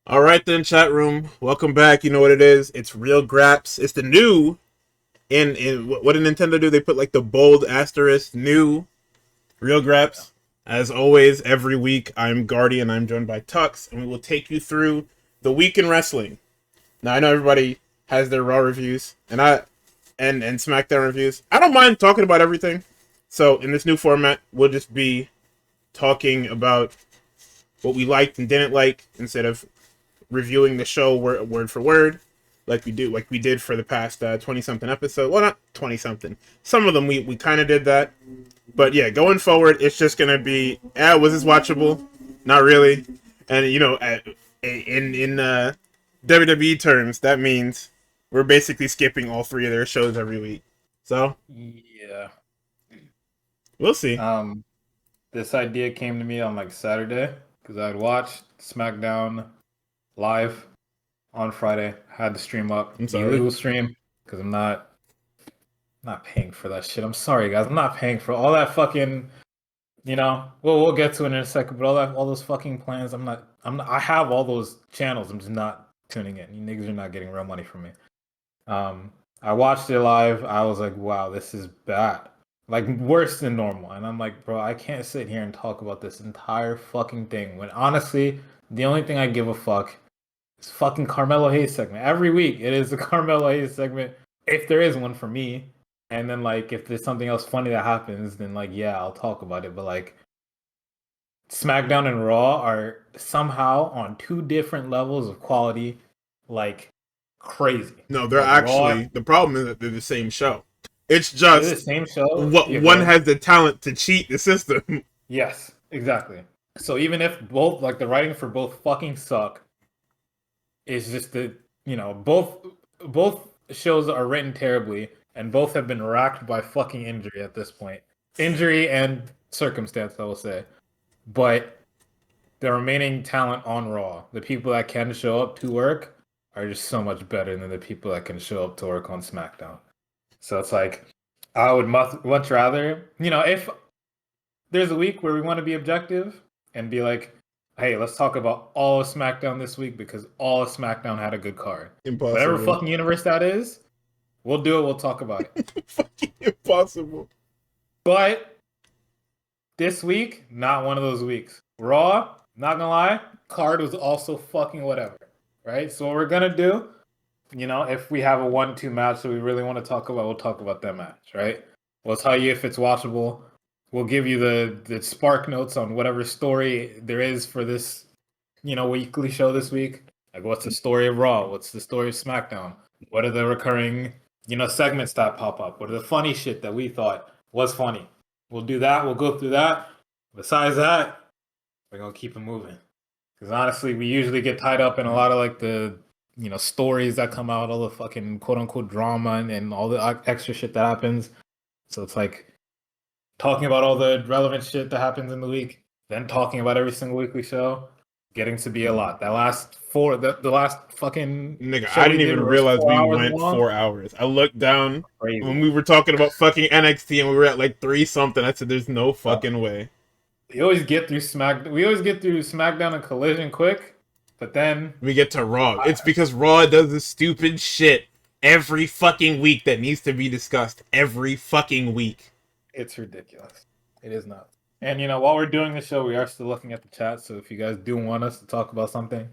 All right then, chat room. Welcome back. You know what it is? It's real Graps. It's the new. In what did Nintendo do? They put like the bold asterisk new real Yeah. Graps. As always, every week I'm Guardian. I'm joined by Tux, and we will take you through the week in wrestling. Now I know everybody has their Raw reviews, and SmackDown reviews. I don't mind talking about everything. So in this new format, we'll just be talking about what we liked and didn't like instead of reviewing the show word for word, like we did for the past 20 something episode. Well, not 20 something. Some of them we kind of did that, but yeah, going forward, it's just gonna be, was this watchable? Not really. And in WWE terms, that means we're basically skipping all three of their shows every week. So Yeah. we'll see. Um, this idea came to me on like Saturday because I'd watched SmackDown live on Friday. Had the stream up, I'm the sorry. illegal stream, because I'm not paying for that shit. I'm sorry, guys. I'm not paying for all that fucking. We'll get to it in a second, but all those fucking plans. I'm not. I have all those channels. I'm just not tuning in. You niggas are not getting real money from me. Um, I watched it live. I was like, wow, this is bad. Like worse than normal. And I'm like, bro, I can't sit here and talk about this entire fucking thing when honestly, the only thing I give a fuck is fucking Carmelo Hayes segment. Every week it is a Carmelo Hayes segment, if there is one for me. And then like if there's something else funny that happens, then like yeah, I'll talk about it. But like SmackDown and Raw are somehow on two different levels of quality, like crazy. No, they're Like Raw, actually, the problem is that they're the same show. It's they're the just same show. what Yeah, go one ahead. has the talent to cheat the system. Yes, exactly. So even if both like the writing for both fucking suck, it's just that both shows are written terribly, and both have been racked by fucking injury at this point, injury and circumstance, I will say. But the remaining talent on Raw, the people that can show up to work, are just so much better than the people that can show up to work on SmackDown. So it's like I would much rather, if there's a week where we want to be objective and be like, hey, let's talk about all of SmackDown this week because all of SmackDown had a good card. Whatever Impossible. fucking universe that is, we'll do it. We'll talk about it. Fucking impossible. But this week, not one of those weeks. Raw, not gonna lie, card was also fucking whatever. Right? So what we're gonna do, if we have a 1-2 match that we really want to talk about, we'll talk about that match, right? We'll tell you if it's watchable. We'll give you the spark notes on whatever story there is for this, weekly show this week. Like, what's the story of Raw? What's the story of SmackDown? What are the recurring, segments that pop up? What are the funny shit that we thought was funny? We'll do that. We'll go through that. Besides that, we're gonna keep it moving. Because honestly, we usually get tied up in a lot of like the stories that come out, all the fucking quote unquote drama and all the extra shit that happens. So it's like talking about all the relevant shit that happens in the week, then talking about every single weekly show, getting to be a lot. The last fucking Nigga, show I we didn't did even was realize four we hours went long. 4 hours. I looked down when Crazy. we were talking about fucking NXT and we were at like three something. I said, "There's no Uh, fucking way." we always get through SmackDown and Collision quick, but then We get to Raw. I, It's because Raw does this stupid shit every fucking week that needs to be discussed every fucking week. it's ridiculous. It is not. And while we're doing the show, we are still looking at the chat. So if you guys do want us to talk about something,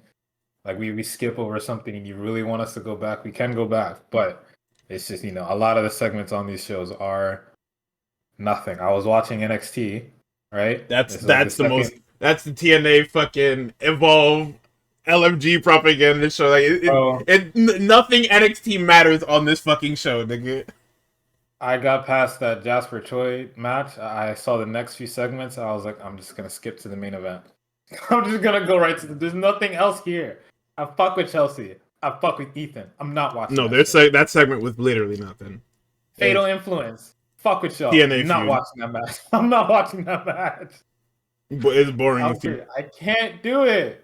like we skip over something and you really want us to go back, we can go back. But it's just, a lot of the segments on these shows are nothing. I was watching NXT, right? That's This is like the that's the second. most. That's the TNA fucking Evolve LMG propaganda show. Like Oh, nothing NXT matters on this fucking show, nigga. I got past that Jasper Choi match. I saw the next few segments. I was like, I'm just gonna skip to the main event. I'm just gonna go right to there's nothing else here. I fuck with Chelsea. I fuck with Ethan. I'm not watching No, that shit. that segment was literally nothing. Fatal It's Influence. Fuck with y'all. TNA Not feud. watching that match. I'm not watching that match. It's boring I'm as you. serious. I can't do it.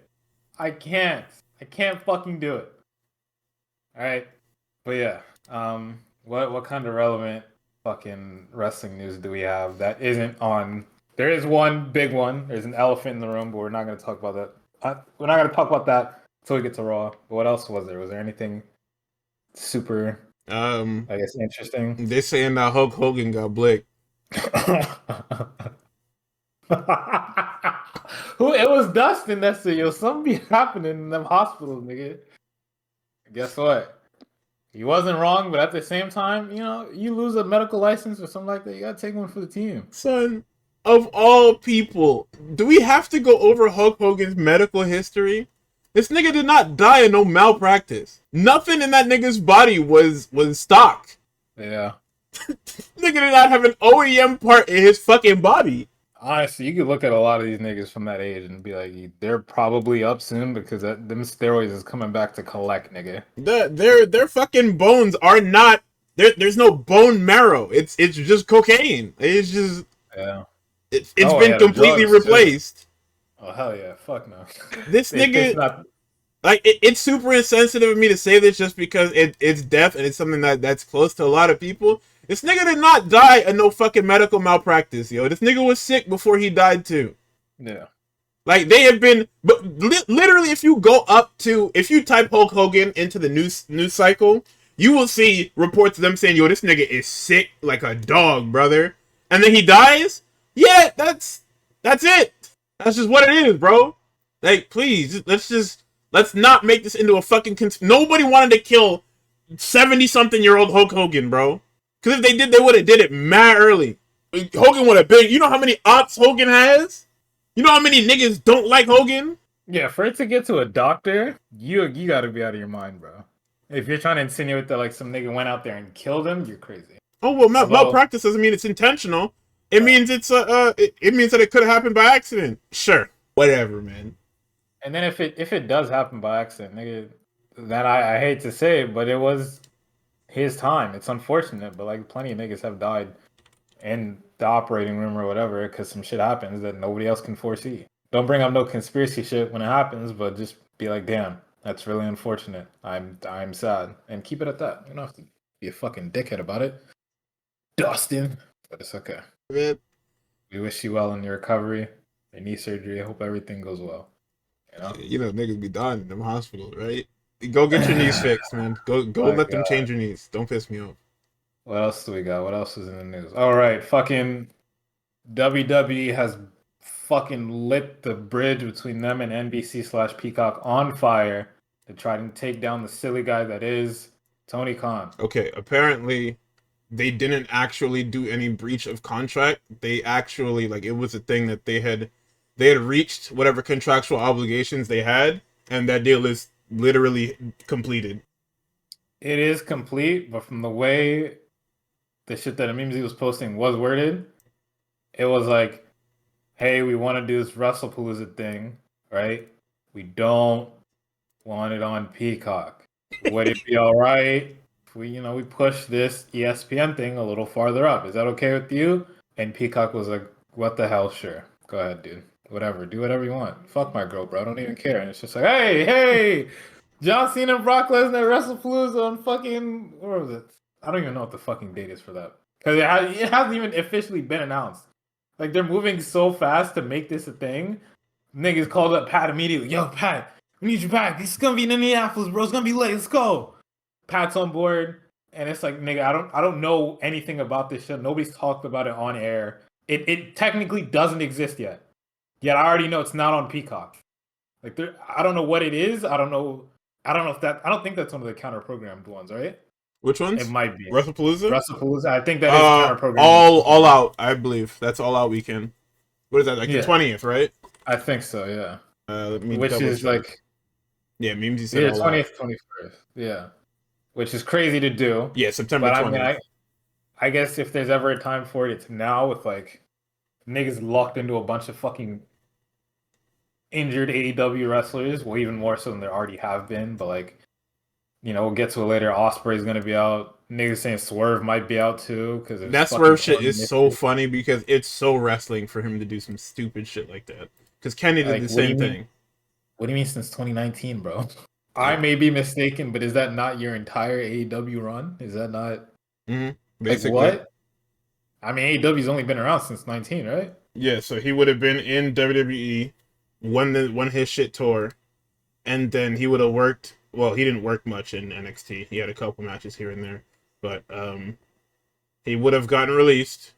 I can't. I can't fucking do it. All right. But yeah. What kind of relevant fucking wrestling news do we have that isn't on? There is one big one. There's an elephant in the room, but we're not going to talk about that. We're not going to talk about that Until we get to Raw. But what else was there? Was there anything super, I guess, interesting? They saying that Hulk Hogan got blicked. Who? It was Dustin that said, "Yo, something be happening in them hospitals, nigga." Guess what? He wasn't wrong, but at the same time, you lose a medical license or something like that, you gotta take one for the team. Son, of all people, do we have to go over Hulk Hogan's medical history? This nigga did not die in no malpractice. Nothing in that nigga's body was stock. Yeah. Nigga did not have an OEM part in his fucking body. Honestly, you could look at a lot of these niggas from that age and be like, they're probably up soon because them steroids is coming back to collect, nigga. Their fucking bones are not. There's no bone marrow. It's just cocaine. It's just. Yeah. It's been completely replaced. Too. Oh hell yeah! Fuck no. This nigga. Like it's super insensitive of me to say this just because it's death and it's something that's close to a lot of people. This nigga did not die of no fucking medical malpractice, yo. This nigga was sick before he died too. Yeah. Like they have been, but literally, if you type Hulk Hogan into the news cycle, you will see reports of them saying, "Yo, this nigga is sick like a dog, brother," and then he dies. Yeah, that's it. That's just what it is, bro. Like, please, let's not make this into a fucking. Nobody wanted to kill 70-something-year-old Hulk Hogan, bro. Because if they did, they would have did it mad early. Hogan would have been. You know how many ops Hogan has? You know how many niggas don't like Hogan? Yeah, for it to get to a doctor, you gotta be out of your mind, bro. If you're trying to insinuate that like some nigga went out there and killed him, you're crazy. Oh well, malpractice doesn't mean it's intentional. It means it means that it could have happened by accident. Sure, whatever, man. And then if it does happen by accident, nigga, then I hate to say it, but it was his time. It's unfortunate, but like plenty of niggas have died in the operating room or whatever because some shit happens that nobody else can foresee. Don't bring up no conspiracy shit when it happens, but just be like, damn, that's really unfortunate. I'm sad, and keep it at that. You don't have to be a fucking dickhead about it, Dustin. But it's okay. Man. We wish you well in your recovery, your knee surgery. I hope everything goes well. You know, niggas be dying in them hospitals, right? Go get your knees fixed, man. Go let them change your knees. Don't piss me off. What else do we got? What else is in the news? All right, fucking WWE has fucking lit the bridge between them and NBC/Peacock on fire to try to take down the silly guy that is Tony Khan. Okay, apparently they didn't actually do any breach of contract. They actually, like, it was a thing that they had reached whatever contractual obligations they had, and that deal is literally completed. It is complete, but from the way the shit that Mimsy was posting was worded, it was like, hey, we want to do this WrestlePalooza thing, right? We don't want it on Peacock. Would it be all right if we push this ESPN thing a little farther up? Is that okay with you? And Peacock was like, what the hell? Sure. Go ahead, dude. Whatever. Do whatever you want. Fuck my girl, bro. I don't even care. And it's just like, hey, John Cena and Brock Lesnar WrestlePalooza on fucking, where was it? I don't even know what the fucking date is for that. Because it hasn't even officially been announced. Like, they're moving so fast to make this a thing. Niggas called up Pat immediately. Yo, Pat, we need you back. This is going to be in Indianapolis, bro. It's going to be late. Let's go. Pat's on board. And it's like, nigga, I don't know anything about this shit. Nobody's talked about it on air. It technically doesn't exist yet. Yet I already know it's not on Peacock. Like, I don't know what it is. I don't know I don't think that's one of the counter-programmed ones, right? Which ones? It might be. WrestlePalooza? I think that is counter-programmed. All out, I believe. That's all out weekend. What is that, like the 20th, right? I think so, yeah. Which is like... Yeah, Mimsy said all 20th, 21st. Yeah. Which is crazy to do. Yeah, September 20th. I mean, I guess if there's ever a time for it, it's now with, like, niggas locked into a bunch of fucking injured AEW wrestlers. Well, even more so than there already have been. But, like, we'll get to it later. Ospreay's going to be out. Niggas saying Swerve might be out, too. That Swerve shit is so funny because it's so wrestling for him to do some stupid shit like that. Because Kenny did the same thing. What do you mean since 2019, bro? I may be mistaken, but is that not your entire AEW run? Is that not... Mm-hmm. Basically. Like, what? I mean, AEW's only been around since 19, right? Yeah, so he would have been in WWE when his shit tore. and then he would have worked. Well, he didn't work much in NXT. He had a couple matches here and there, but he would have gotten released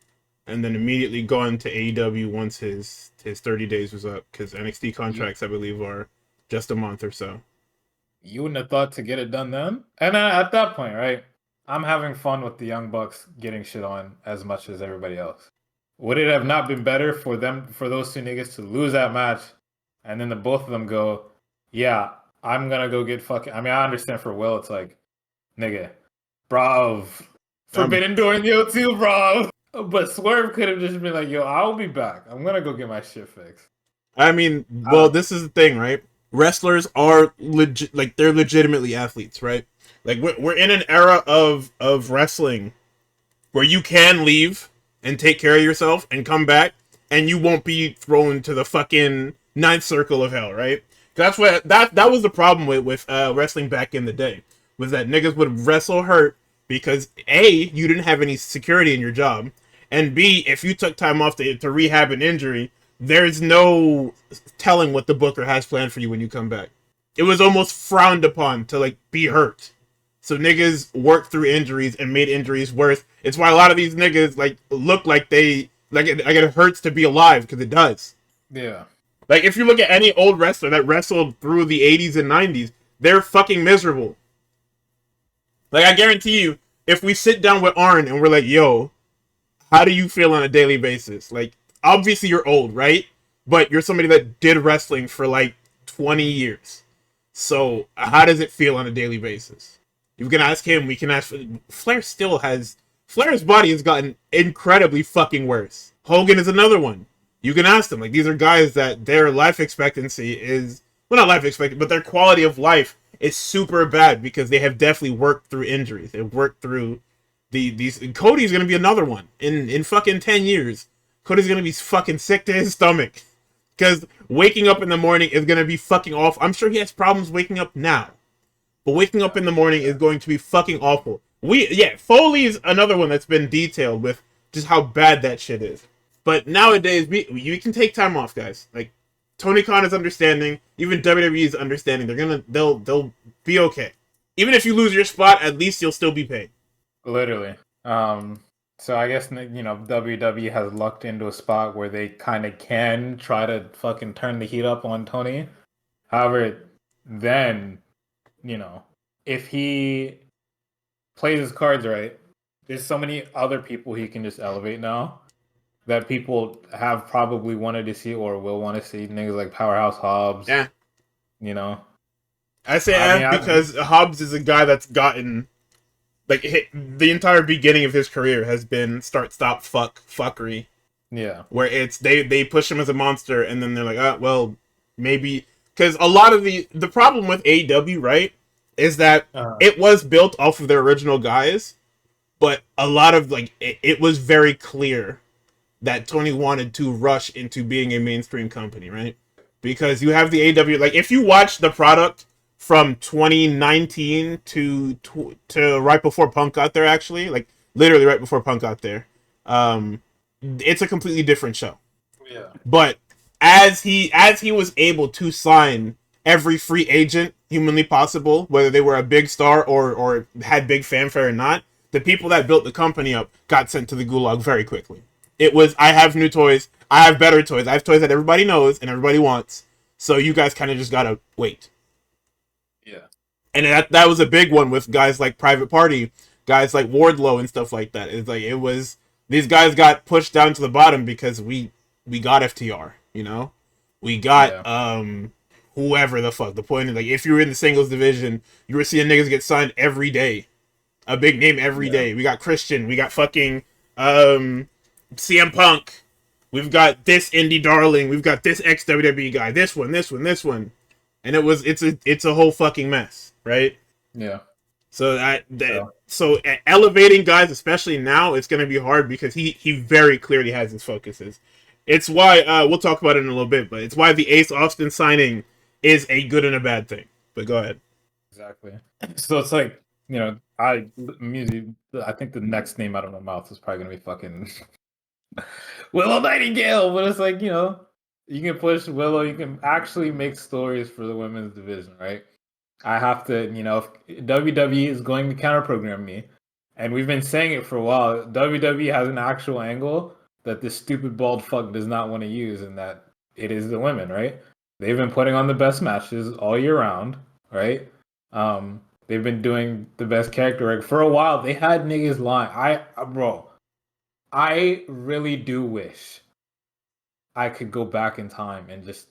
and then immediately gone to AEW once his 30 days was up, because NXT contracts, I believe, are just a month or so. You wouldn't have thought to get it done then? And at that point, right, I'm having fun with the Young Bucks getting shit on as much as everybody else. Would it have not been better for those two niggas to lose that match, and then the both of them go, yeah, I'm gonna go get fucking... I mean, I understand for Will, it's like, nigga, bro, Forbidden Door in the O2, bro. But Swerve could have just been like, yo, I'll be back. I'm gonna go get my shit fixed. I mean, well, this is the thing, right? Wrestlers are legit, like, they're legitimately athletes, right? Like, we're in an era of wrestling where you can leave and take care of yourself and come back, and you won't be thrown to the fucking ninth circle of hell, right? That's what that was the problem with wrestling back in the day, was that niggas would wrestle hurt because A, you didn't have any security in your job, and B, if you took time off to rehab an injury, there's no telling what the booker has planned for you when you come back. It was almost frowned upon to, like, be hurt. So niggas worked through injuries and made injuries worse. It's why a lot of these niggas, like, look like they... Like it hurts to be alive, because it does. Yeah. Like, if you look at any old wrestler that wrestled through the 80s and 90s, they're fucking miserable. Like, I guarantee you, if we sit down with Arn and we're like, yo, how do you feel on a daily basis? Like, obviously you're old, right? But you're somebody that did wrestling for, like, 20 years. So, how does it feel on a daily basis? You can ask him, we can ask... Flair still has... Flair's body has gotten incredibly fucking worse. Hogan is another one. You can ask them. Like, these are guys that their life expectancy is... Well, not life expectancy, but their quality of life is super bad because they have definitely worked through injuries. They've worked through these... Cody's going to be another one. In fucking 10 years, Cody's going to be fucking sick to his stomach. Because waking up in the morning is going to be fucking awful. I'm sure he has problems waking up now. But waking up in the morning is going to be fucking awful. Foley's another one that's been detailed with just how bad that shit is. But nowadays, you can take time off, guys. Like, Tony Khan is understanding. Even WWE is understanding. They'll be okay. Even if you lose your spot, at least you'll still be paid. Literally. So I guess, WWE has lucked into a spot where they kind of can try to fucking turn the heat up on Tony. However, then, if he plays his cards right, there's so many other people he can just elevate now that people have probably wanted to see or will want to see. Niggas like Powerhouse Hobbs. Yeah. I say because Hobbs is a guy that's gotten... Like, the entire beginning of his career has been start, stop, fuckery. Yeah. Where it's, they push him as a monster, and then they're like, well, maybe... Because a lot of the problem with AEW, right, is that it was built off of their original guys, but a lot of, like, it was very clear that Tony wanted to rush into being a mainstream company, right? Because you have the AEW... Like, if you watch the product... from 2019 to right before Punk got there, actually, like literally right before Punk got there, it's a completely different show. Yeah. But as he was able to sign every free agent humanly possible, whether they were a big star or had big fanfare or not, the people that built the company up got sent to the gulag very quickly. It was, I have new toys, I have better toys, I have toys that everybody knows and everybody wants, so you guys kind of just gotta wait. Yeah. And that was a big one with guys like Private Party, guys like Wardlow and stuff like that. It's like, it was, these guys got pushed down to the bottom because we got FTR, we got whoever the fuck. The point is, like, if you were in the singles division, you were seeing niggas get signed every day, a big name every day. We got Christian, we got fucking CM Punk, we've got this indie darling, we've got this ex WWE guy, this one. And it's a whole fucking mess, right? Yeah. So so elevating guys, especially now, it's gonna be hard because he very clearly has his focuses. It's why we'll talk about it in a little bit, but it's why the Ace Austin signing is a good and a bad thing. But go ahead. Exactly. So it's like, I think the next name out of my mouth is probably gonna be fucking Willow Nightingale, but it's like, You can push Willow. You can actually make stories for the women's division, right? I have to, if WWE is going to counter program me, and we've been saying it for a while. WWE has an actual angle that this stupid bald fuck does not want to use, and that it is the women, right? They've been putting on the best matches all year round, right? They've been doing the best character work for a while. They had niggas lying. Bro, I really do wish I could go back in time and just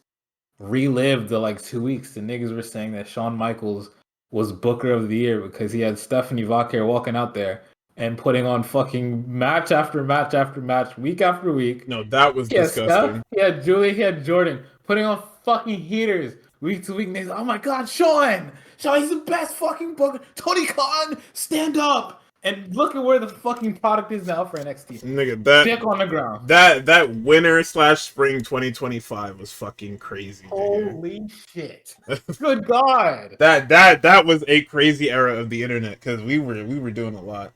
relive the 2 weeks. The niggas were saying that Shawn Michaels was Booker of the Year because he had Stephanie Vaquer walking out there and putting on fucking match after match after match, week after week. No, that was He had disgusting. Steph, he had Julie, he had Jordan putting on fucking heaters week to week. Niggas, oh my god, Shawn, he's the best fucking Booker. Tony Khan, stand up. And look at where the fucking product is now for NXT. Nigga, that Dick on the ground. That winter / spring 2025 was fucking crazy. Holy shit! Good God! That was a crazy era of the internet because we were doing a lot.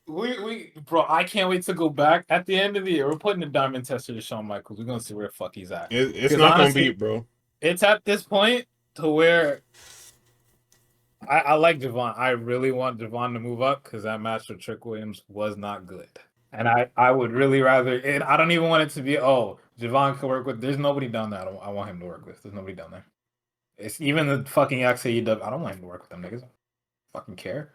Bro, I can't wait to go back at the end of the year. We're putting a diamond tester to Shawn Michaels. We're gonna see where the fuck he's at. It's not honestly, gonna beat, bro. It's at this point to where I like Javon. I really want Javon to move up because that match with Trick Williams was not good. And I would really rather, and I don't even want it to be, Javon can work with, there's nobody down there I want him to work with. There's nobody down there. It's even the fucking XAEW, I don't want him to work with them niggas. I don't fucking care.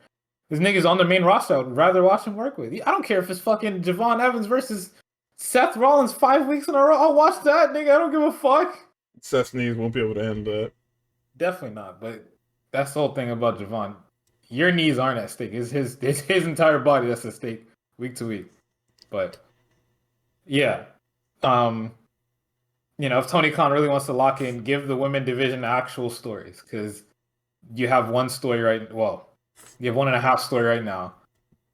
There's niggas on the main roster I would rather watch him work with. I don't care if it's fucking Javon Evans versus Seth Rollins 5 weeks in a row. I'll watch that, nigga. I don't give a fuck. Seth's knees won't be able to handle that. Definitely not, but that's the whole thing about Javon. Your knees aren't at stake. It's his entire body that's at stake week to week. But yeah, if Tony Khan really wants to lock in, give the women division actual stories because you have one story right. Well, you have 1.5 story right now,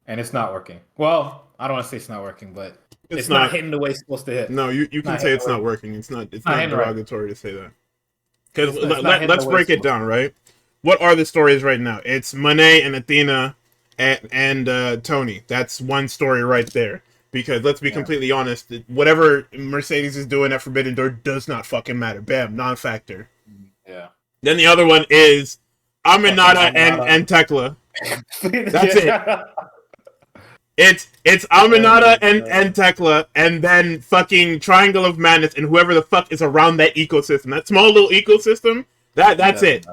and it's not working. Well, I don't want to say it's not working, but it's not hitting the way it's supposed to hit. No, you can say it's not working. It's not derogatory to say that. Because let's break it down, right? What are the stories right now? It's Monet and Athena and Tony. That's one story right there. Because let's be completely honest, whatever Mercedes is doing at Forbidden Door does not fucking matter. Bam, non-factor. Yeah. Then the other one is Aminata and Tekla. That's it. It's Aminata and Tekla, and then fucking Triangle of Madness, and whoever the fuck is around that ecosystem, that small little ecosystem. That's it.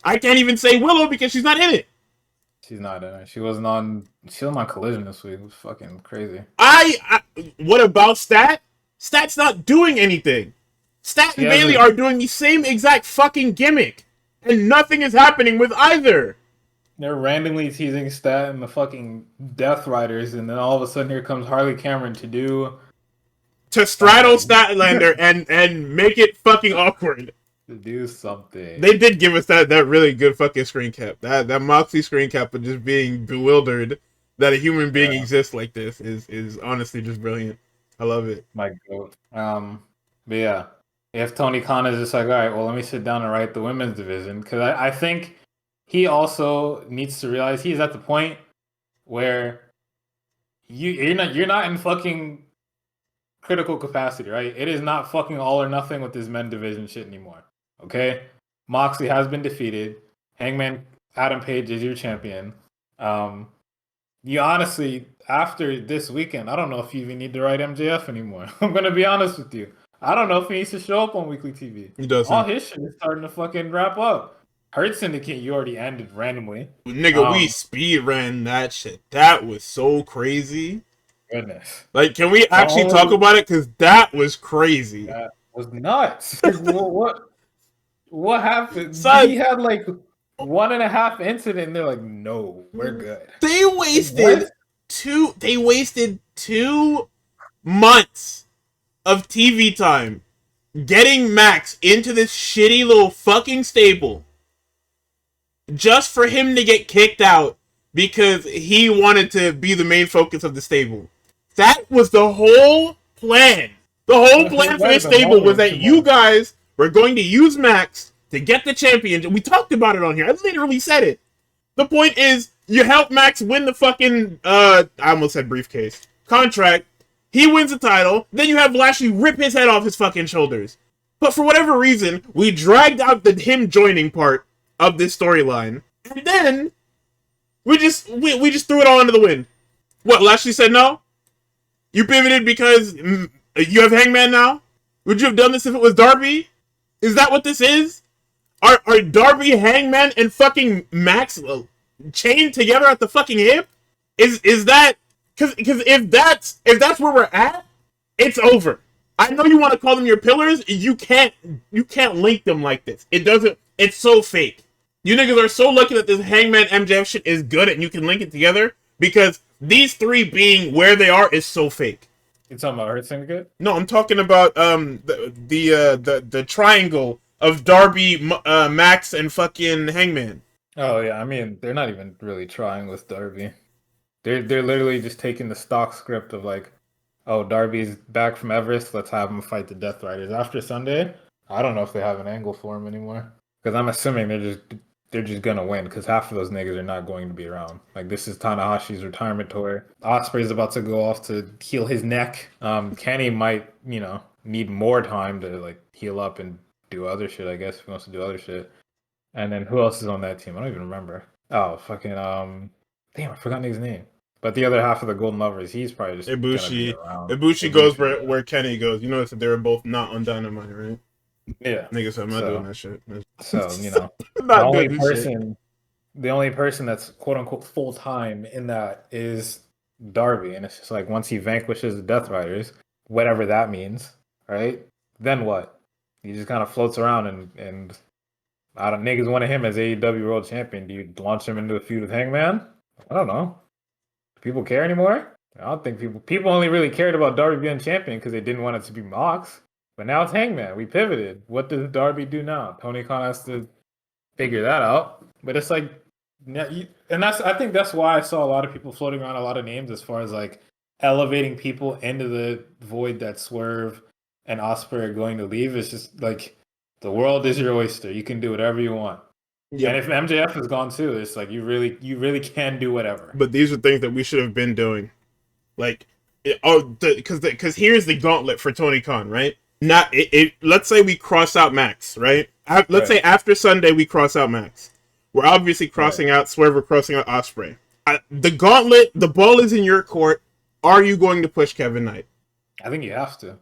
I can't even say Willow because she's not in it. She's not in it. She was on Collision this week. It was fucking crazy. What about Stat? Stat's not doing anything. Stat and Bailey are doing the same exact fucking gimmick, and nothing is happening with either. They're randomly teasing Stat and the fucking Death Riders, and then all of a sudden here comes Harley Cameron to straddle Statlander and make it fucking awkward. To do something. They did give us that really good fucking screen cap. That Moxie screen cap of just being bewildered that a human being exists like this is honestly just brilliant. I love it. My goat. But yeah, if Tony Khan is just like, all right, well, let me sit down and write the women's division, because I think he also needs to realize he's at the point where you're not in fucking critical capacity, right? It is not fucking all or nothing with this men division shit anymore. Okay? Moxley has been defeated. Hangman Adam Page is your champion. You honestly, after this weekend, I don't know if you even need to write MJF anymore. I'm gonna be honest with you. I don't know if he needs to show up on weekly TV. He doesn't. All his shit is starting to fucking wrap up. Hurt Syndicate, you already ended randomly. Nigga, we speed ran that shit. That was so crazy. Goodness. Like, can we actually talk about it? Because that was crazy. That was nuts. What happened? Son, he had like 1.5 incident, and they're like, no, we're good. They wasted two months of TV time getting Max into this shitty little fucking stable just for him to get kicked out because he wanted to be the main focus of the stable. That was the whole plan. The whole plan for this stable was that you guys were going to use Max to get the championship. We talked about it on here. I literally said it. The point is, you help Max win the fucking, I almost said briefcase, contract. He wins the title. Then you have Lashley rip his head off his fucking shoulders. But for whatever reason, we dragged out the him joining part of this storyline, and then we just threw it all into the wind. What? Lashley said no. You pivoted because you have Hangman now. Would you have done this if it was Darby? Is that what this is? Are Darby, Hangman, and fucking Max chained together at the fucking hip? Is that because if that's where we're at, it's over. I know you want to call them your pillars. You can't link them like this. It doesn't. It's so fake. You niggas are so lucky that this Hangman MJF shit is good and you can link it together, because these three being where they are is so fake. You talking about Hurt Syndicate? No, I'm talking about the triangle of Darby, Max, and fucking Hangman. Oh yeah, I mean they're not even really trying with Darby. They're literally just taking the stock script of like, oh, Darby's back from Everest, let's have him fight the Death Riders. After Sunday, I don't know if they have an angle for him anymore, because I'm assuming they're just gonna win, because half of those niggas are not going to be around. Like, this is Tanahashi's retirement tour. Ospreay's about to go off to heal his neck. Kenny might, need more time to like heal up and do other shit, I guess, if he wants to do other shit. And then who else is on that team? I don't even remember. Oh, fucking damn, I forgot his name. But the other half of the Golden Lovers, he's probably just Ibushi. Around. Ibushi goes where Kenny goes. You notice that they were both not on Dynamite, right? Yeah. Niggas, I'm not doing that shit. So, the only person that's quote unquote full time in that is Darby. And it's just like, once he vanquishes the Death Riders, whatever that means, right? Then what? He just kind of floats around and I don't, niggas wanted him as AEW World Champion. Do you launch him into a feud with Hangman? I don't know. Do people care anymore? I don't think people only really cared about Darby being champion because they didn't want it to be Mox. But now it's Hangman. We pivoted. What does Darby do now? Tony Khan has to figure that out. But it's like, and I think that's why I saw a lot of people floating around a lot of names as far as like elevating people into the void that Swerve and Ospreay are going to leave. It's just like, the world is your oyster. You can do whatever you want. Yeah. And if MJF is gone too, it's like you really can do whatever. But these are things that we should have been doing. Like, because here's the gauntlet for Tony Khan, right? Let's say we cross out Max, right? Let's say after Sunday we cross out Max. We're obviously crossing out Swerve, we're crossing out Ospreay. The gauntlet, the ball is in your court. Are you going to push Kevin Knight? I think you have to.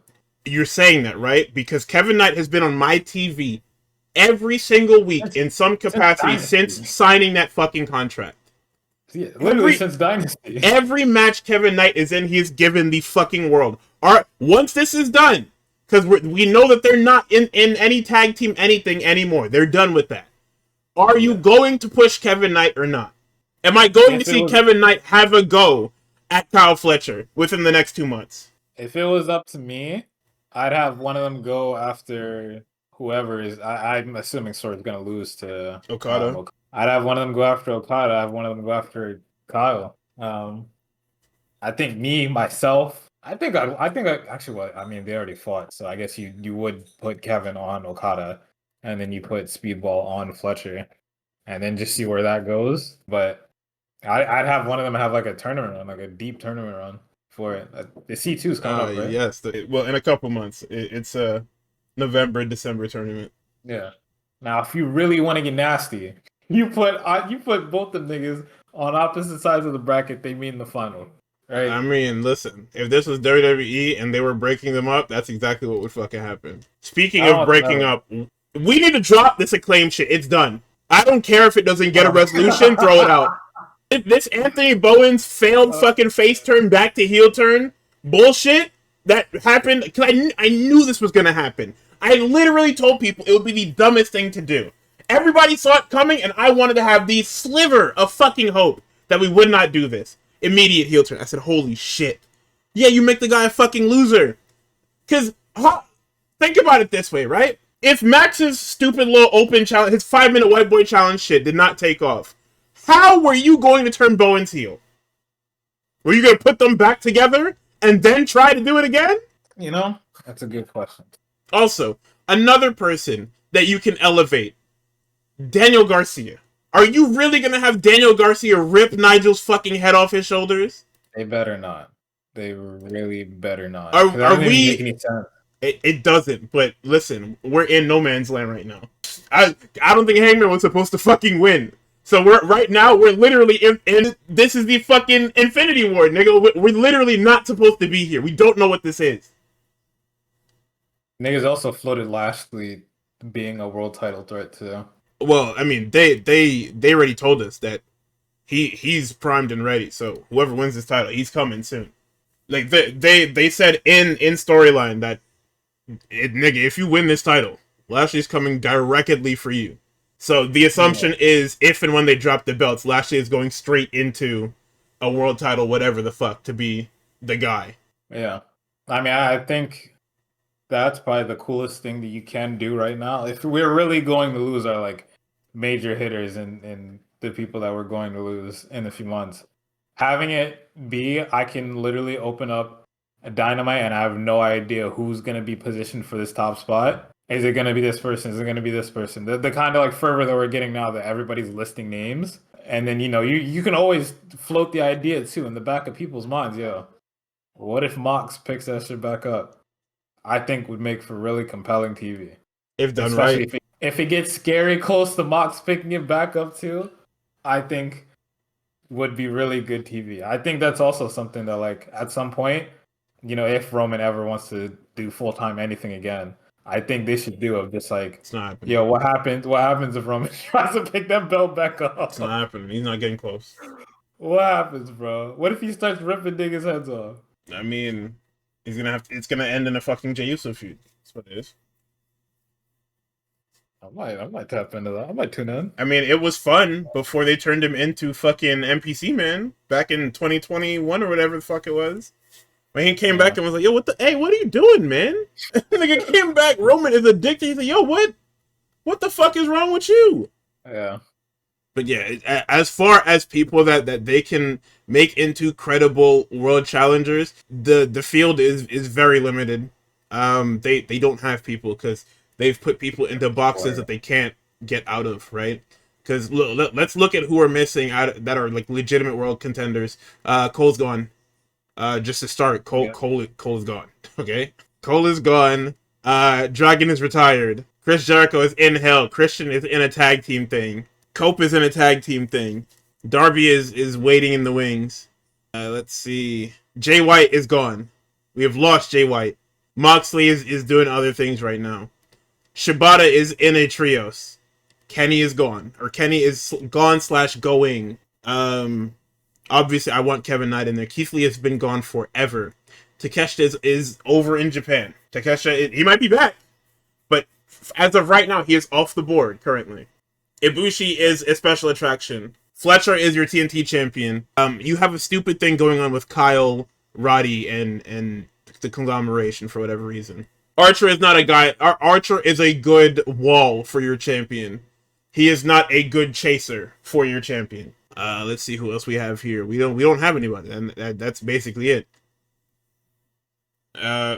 You're saying that, right? Because Kevin Knight has been on my TV every single week in some capacity since signing that fucking contract. Yeah, literally since Dynasty. Every match Kevin Knight is in, he's given the fucking world. Once this is done, because we know that they're not in any tag team anything anymore. They're done with that. Are you going to push Kevin Knight or not? Am I going to see Kevin Knight have a go at Kyle Fletcher within the next 2 months? If it was up to me, I'd have one of them go after whoever is. I'm assuming Swerve's going to lose to Okada. I'd have one of them go after Okada. I'd have one of them go after Kyle. I think myself. I think actually. Well, I mean, they already fought, so I guess you would put Kevin on Okada, and then you put Speedball on Fletcher, and then just see where that goes. But I'd have one of them have like a tournament run, like a deep tournament run. For it. The C2 is coming up, right? Yes. In a couple months. It's a November, December tournament. Yeah. Now, if you really want to get nasty, you put both the niggas on opposite sides of the bracket. They meet in the final, right? I mean, listen. If this was WWE and they were breaking them up, that's exactly what would fucking happen. Speaking of breaking up, we need to drop this Acclaim shit. It's done. I don't care if it doesn't get a resolution. Throw it out. This Anthony Bowen's failed fucking face turn back to heel turn bullshit that happened, because I knew this was going to happen. I literally told people it would be the dumbest thing to do. Everybody saw it coming, and I wanted to have the sliver of fucking hope that we would not do this. Immediate heel turn. I said, holy shit. Yeah, you make the guy a fucking loser. Because, think about it this way, right? If Max's stupid little open challenge, his 5-minute white boy challenge shit did not take off, how were you going to turn Bowens heel? Were you going to put them back together and then try to do it again? That's a good question. Also, another person that you can elevate, Daniel Garcia. Are you really going to have Daniel Garcia rip Nigel's fucking head off his shoulders? They better not. They really better not. Are we... Make any sense. It doesn't, but listen, we're in no man's land right now. I don't think Hangman was supposed to fucking win. So we're literally in this is the fucking Infinity War, nigga. We're literally not supposed to be here. We don't know what this is. Niggas also floated Lashley being a world title threat too. Well, I mean, they already told us that he's primed and ready. So whoever wins this title, he's coming soon. Like they said in storyline that nigga, if you win this title, Lashley's coming directly for you. So the assumption is if and when they drop the belts, Lashley is going straight into a world title, whatever the fuck, to be the guy. Yeah. I mean, I think that's probably the coolest thing that you can do right now. If we're really going to lose our like major hitters and the people that we're going to lose in a few months, having it be, I can literally open up a Dynamite and I have no idea who's going to be positioned for this top spot. Is it going to be this person? Is it going to be this person? The kind of like fervor that we're getting now that everybody's listing names. And then, you can always float the idea too in the back of people's minds. Yo, what if Mox picks that shit back up? I think would make for really compelling TV. If done right. If it gets scary close to Mox picking it back up too, I think would be really good TV. I think that's also something that like at some point, if Roman ever wants to do full-time anything again, I think they should do it. Just like, it's not happening. Yo, what happens if Roman tries to pick that belt back up? It's not happening. He's not getting close. What happens, bro? What if he starts ripping niggas' heads off? I mean, it's gonna end in a fucking Jey Uso feud. That's what it is. I might tap into that. I might tune in. I mean, it was fun before they turned him into fucking NPC man back in 2021 or whatever the fuck it was. When he came back and was like, yo, what are you doing, man? Like, it came back, Roman is addicted. He's like, yo, what the fuck is wrong with you? Yeah. But yeah, as far as people that they can make into credible world challengers, the field is very limited. They don't have people because they've put people into boxes that they can't get out of, right? Because let's look at who are missing that are like legitimate world contenders. Cole's gone. Just to start, Cole is gone. Okay, Cole is gone. Dragon is retired. Chris Jericho is in hell. Christian is in a tag team thing. Cope is in a tag team thing. Darby is waiting in the wings. Let's see. Jay White is gone. We have lost Jay White. Moxley is doing other things right now. Shibata is in a trios. Kenny is gone. Or Kenny is gone / going. Obviously, I want Kevin Knight in there. Keith Lee has been gone forever. Takeshita is over in Japan. Takeshita, he might be back. But as of right now, he is off the board currently. Ibushi is a special attraction. Fletcher is your TNT champion. You have a stupid thing going on with Kyle, Roddy, and the conglomeration for whatever reason. Archer is not a guy. Archer is a good wall for your champion. He is not a good chaser for your champion. Let's see who else we have here. We don't have anybody, and that's basically it.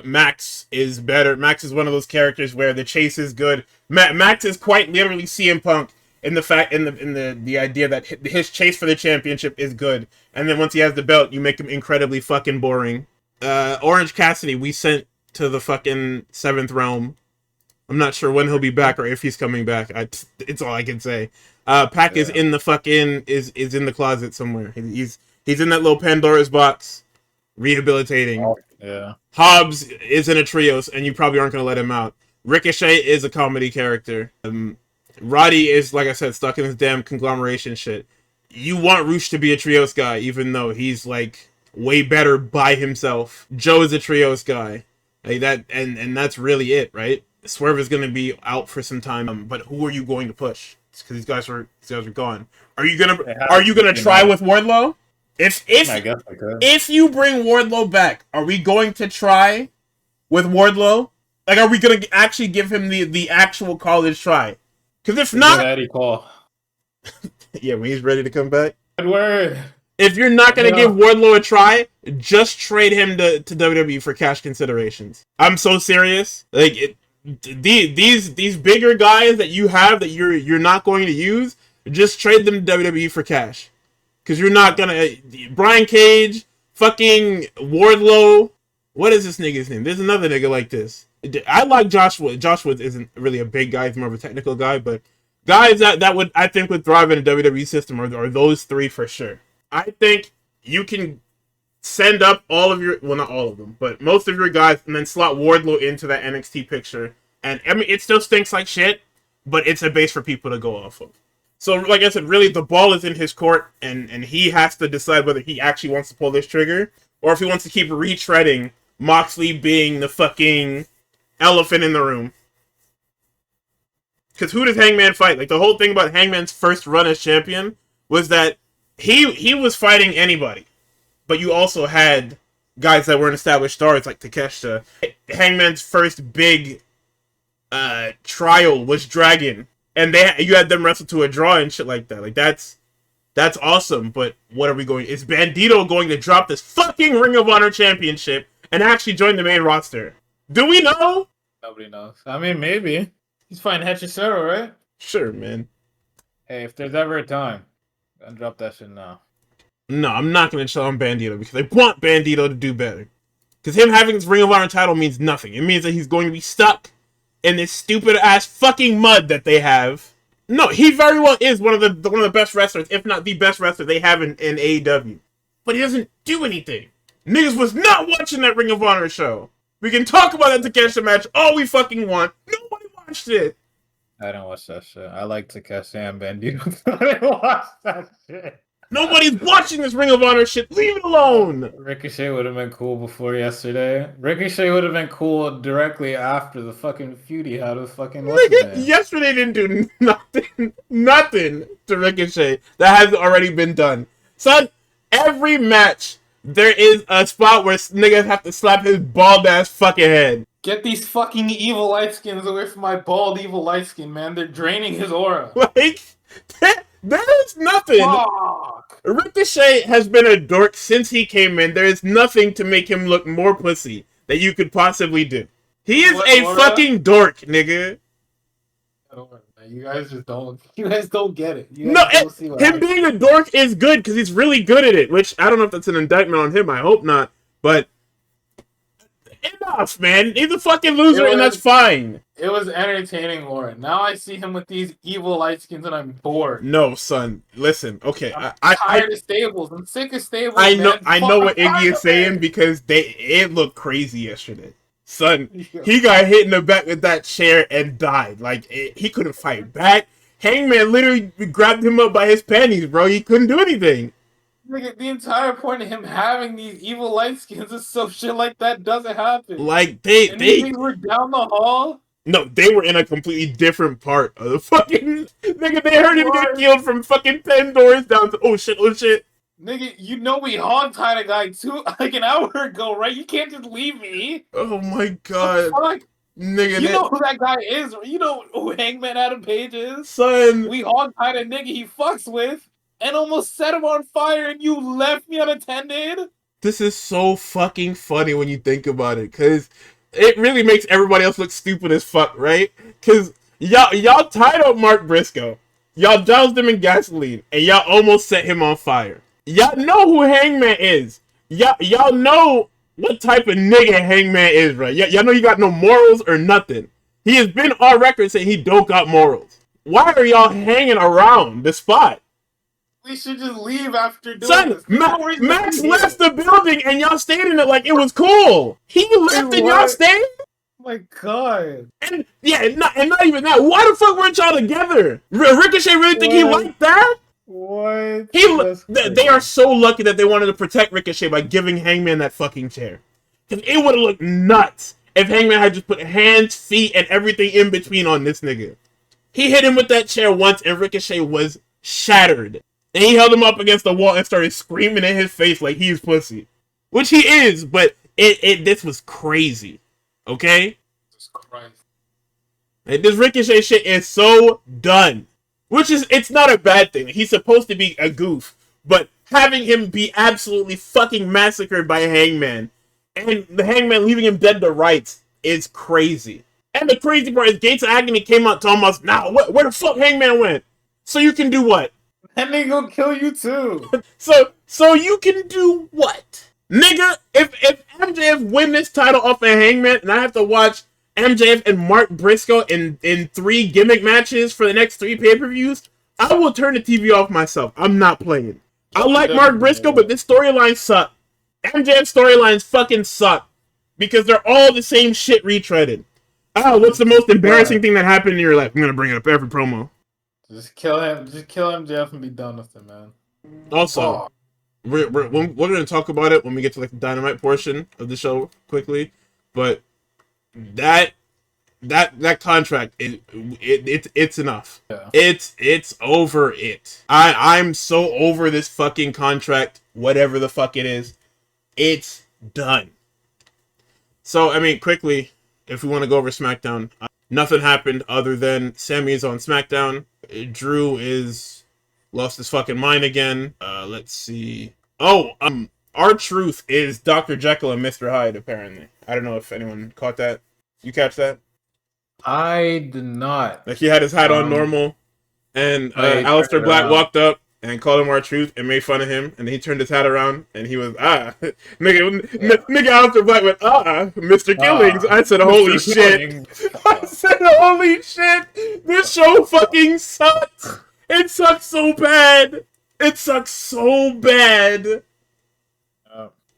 Max is better. Max is one of those characters where the chase is good. Max is quite literally CM Punk in the idea that his chase for the championship is good, and then once he has the belt, you make him incredibly fucking boring. Orange Cassidy, we sent to the fucking 7th realm. I'm not sure when he'll be back or if he's coming back. It's all I can say. Pac is in the fucking is in the closet somewhere. He's in that little Pandora's box, rehabilitating. Oh, yeah. Hobbs is in a trios, and you probably aren't gonna let him out. Ricochet is a comedy character. Roddy is, like I said, stuck in this damn conglomeration shit. You want Roosh to be a trios guy, even though he's like way better by himself. Joe is a trios guy. Like that, and that's really it, right? Swerve is going to be out for some time, but who are you going to push? Because these guys are gone. Are you gonna try with Wardlow? I guess I could. If you bring Wardlow back, are we going to try with Wardlow? Like, are we gonna actually give him the actual college try? Because if not, Eddie Cole. Yeah, when he's ready to come back. Good word. If you're not gonna give Wardlow a try, just trade him to WWE for cash considerations. I'm so serious. Like these bigger guys that you have that you're not going to use, just trade them to WWE for cash. Because you're not gonna Brian Cage, fucking Wardlow. What is this nigga's name? There's another nigga like this. I like Joshua. Joshua isn't really a big guy; he's more of a technical guy. But guys that would I think would thrive in a WWE system are those three for sure. I think you can send up all of your, well, not all of them, but most of your guys, and then slot Wardlow into that NXT picture. And I mean, it still stinks like shit, but it's a base for people to go off of. So, like I said, really, the ball is in his court, and he has to decide whether he actually wants to pull this trigger, or if he wants to keep retreading Moxley being the fucking elephant in the room. Because who does Hangman fight? Like, the whole thing about Hangman's first run as champion was that he was fighting anybody. But you also had guys that weren't established stars like Takeshita. Hangman's first big trial was Dragon. And you had them wrestle to a draw and shit like that. Like, that's awesome. But what are we going... Is Bandito going to drop this fucking Ring of Honor championship and actually join the main roster? Do we know? Nobody knows. I mean, maybe. He's fighting Hechicero, right? Sure, man. Hey, if there's ever a time, I'll drop that shit now. No, I'm not going to chill on Bandito because I want Bandito to do better. Because him having his Ring of Honor title means nothing. It means that he's going to be stuck in this stupid ass fucking mud that they have. No, he very well is one of the best wrestlers, if not the best wrestler they have in AEW. But he doesn't do anything. Niggas was not watching that Ring of Honor show. We can talk about that Takeshita match all we fucking want. Nobody watched it. I didn't watch that shit. I like Takeshi and Bandito. I didn't watch that shit. Nobody's watching this Ring of Honor shit. Leave it alone. Ricochet would have been cool before yesterday. Ricochet would have been cool directly after the fucking feud he had with fucking yesterday didn't do nothing to Ricochet that hasn't already been done. Son, every match there is a spot where niggas have to slap his bald ass fucking head. Get these fucking evil light skins away from my bald evil light skin, man. They're draining his aura. Like, there's nothing. Fuck. Ricochet has been a dork since he came in. There is nothing to make him look more pussy that you could possibly do. He is fucking dork, nigga. You guys just don't. You guys don't get it. Him being a dork is good because he's really good at it. Which I don't know if that's an indictment on him. I hope not. But enough, man. He's a fucking loser, and that's fine. It was entertaining, Lauren. Now I see him with these evil light skins, and I'm bored. No, son. Listen, okay. I'm tired of stables. I'm sick of stables. I know what Iggy is saying because it looked crazy yesterday. Son, he got hit in the back with that chair and died. Like, he couldn't fight back. Hangman literally grabbed him up by his panties, bro. He couldn't do anything. Like, the entire point of him having these evil light skins is so shit like that doesn't happen. Like, they were down the hall. No, they were in a completely different part of the fucking... Nigga, they heard him get killed from fucking 10 doors down to... Oh, shit. Nigga, you know we hog-tied a guy like an hour ago, right? You can't just leave me. Oh my god. Fuck? Nigga, you know who that guy is. You know who Hangman Adam Page is. Son. We hog-tied a nigga he fucks with and almost set him on fire and you left me unattended? This is so fucking funny when you think about it, because it really makes everybody else look stupid as fuck, right? Because y'all tied up Mark Briscoe. Y'all doused him in gasoline, and y'all almost set him on fire. Y'all know who Hangman is. Y'all know what type of nigga Hangman is, right? Y'all know he got no morals or nothing. He has been on record saying he don't got morals. Why are y'all hanging around the spot? We should just leave after doing this. Max left the building and y'all stayed in it like it was cool. He left and y'all stayed? Oh my god. And not even that. Why the fuck weren't y'all together? Ricochet really think he liked that? What? They are so lucky that they wanted to protect Ricochet by giving Hangman that fucking chair. Because it would have looked nuts if Hangman had just put hands, feet, and everything in between on this nigga. He hit him with that chair once and Ricochet was shattered. And he held him up against the wall and started screaming in his face like he's pussy. Which he is, but this was crazy. Okay? Jesus Christ. And this Ricochet shit is so done. It's not a bad thing. He's supposed to be a goof. But having him be absolutely fucking massacred by Hangman, and the Hangman leaving him dead to rights, is crazy. And the crazy part is Gates of Agony came out telling us, where the fuck Hangman went? So you can do what? That nigga gonna kill you too. So you can do what? Nigga, if MJF win this title off of Hangman and I have to watch MJF and Mark Briscoe in 3 gimmick matches for the next 3 pay-per-views, I will turn the TV off myself. I'm not playing. I like Mark Briscoe, but this storyline sucks. MJF storylines fucking suck because they're all the same shit retreaded. Oh, what's the most embarrassing thing that happened in your life? I'm gonna bring it up every promo. Just kill him. Just kill MJF and be done with it, man. Also, we're gonna talk about it when we get to like the Dynamite portion of the show quickly, but that contract it's enough. Yeah. It's over it. I'm so over this fucking contract, whatever the fuck it is. It's done. So I mean, quickly, if we want to go over SmackDown, nothing happened other than Sami is on SmackDown. Drew is lost his fucking mind again. Let's see. Oh, R-Truth is Dr. Jekyll and Mr. Hyde, apparently. I don't know if anyone caught that. You catch that? I did not. Like, he had his hat on normal, and Aleister Black walked up and called him R-Truth and made fun of him, and he turned his hat around, and he was, nigga Aleister Black went, Mr. Killings. I said, holy shit. I said, holy shit. This show fucking sucks. It sucks so bad. It sucks so bad.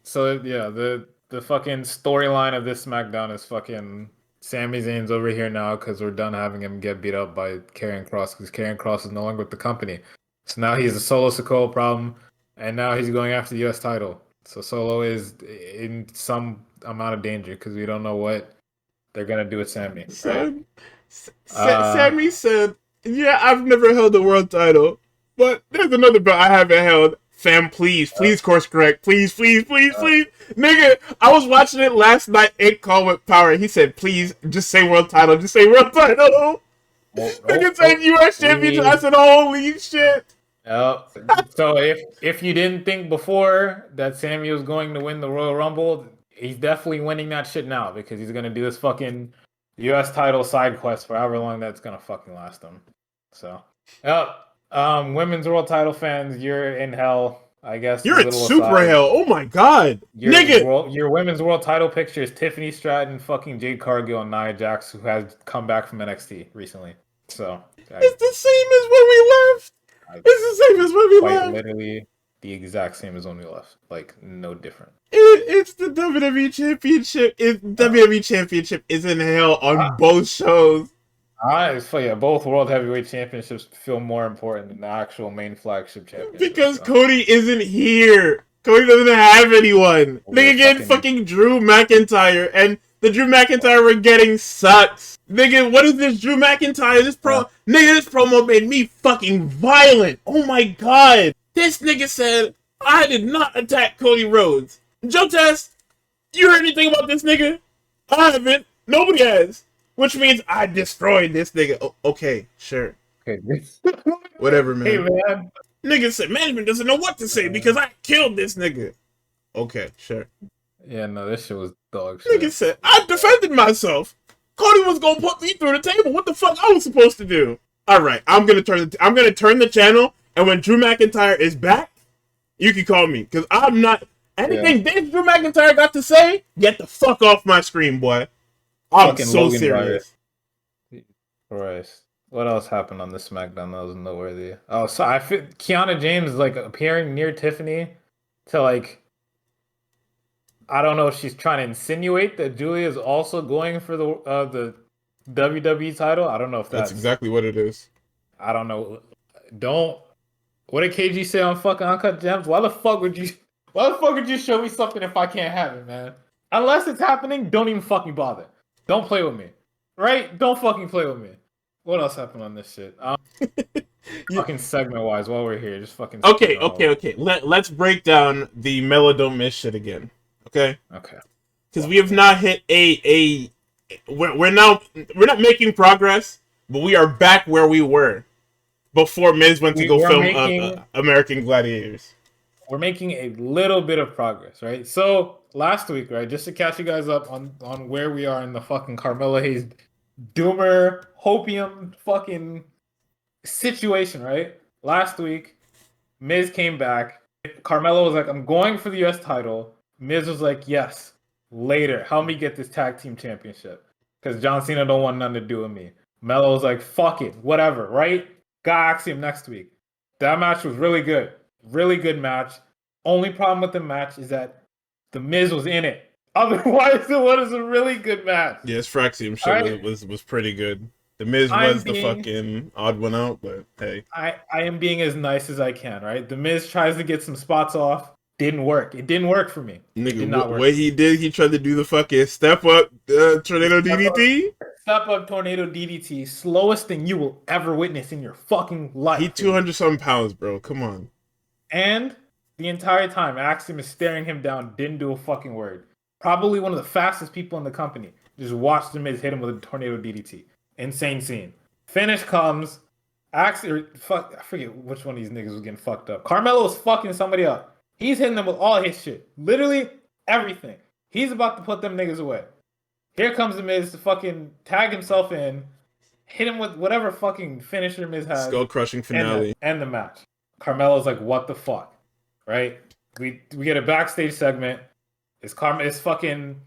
So, yeah, the fucking storyline of this SmackDown is fucking Sami Zayn's over here now because we're done having him get beat up by Karrion Kross because Karrion Kross is no longer with the company. So now he's a Solo Sikoa problem, and now he's going after the U.S. title. So Solo is in some amount of danger because we don't know what they're going to do with Sami. Right? Sami said, yeah, I've never held the world title, but there's another belt I haven't held. Fam, please course correct. Please. Nigga, I was watching it last night in Call with Power. He said, please, just say world title. Just say world title. Nigga said U.S. Championship. I said, holy shit. So if you didn't think before that Sami was going to win the Royal Rumble, he's definitely winning that shit now because he's going to do this fucking U.S. title side quest for however long that's going to fucking last him. So, women's world title fans, you're in hell, I guess. You're in super hell. Oh my god. Your women's world title picture is Tiffany Stratton, fucking Jade Cargill, and Nia Jax, who has come back from NXT recently. So it's the same as when we left. It's the same as when we left. Literally the exact same as when we left. Like, no different. It's the WWE Championship. WWE Championship is in hell on both shows. Both World Heavyweight Championships feel more important than the actual main flagship championship. Because Cody isn't here. Cody doesn't have anyone. Nigga getting fucking Drew McIntyre, and the Drew McIntyre we're getting sucks. Nigga, what is this Drew McIntyre? Nigga, this promo made me fucking violent. Oh my god. This nigga said, I did not attack Cody Rhodes. Joe Test, you heard anything about this nigga? I haven't. Nobody has. Which means I destroyed this nigga. Okay, sure. Okay. Whatever, man. Hey, man. Nigga said management doesn't know what to say because I killed this nigga. Okay, sure. Yeah, no, this shit was dog shit. Nigga said, I defended myself. Cody was gonna put me through the table. What the fuck I was supposed to do? Alright, I'm gonna turn the channel, and when Drew McIntyre is back, you can call me. Because I'm not anything this Drew McIntyre got to say, get the fuck off my screen, boy. I'm fucking so Logan serious. Christ. What else happened on this SmackDown that was noteworthy? Oh, so I feel Kiana James like appearing near Tiffany to like, I don't know if she's trying to insinuate that Julia is also going for the WWE title. I don't know if that's exactly what it is. I don't know. What did KG say on fucking Uncut Gems? Why the fuck would you show me something if I can't have it, man? Unless it's happening, don't even fucking bother. Don't play with me. Right? Don't fucking play with me. What else happened on this shit? Fucking segment-wise, while we're here, just fucking... Okay. Let's break down the Melo Don't Miss shit again. Okay? Okay. Because we have not hit we're not making progress, but we are back where we were before Miz went to go film American Gladiators. We're making a little bit of progress, right? So... last week, right, just to catch you guys up on where we are in the fucking Carmelo Hayes doomer hopium fucking situation, right? Last week, Miz came back. Carmelo was like, I'm going for the U.S. title. Miz was like, yes, later. Help me get this tag team championship. because John Cena don't want nothing to do with me. Melo's like, fuck it, whatever, right? Got Axiom next week. That match was really good. Really good match. Only problem with the match is that The Miz was in it. Otherwise, it was a really good match. Yeah, his Fraxium shit was pretty good. The Miz was the fucking odd one out, but hey. I am being as nice as I can, right? The Miz tries to get some spots off. Didn't work. It didn't work for me. Nigga, what he did, he tried to do the fucking step up tornado DDT. Step up tornado DDT. Slowest thing you will ever witness in your fucking life. He 200-something pounds, bro. Come on. And the entire time, Axiom is staring him down. Didn't do a fucking word. Probably one of the fastest people in the company. Just watched the Miz hit him with a tornado DDT. Insane scene. Finish comes. I forget which one of these niggas was getting fucked up. Carmelo was fucking somebody up. He's hitting them with all his shit. Literally everything. He's about to put them niggas away. Here comes the Miz to fucking tag himself in, hit him with whatever fucking finisher Miz has. Skull crushing finale. End the match. Carmelo's like, what the fuck? Right? We get a backstage segment. It's fucking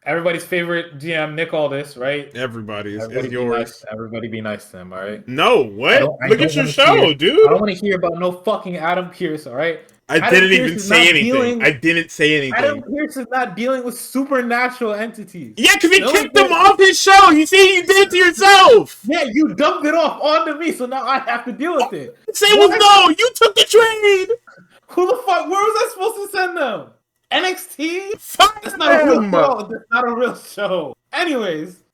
everybody's favorite GM, Nick Aldis, right? Everybody's. It's yours. Everybody be nice to him, all right? No, what? Look at your show, dude. I don't want to hear about no fucking Adam Pearce, all right? I didn't even say anything. I didn't say anything. Adam Pearce is not dealing with supernatural entities. Yeah, because he kicked them off his show. You see, you did it to yourself. Yeah, you dumped it off onto me, so now I have to deal with it. Say was no. You took the trade. Who the fuck? Where was I supposed to send them? NXT? Fuck That's not a real show. That's not a real show. Anyways,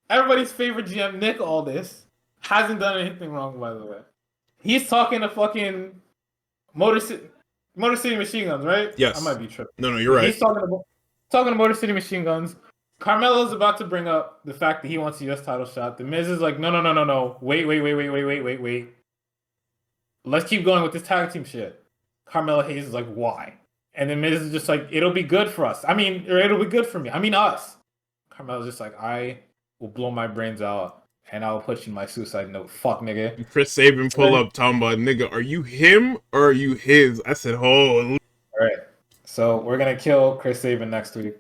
everybody's favorite GM, Nick Aldis, hasn't done anything wrong, by the way. He's talking to fucking Motor City Machine Guns, right? Yes. I might be tripping. No, you're right. He's talking to Motor City Machine Guns. Carmelo's about to bring up the fact that he wants a US title shot. The Miz is like, no. Wait. Let's keep going with this tag team shit. Carmelo Hayes is like, why? And then Miz is just like, it'll be good for us. Or it'll be good for me. us. Carmelo's just like, I will blow my brains out and I'll put you in my suicide note. Fuck, nigga. Chris Sabin pull up talking about, nigga, are you him or are you his? I said, oh. All right. So we're going to kill Chris Sabin next week.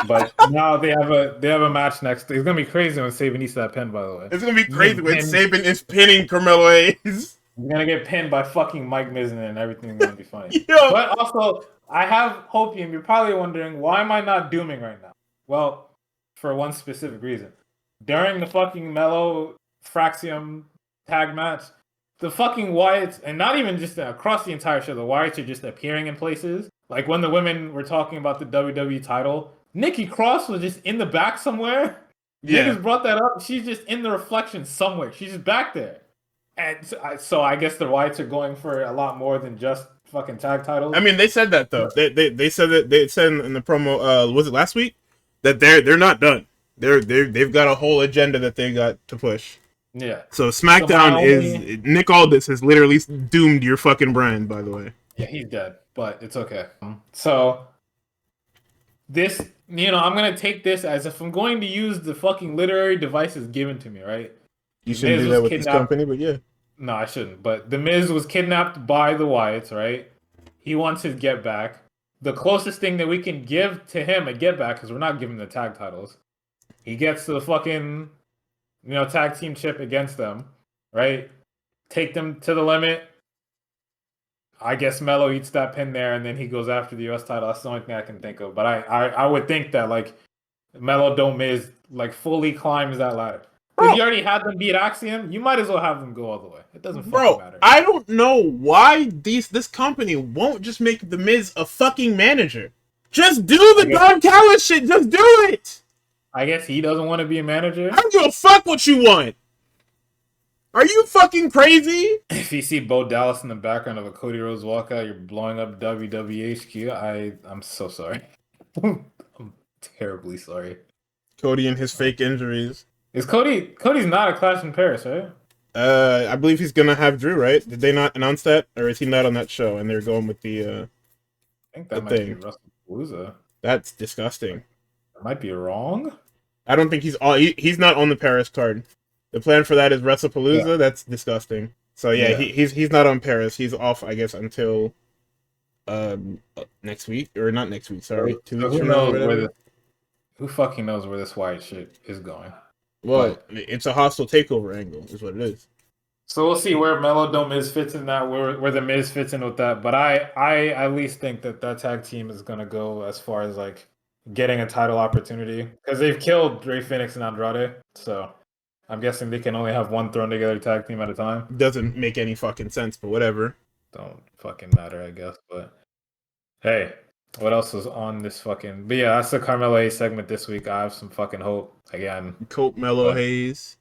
But now they have a match next. It's going to be crazy when Sabin eats that pin, by the way. It's going to be crazy when Sabin is pinning Carmelo Hayes. He's going to get pinned by fucking Mike Mizzen and everything's going to be funny. Yo. But also, I have Hopium. You're probably wondering, why am I not dooming right now? Well, for one specific reason. During the fucking Melo Fraxium tag match, the fucking Wyatts, and not even just across the entire show, the Wyatts are just appearing in places. Like when the women were talking about the WWE title, Nikki Cross was just in the back somewhere. Yeah. Niggas brought that up. She's just in the reflection somewhere. She's just back there. And so I guess the Wyatts are going for a lot more than just fucking tag titles. I mean, they said that though. They said that they said in the promo. Was it last week that they're not done. They've got a whole agenda that they got to push. Yeah. So SmackDown is Nick Aldis has literally doomed your fucking brand. By the way. Yeah, he's dead, but it's okay. So this, I'm gonna take this as if I'm going to use the fucking literary devices given to me, right? You shouldn't do that with this company, but yeah. No, I shouldn't. But The Miz was kidnapped by the Wyatts, right? He wants his get back. The closest thing that we can give to him a get back, because we're not giving the tag titles. He gets the fucking, tag team chip against them, right? Take them to the limit. I guess Melo eats that pin there, and then he goes after the US title. That's the only thing I can think of. But I would think that, like, Melo Don't Miz, like, fully climbs that ladder. If you already had them beat Axiom, you might as well have them go all the way. It doesn't fucking matter. I don't know why this company won't just make The Miz a fucking manager. Just do the Don Callis shit. Just do it. I guess he doesn't want to be a manager. I don't give a fuck what you want. Are you fucking crazy? If you see Bo Dallas in the background of a Cody Rhodes walkout, you're blowing up WWHQ. I'm so sorry. I'm terribly sorry. Cody and his fake injuries. Is Cody's not a Clash in Paris, right? I believe he's gonna have Drew, right? Did they not announce that, or is he not on that show? And they're going with the. I think that might be WrestlePalooza. That's disgusting. I might be wrong. I don't think he's not on the Paris card. The plan for that is WrestlePalooza. Yeah. That's disgusting. So yeah, he's not on Paris. He's off, I guess, until next week or not next week. Sorry, 2 weeks from now. Who fucking knows where this Wyatt shit is going? Well, it's a hostile takeover angle, is what it is. So we'll see where Melo Miz fits in that, where the Miz fits in with that. But I at least think that tag team is gonna go as far as like getting a title opportunity because they've killed Rey Fenix and Andrade. So I'm guessing they can only have one thrown together tag team at a time. Doesn't make any fucking sense, but whatever. Don't fucking matter, I guess. But hey, what else is on this fucking? But yeah, that's the Carmelo Hayes segment this week. I have some fucking hope again. Cope Melo Hayes.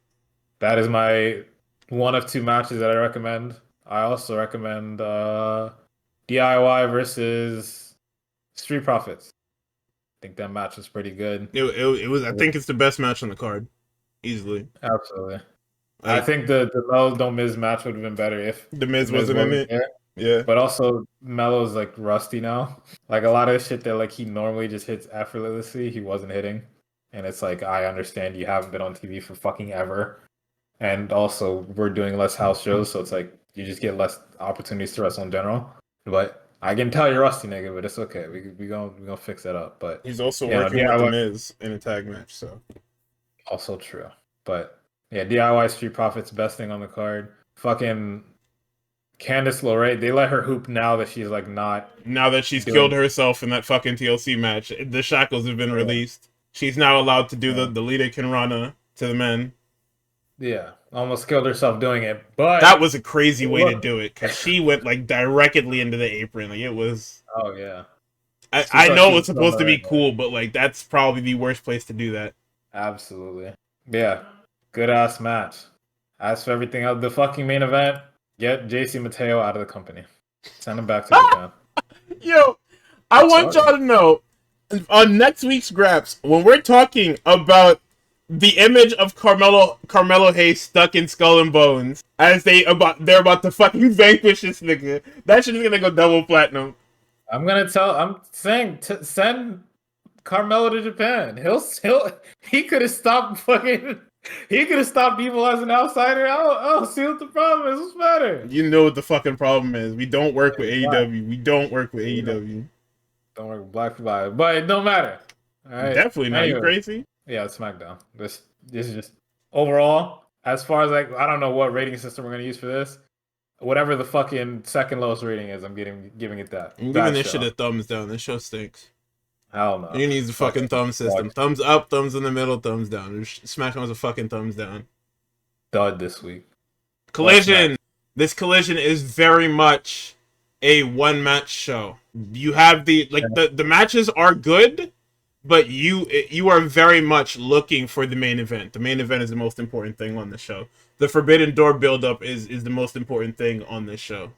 That is my one of two matches that I recommend. I also recommend DIY versus Street Profits. I think that match was pretty good. It was. I think it's the best match on the card, easily. Absolutely. I think the Melo Don't Miz match would have been better if the Miz wasn't in it. There. Yeah. But also Melo's like rusty now. Like a lot of shit that like he normally just hits effortlessly, he wasn't hitting. And it's like I understand you haven't been on TV for fucking ever. And also we're doing less house shows, so it's like you just get less opportunities to wrestle in general. But I can tell you're rusty, nigga, but it's okay. We gonna fix that up. But he's also working with the Miz in a tag match, so also true. But yeah, DIY Street Profits, best thing on the card. Fucking Candice LeRae, they let her hoop now that she's like not. Now that she's killed herself in that fucking TLC match, the shackles have been released. She's now allowed to do the Lita Kinrana to the men. Yeah, almost killed herself doing it, but that was a crazy way to do it because she went like directly into the apron. Like it was. Oh yeah. I know it's supposed to be cool, but like that's probably the worst place to do that. Absolutely. Yeah. Good ass match. As for everything else, the fucking main event, get JC Mateo out of the company. Send him back to Japan. Yo, I want y'all to know on next week's Graps, when we're talking about the image of Carmelo Hayes stuck in Skull and Bones as they're about to fucking vanquish this nigga, that shit is gonna go double platinum. I'm saying send Carmelo to Japan. He could have stopped fucking. He could have stopped Evil as an outsider. Oh, see what the problem is. What's better? You know what the fucking problem is. We don't work with AEW. We don't work with AEW. Don't work with black people, but it don't matter. All right. Definitely not. You crazy? Yeah, it's SmackDown. This is just overall. As far as like, I don't know what rating system we're gonna use for this. Whatever the fucking second lowest rating is, I'm giving it that. I'm giving this shit a thumbs down. This show stinks. Hell no. You need the fucking thumb system. Thumbs up, thumbs in the middle, thumbs down. SmackDown was a fucking thumbs down. Dud this week. Collision. This Collision is very much a one match show. You have the matches are good, but you are very much looking for the main event. The main event is the most important thing on the show. The Forbidden Door build-up is the most important thing on this show.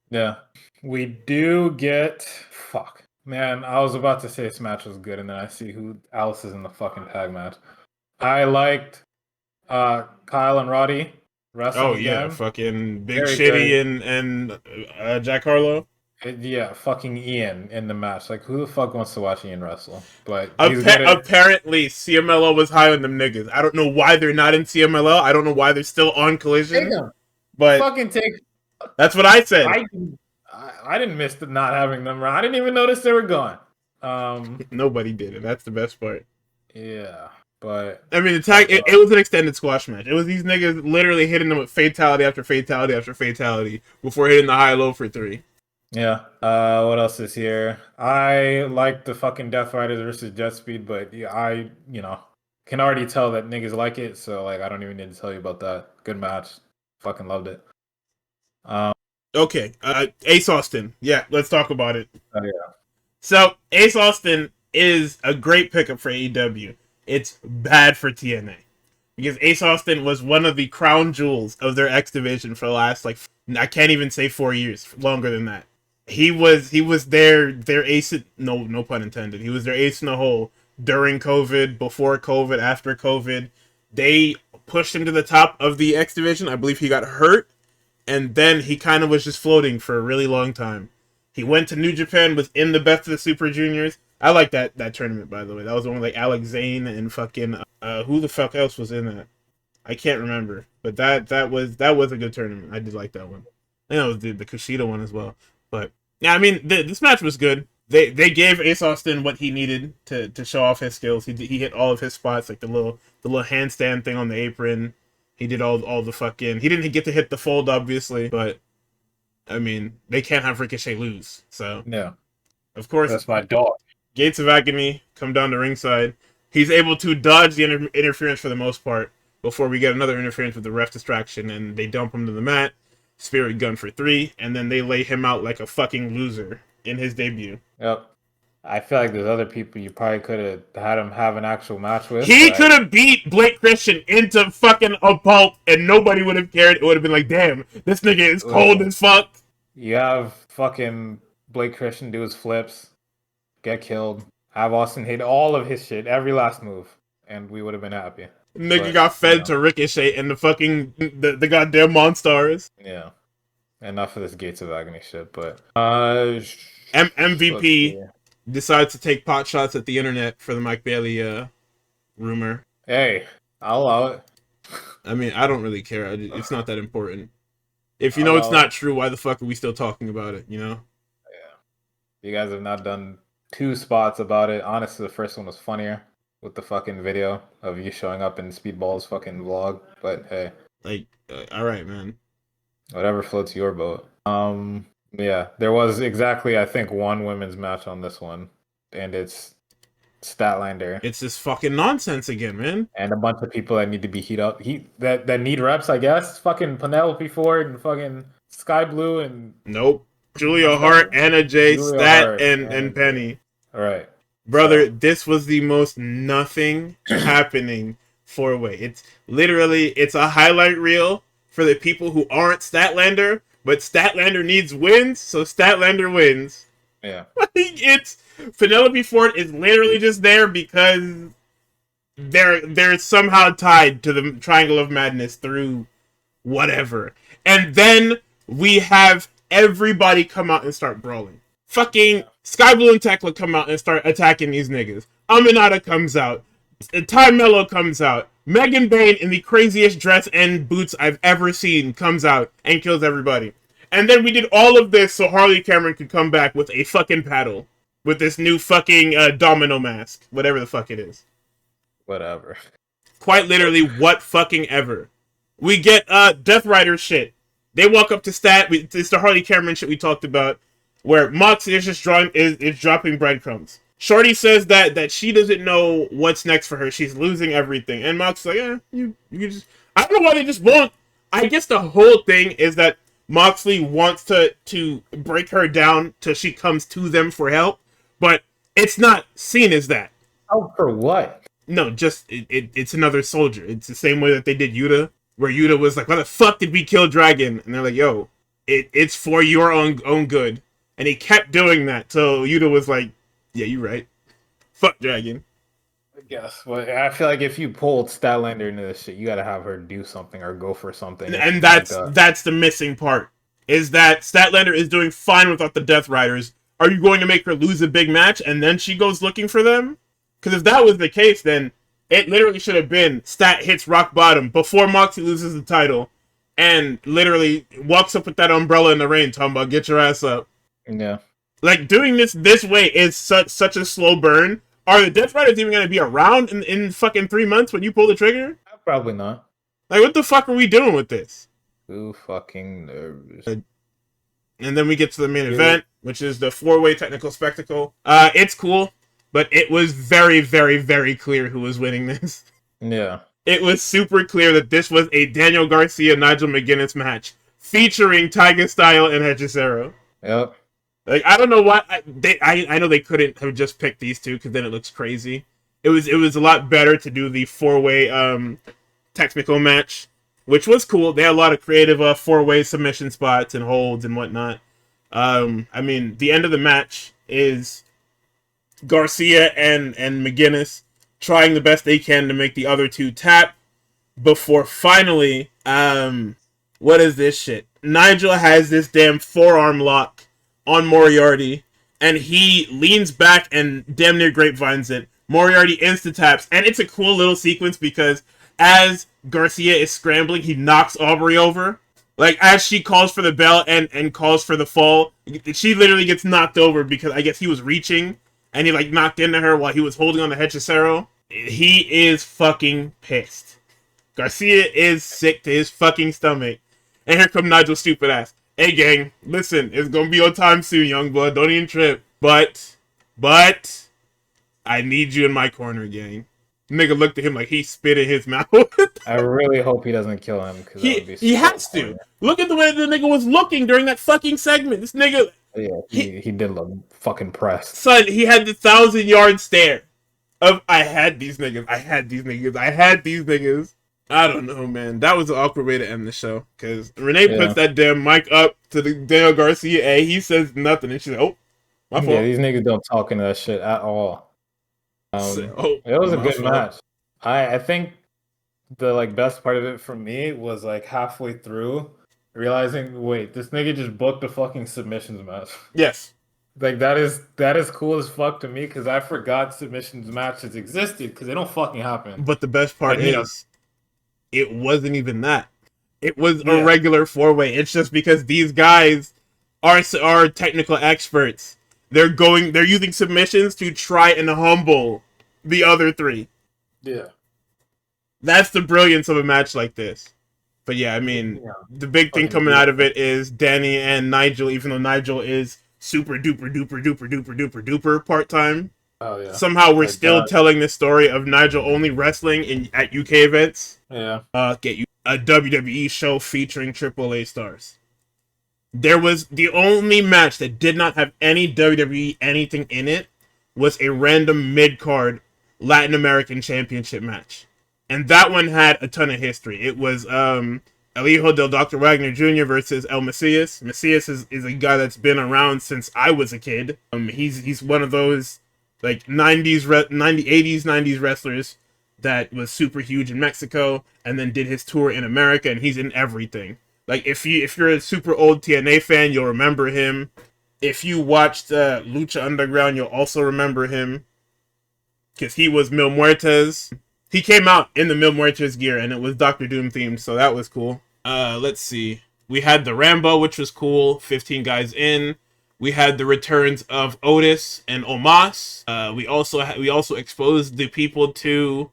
Yeah. We do get... Fuck. Man, I was about to say this match was good, and then I see who else is in the fucking tag match. I liked Kyle and Roddy wrestling. Oh, yeah. Again. Fucking Big very Shitty and Jack Harlow. Yeah, fucking Ian in the match. Like, who the fuck wants to watch Ian wrestle? But apparently, CMLL was high on them niggas. I don't know why they're not in CMLL. I don't know why they're still on Collision. But fucking take. That's what I said. I didn't miss not having them around. I didn't even notice they were gone. Nobody did it. That's the best part. Yeah, but I mean, the tag. It was an extended squash match. It was these niggas literally hitting them with fatality after fatality after fatality before hitting the high low for 3. Yeah. What else is here? I like the fucking Death Riders versus Jet Speed, but yeah, I can already tell that niggas like it, so like I don't even need to tell you about that. Good match. Fucking loved it. Okay. Ace Austin. Yeah, let's talk about it. Oh yeah. So Ace Austin is a great pickup for AEW. It's bad for TNA. Because Ace Austin was one of the crown jewels of their X division for the last I can't even say 4 years, longer than that. He was their ace, no pun intended. He was their ace in the hole during COVID, before COVID, after COVID. They pushed him to the top of the X division. I believe he got hurt, and then he kind of was just floating for a really long time. He went to New Japan, was in the Best of the Super Juniors. I like that tournament, by the way. That was one with Alex Zane and fucking who the fuck else was in that? I can't remember, but that was a good tournament. I did like that one. I know it was the Kushida one as well. But yeah, I mean this match was good. they gave Ace Austin what he needed to show off his skills. He hit all of his spots, like the little handstand thing on the apron. He did all the fucking. He didn't get to hit the fold, obviously, but I mean, they can't have Ricochet lose. So Yeah, of course, that's my dog. Gates of Agony come down to ringside. He's able to dodge the interference for the most part before we get another interference with the ref distraction, and they dump him to the mat. Spirit Gun for 3, and then they lay him out like a fucking loser in his debut. Yep. I feel like there's other people you probably could have had him have an actual match with. He could have beat Blake Christian into fucking a pulp, and nobody would have cared. It would have been like, damn, this nigga is cold as fuck. You have fucking Blake Christian do his flips, get killed, have Austin hit all of his shit, every last move, and we would have been happy. Nigga got fed to Ricochet and the fucking the goddamn Monstars. Yeah. Enough of this Gates of Agony shit, but MVP decides to take pot shots at the internet for the Mike Bailey rumor. Hey, I'll allow it. I mean, I don't really care. It's not that important. If you know it's not true, why the fuck are we still talking about it, you know? Yeah. You guys have not done 2 spots about it. Honestly, the first one was funnier with the fucking video of you showing up in Speedball's fucking vlog, but hey. Like, alright, man. Whatever floats your boat. Yeah, there was exactly, I think, 1 women's match on this one, and it's Statlander. It's this fucking nonsense again, man. And a bunch of people that need to be that need reps, I guess. Fucking Penelope Ford and fucking Sky Blue and nope. Julia Hart, Anna Jay, Stat, and Penny. All right, brother. This was the most nothing happening 4-way. It's literally a highlight reel for the people who aren't Statlander, but Statlander needs wins, so Statlander wins. Yeah, it's Penelope Ford is literally just there because they're somehow tied to the Triangle of Madness through whatever, and then we have everybody come out and start brawling. Fucking Sky Blue and Tekla come out and start attacking these niggas. Aminata comes out. Ty Mello comes out. Megan Bain in the craziest dress and boots I've ever seen comes out and kills everybody. And then we did all of this so Harley Cameron could come back with a fucking paddle. With this new fucking domino mask. Whatever the fuck it is. Whatever. Quite literally, what fucking ever. We get Death Rider shit. They walk up to Stat. It's the Harley Cameron shit we talked about. Where Moxie is just dropping breadcrumbs. Shorty says that she doesn't know what's next for her. She's losing everything. And Moxie's like, yeah, you just... I don't know why they just won't. I guess the whole thing is that Moxley wants to break her down till she comes to them for help. But it's not seen as that. Oh, for what? No, just it's another soldier. It's the same way that they did Yuta. Where Yuta was like, why the fuck did we kill Dragon? And they're like, yo, it's for your own good. And he kept doing that till Yuta was like, yeah, you're right. Fuck Dragon. I guess. Well, I feel like if you pulled Statlander into this shit, you gotta have her do something or go for something. And that's the missing part. Is that Statlander is doing fine without the Death Riders. Are you going to make her lose a big match and then she goes looking for them? Because if that was the case, then it literally should have been Stat hits rock bottom before Moxie loses the title and literally walks up with that umbrella in the rain talking about get your ass up. Yeah. Like, doing this way is such a slow burn. Are the Death Riders even going to be around in fucking 3 months when you pull the trigger? Probably not. Like, what the fuck are we doing with this? Too fucking nervous. And then we get to the main event, which is the 4-way technical spectacle. It's cool, but it was very, very, very clear who was winning this. Yeah. It was super clear that this was a Daniel Garcia-Nigel McGuinness match featuring Tiger Style and Hechicero. Yep. Like, I don't know why I know they couldn't have just picked these two because then it looks crazy. It was a lot better to do the 4-way technical match, which was cool. They had a lot of creative 4-way submission spots and holds and whatnot. I mean, the end of the match is Garcia and McGuinness trying the best they can to make the other two tap before finally, what is this shit? Nigel has this damn forearm lock on Moriarty, and he leans back and damn near grapevines it. Moriarty insta-taps, and it's a cool little sequence because as Garcia is scrambling, he knocks Aubrey over, Like, as she calls for the bell and calls for the fall, she literally gets knocked over because I guess he was reaching and he, like, knocked into her while he was holding on the hechicero. He is fucking pissed. Garcia is sick to his fucking stomach. And here come Nigel's stupid ass. Hey, gang, listen, it's gonna be your time soon, young blood. Don't even trip. But, I need you in my corner, gang. Nigga looked at him like he spit in his mouth. I really hope he doesn't kill him. He has to. Look at the way the nigga was looking during that fucking segment. This nigga... Yeah, he did look fucking pressed. Son, he had the 1,000-yard stare of, I had these niggas, I had these niggas, I had these niggas. I don't know, man. That was an awkward way to end the show. Because Renee puts that damn mic up to the Daniel Garcia, and he says nothing. And she's like, oh, my fault. Yeah, these niggas don't talk into that shit at all. It was a good match. I think the best part of it for me was like halfway through realizing, wait, this nigga just booked a fucking submissions match. Yes. Like that is cool as fuck to me because I forgot submissions matches existed because they don't fucking happen. But the best part is, it wasn't even that. It was a regular 4-way. It's just because these guys are technical experts. They're using submissions to try and humble the other 3. Yeah. That's the brilliance of a match like this. But yeah, I mean, the big thing coming out of it is Danny and Nigel, even though Nigel is super duper duper duper duper duper duper part-time. Oh yeah. Somehow we're still telling the story of Nigel only wrestling at UK events. Yeah. Get you a WWE show featuring AAA stars. There was the only match that did not have any WWE anything in it was a random mid-card Latin American Championship match. And that one had a ton of history. It was El Hijo del Dr. Wagner Jr. versus El Macias. Macias is a guy that's been around since I was a kid. He's one of those like 80s wrestlers that was super huge in Mexico and then did his tour in America, and he's in everything. Like if you're a super old TNA fan, you'll remember him. If you watched Lucha Underground, you'll also remember him because he was Mil Muertes. He came out in the Mil Muertes gear, and it was Dr. Doom themed, so that was cool. Let's see. We had the Rambo, which was cool. 15 guys in. We had the returns of Otis and Omos. We also exposed the people to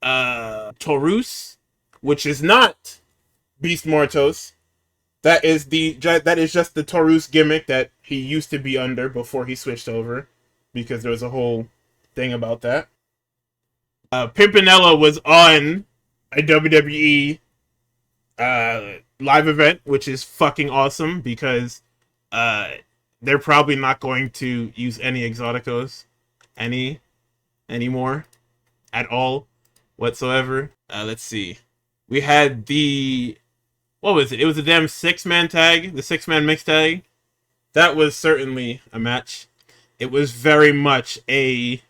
Taurus, which is not Beast Mortos. That is just the Taurus gimmick that he used to be under before he switched over, because there was a whole thing about that. Pimpinella was on a WWE live event, which is fucking awesome because they're probably not going to use any Exoticos anymore at all whatsoever. Let's see. We had what was it? It was a damn 6-man tag, the 6-man mixed tag. That was certainly a match. It was very much a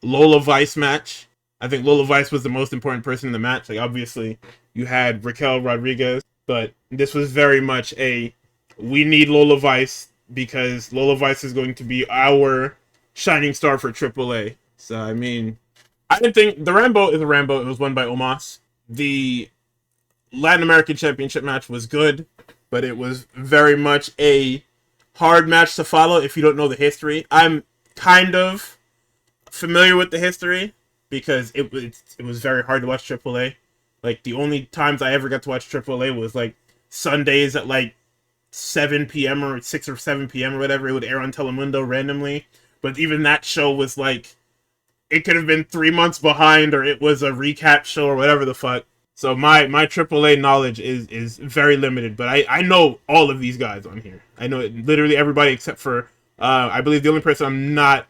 Lola Vice match. I think Lola Vice was the most important person in the match. Like, obviously, you had Raquel Rodriguez, but this was very much we need Lola Vice because Lola Vice is going to be our shining star for AAA. So, I mean, I didn't think the Rambo is a Rambo. It was won by Omos. The Latin American Championship match was good, but it was very much a hard match to follow if you don't know the history. I'm kind of familiar with the history, because it was very hard to watch AAA. Like, the only times I ever got to watch AAA was, like, Sundays at, like, 7 p.m. or 6 or 7 p.m. or whatever. It would air on Telemundo randomly. But even that show was, like, it could have been 3 months behind, or it was a recap show or whatever the fuck. So my AAA knowledge is very limited. But I know all of these guys on here. I know literally everybody except for, I believe the only person I'm not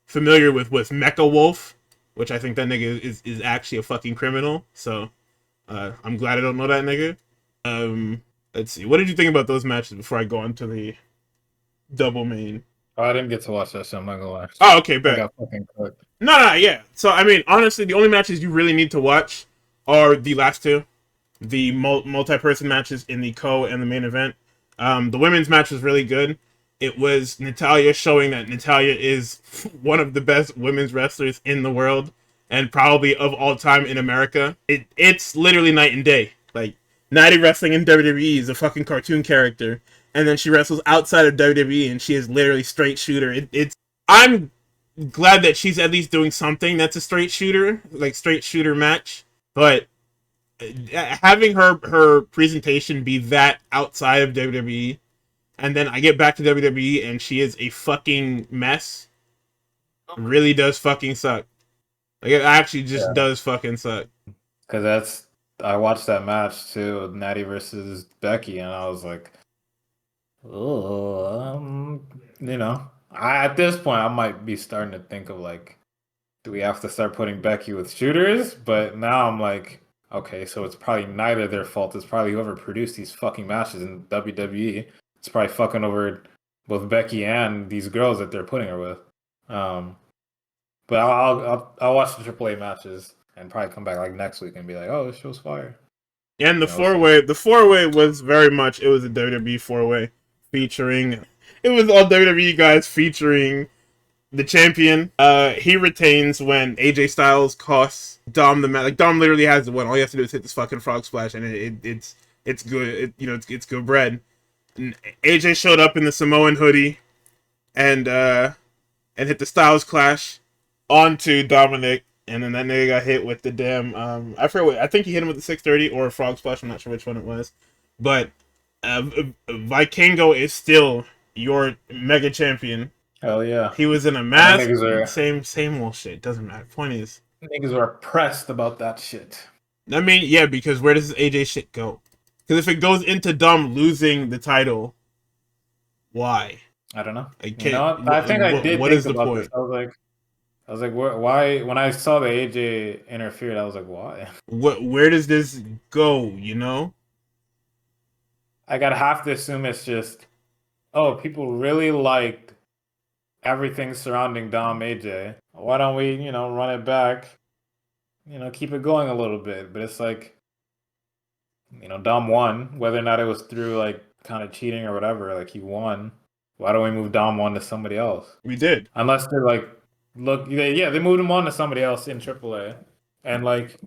familiar with was Mecha Wolf, which I think that nigga is actually a fucking criminal. So, I'm glad I don't know that nigga. Let's see. What did you think about those matches before I go on to the double main? Oh, I didn't get to watch that shit, I'm not gonna lie. Oh, okay, bet. I got fucking cooked. No, yeah. So, I mean, honestly, the only matches you really need to watch are the last two. The multi-person matches in the co and the main event. The women's match was really good. It was Natalya showing that Natalya is one of the best women's wrestlers in the world and probably of all time in America. It's literally night and day. Like, Natty wrestling in WWE is a fucking cartoon character, and then she wrestles outside of WWE, and she is literally straight shooter. I'm glad that she's at least doing something that's a straight shooter, like straight shooter match. But having her presentation be that outside of WWE, and then I get back to WWE and she is a fucking mess, really does fucking suck. Like, it actually just does fucking suck. Because I watched that match too, Natty versus Becky, and I was like, oh, at this point I might be starting to think of like, do we have to start putting Becky with shooters? But now I'm like, okay, so it's probably neither their fault. It's probably whoever produced these fucking matches in WWE. It's probably fucking over both Becky and these girls that they're putting her with. But I'll watch the AAA matches and probably come back like next week and be like, oh, this show's fire. And the four-way was very much, it was a WWE four-way featuring, it was all WWE guys featuring the champion. He retains when AJ Styles costs Dom the match. Like, Dom literally has the win. All you have to do is hit this fucking frog splash, and it's good. It's good bread. And AJ showed up in the Samoan hoodie, and hit the Styles clash onto Dominic, and then that nigga got hit with the damn I forget what, I think he hit him with the 630 or a frog splash. I'm not sure which one it was, but Vikingo is still your mega champion. Hell yeah. He was in a mask. Same old shit. Doesn't matter. Point is, niggas are pressed about that shit. I mean, yeah, because where does this AJ shit go? Because if it goes into Dom losing the title, why? I don't know. I think I did. What is the point? I was like, why? When I saw the AJ interfered, I was like, why? Where does this go? You know? I gotta have to assume it's just, oh, people really liked everything surrounding Dom AJ. Why don't we, run it back? Keep it going a little bit. But it's like, Dom won, whether or not it was through like kind of cheating or whatever. Like, he won. Why don't we move Dom 1 to somebody else? We did. Unless they're like, they moved him on to somebody else in AAA. And like,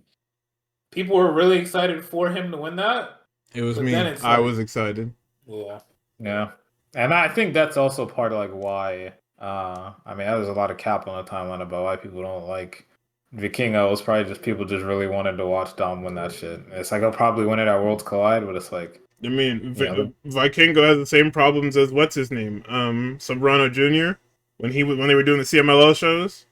people were really excited for him to win that. It was me. I was excited. Yeah. Yeah. And I think that's also part of like why, there's a lot of cap on the timeline about why people don't like Vikingo. It was probably just people just really wanted to watch Dom win that shit. It's like, he'll probably win it at Worlds Collide, but it's like, I mean, Vikingo has the same problems as what's his name, Sobrano Jr. when they were doing the CMLL shows,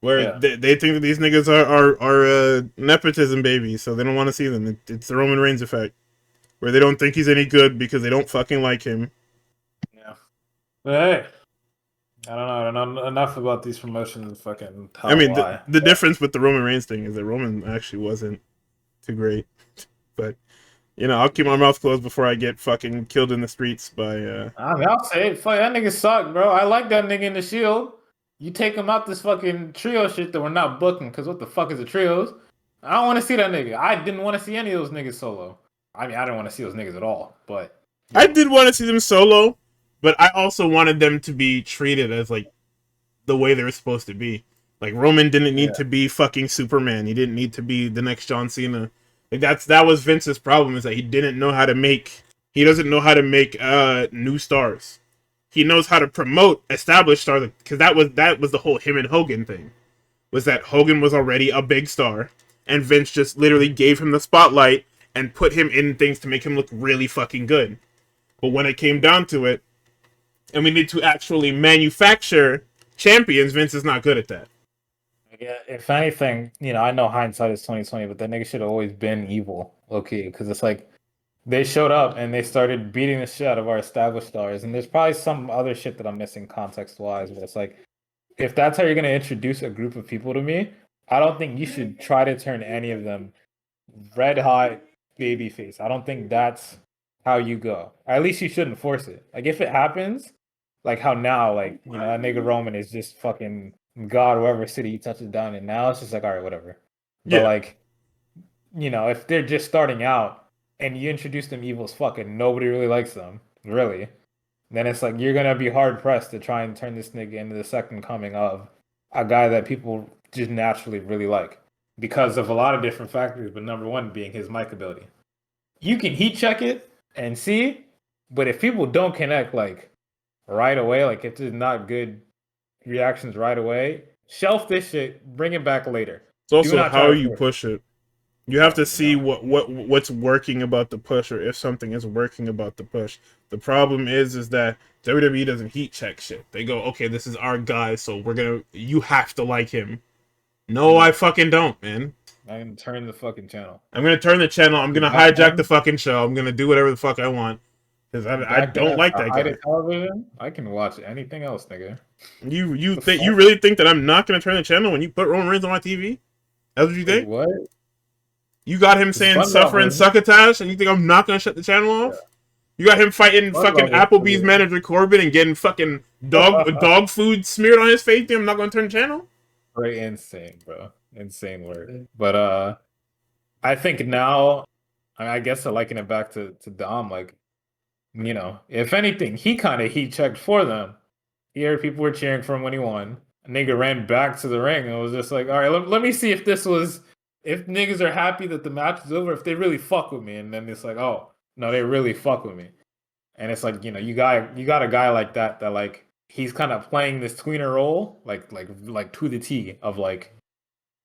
where they think that these niggas are nepotism babies, so they don't want to see them. It's the Roman Reigns effect, where they don't think he's any good because they don't fucking like him. Yeah, but hey, I don't know enough about these promotions and fucking. The difference with the Roman Reigns thing is that Roman actually wasn't too great, but. I'll keep my mouth closed before I get fucking killed in the streets by. I'll say it. Fuck, that nigga suck, bro. I like that nigga in the Shield. You take him out this fucking trio shit that we're not booking, because what the fuck is the trios? I don't want to see that nigga. I didn't want to see any of those niggas solo. I didn't want to see those niggas at all, but. I did want to see them solo, but I also wanted them to be treated as, like, the way they were supposed to be. Like, Roman didn't need to be fucking Superman. He didn't need to be the next John Cena. Like, that was Vince's problem, is that he doesn't know how to make new stars. He knows how to promote established stars, because that was the whole him and Hogan thing. Was that Hogan was already a big star, and Vince just literally gave him the spotlight and put him in things to make him look really fucking good. But when it came down to it, and we need to actually manufacture champions, Vince is not good at that. Yeah, if anything, I know hindsight is 2020, but that nigga should have always been evil, low-key, because it's like, they showed up and they started beating the shit out of our established stars, and there's probably some other shit that I'm missing context-wise, but it's like, if that's how you're going to introduce a group of people to me, I don't think you should try to turn any of them red-hot babyface. I don't think that's how you go. Or at least you shouldn't force it. Like, if it happens, like how now, like, that nigga Roman is just fucking God, whoever city he touches down in, now it's just like, all right, whatever. But like, if they're just starting out and you introduce them evil as fuck and nobody really likes them, really, then it's like you're gonna be hard pressed to try and turn this nigga into the second coming of a guy that people just naturally really like because of a lot of different factors, but number one being his mic ability. you can heat check it and see, but if people don't connect like right away, like if there's not good reactions right away, shelf this shit, bring it back later. It's also Do not try how to you force it. push it. You have to see No. what's working about the push, or if something is working about the push. The problem is that WWE doesn't heat check shit. They go, okay, this is our guy, so you have to like him. No, I fucking don't, man. I'm gonna turn the fucking channel. I'm gonna turn the channel. I'm gonna Back hijack the then, fucking show. I'm gonna do whatever the fuck I want because I back then don't at like the that height guy. of television, I can watch anything else, nigga. You The think fuck? you really think that I'm not gonna turn the channel when you put Roman Reigns on my TV? That's what you Wait, think? what? You got him saying SpongeBob suffering was succotash, and you think I'm not gonna shut the channel yeah. off? You got him fighting fucking SpongeBob was Applebee's pretty. manager Corbin and getting fucking dog food smeared on his face. Think I'm not gonna turn the channel? Very insane, bro. Insane word. But I think now, I guess I liken it back to Dom. Like, you know, if anything, he kind of heat checked for them. Here, people were cheering for him when he won. A nigga ran back to the ring and was just like, all right, let me see if if niggas are happy that the match is over, if they really fuck with me. And then it's like, oh, no, they really fuck with me. And it's like, you know, you got a guy like that like he's kind of playing this tweener role, like to the T of like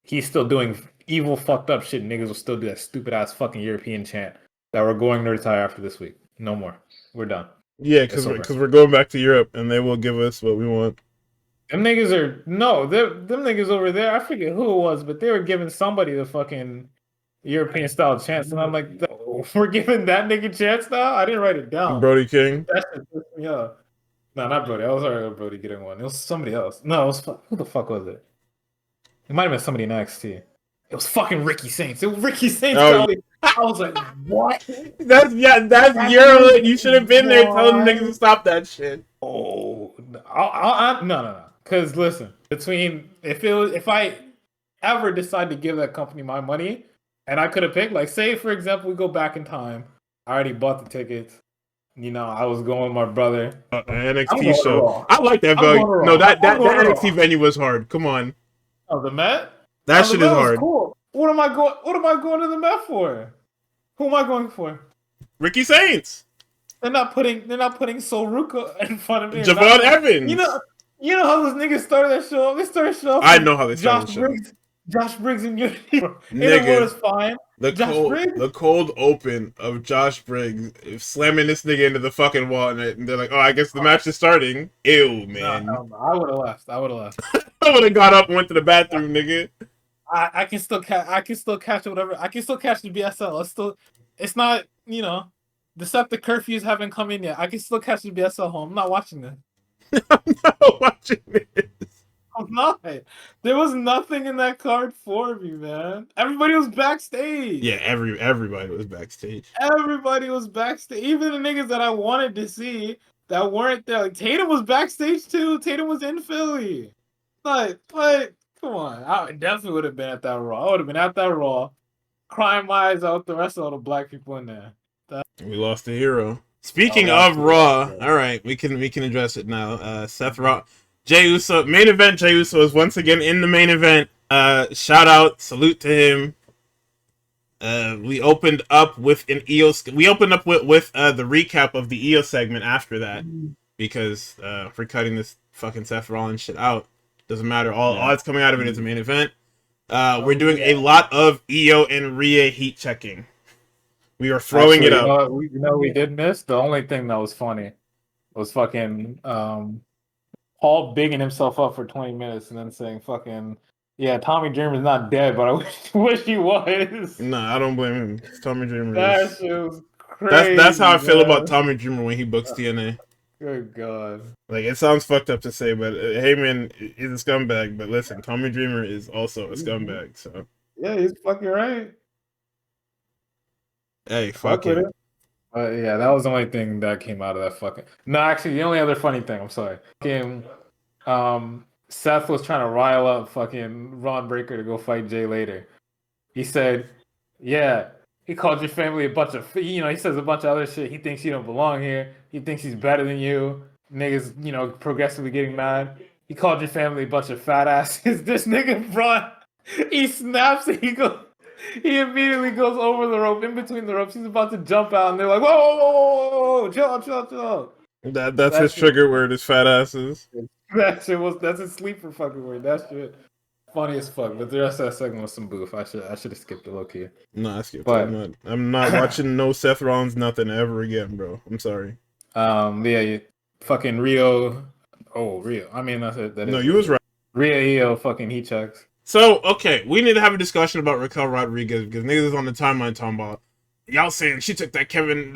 he's still doing evil fucked up shit. Niggas will still do that stupid ass fucking European chant that we're going to retire after this week. No more. We're done. Yeah, It's over. because we're going back to Europe and they will give us what we want. Them niggas are them niggas over there. I forget who it was, but they were giving somebody the fucking European style chance, and I'm like, we're giving that nigga chance now. I didn't write it down. Brody King. That shit pissed me off. No, not Brody. I was already with Brody getting one. It was somebody else. No, it was who the fuck was it? It might have been somebody in NXT. It was fucking Ricky Saints. It was Ricky Saints. Oh, I was like, what? that's your. You should have been there telling the niggas to stop that shit. Oh, no. Because listen, if I ever decide to give that company my money, and I could have picked, like, say for example, we go back in time. I already bought the tickets. You know, I was going with my brother. NXT show. I like that venue. No, that NXT venue was hard. Come on. Oh, the Met. That shit is hard. Cool. What am I going to the Met for? Who am I going for? Ricky Saints. They're not putting Sol Ruka in front of me. Javon Evans. You know how those niggas started that show? They started the show. I know how they started the show. Josh Briggs and Unity. Nigga, was fine. The cold open of Josh Briggs slamming this nigga into the fucking wall, and they're like, "Oh, I guess the match is starting." Ew, man. No. I would have left. I would have got up and went to the bathroom, nigga. I can still catch whatever. I can still catch the BSL. It's not, you know, the curfews haven't come in yet. I can still catch the BSL home. I'm not watching this. I'm not watching this. I'm not. There was nothing in that card for me, man. Everybody was backstage. Yeah, everybody was backstage. Everybody was backstage. Even the niggas that I wanted to see that weren't there. Like, Tatum was backstage too. Tatum was in Philly. Like, come on. I definitely would have been at that Raw. I would have been at that Raw, crying my eyes out with the rest of all the black people in there. We lost a hero. Speaking of Raw, all right, we can address it now. Seth Rollins, Jey Uso, main event. Jey Uso is once again in the main event. Shout out, salute to him. We opened up with an EO. We opened up with the recap of the EO segment after that because we're cutting this fucking Seth Rollins shit out. Doesn't matter. All that's coming out of it is the main event. We're doing a lot of EO and Rhea heat checking. We are throwing it up. We did miss. The only thing that was funny was fucking Paul bigging himself up for 20 minutes and then saying fucking, yeah, Tommy Dreamer's not dead, but I wish he was. Nah, I don't blame him. Tommy Dreamer. That shit was crazy. That's how I feel about Tommy Dreamer when he books TNA. Good God. Like, it sounds fucked up to say, but Heyman is a scumbag. But listen, Tommy Dreamer is also a scumbag. So yeah, he's fucking right. Hey, fuck it. Yeah, that was the only thing that came out of that fucking. No, actually, the only other funny thing. I'm sorry. Seth was trying to rile up fucking Ron Breakker to go fight Jay later. He said, "Yeah, he called your family a bunch of, he says a bunch of other shit. He thinks you don't belong here. He thinks he's better than you. Niggas, progressively getting mad. He called your family a bunch of fat asses. This nigga Braun, he snaps and he goes, He immediately goes over the rope, in between the ropes. He's about to jump out, and they're like, "Whoa, whoa, whoa, whoa, whoa, chill, chill, chill." That's That his shit, trigger word, his fat asses. that's a sleeper fucking word. That shit funny as fuck. But the rest of that segment was some boof. I should have skipped it low key. No, I skipped it. But I'm not watching no Seth Rollins nothing ever again, bro. I'm sorry. yeah, fucking Rio. Oh, Rio. I mean, that's it. That No, is you was right. Rio fucking heat checks. So, okay, we need to have a discussion about Raquel Rodriguez because niggas is on the timeline talking about y'all saying she took that Kevin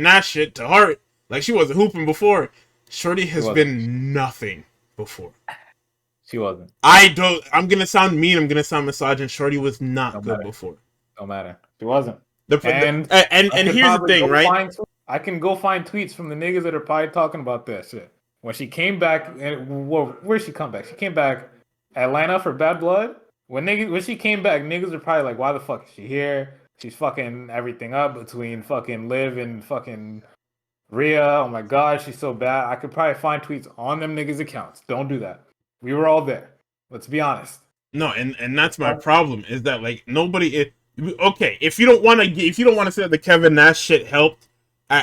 Nash shit to heart like she wasn't hooping before. Shorty has been nothing before. She wasn't. I'm gonna sound mean. I'm gonna sound misogynist. Shorty was not good before. Don't matter. She wasn't. And here's the thing, right? I can go find tweets from the niggas that are probably talking about that shit. When she came back, where'd she come back? She came back Atlanta for Bad Blood. When she came back, niggas are probably like, why the fuck is she here? She's fucking everything up between fucking Liv and fucking Rhea. Oh my god, she's so bad. I could probably find tweets on them niggas' accounts. Don't do that. We were all there. Let's be honest. No, and that's my problem is that like nobody. Okay, if you don't want to say that the Kevin Nash shit helped,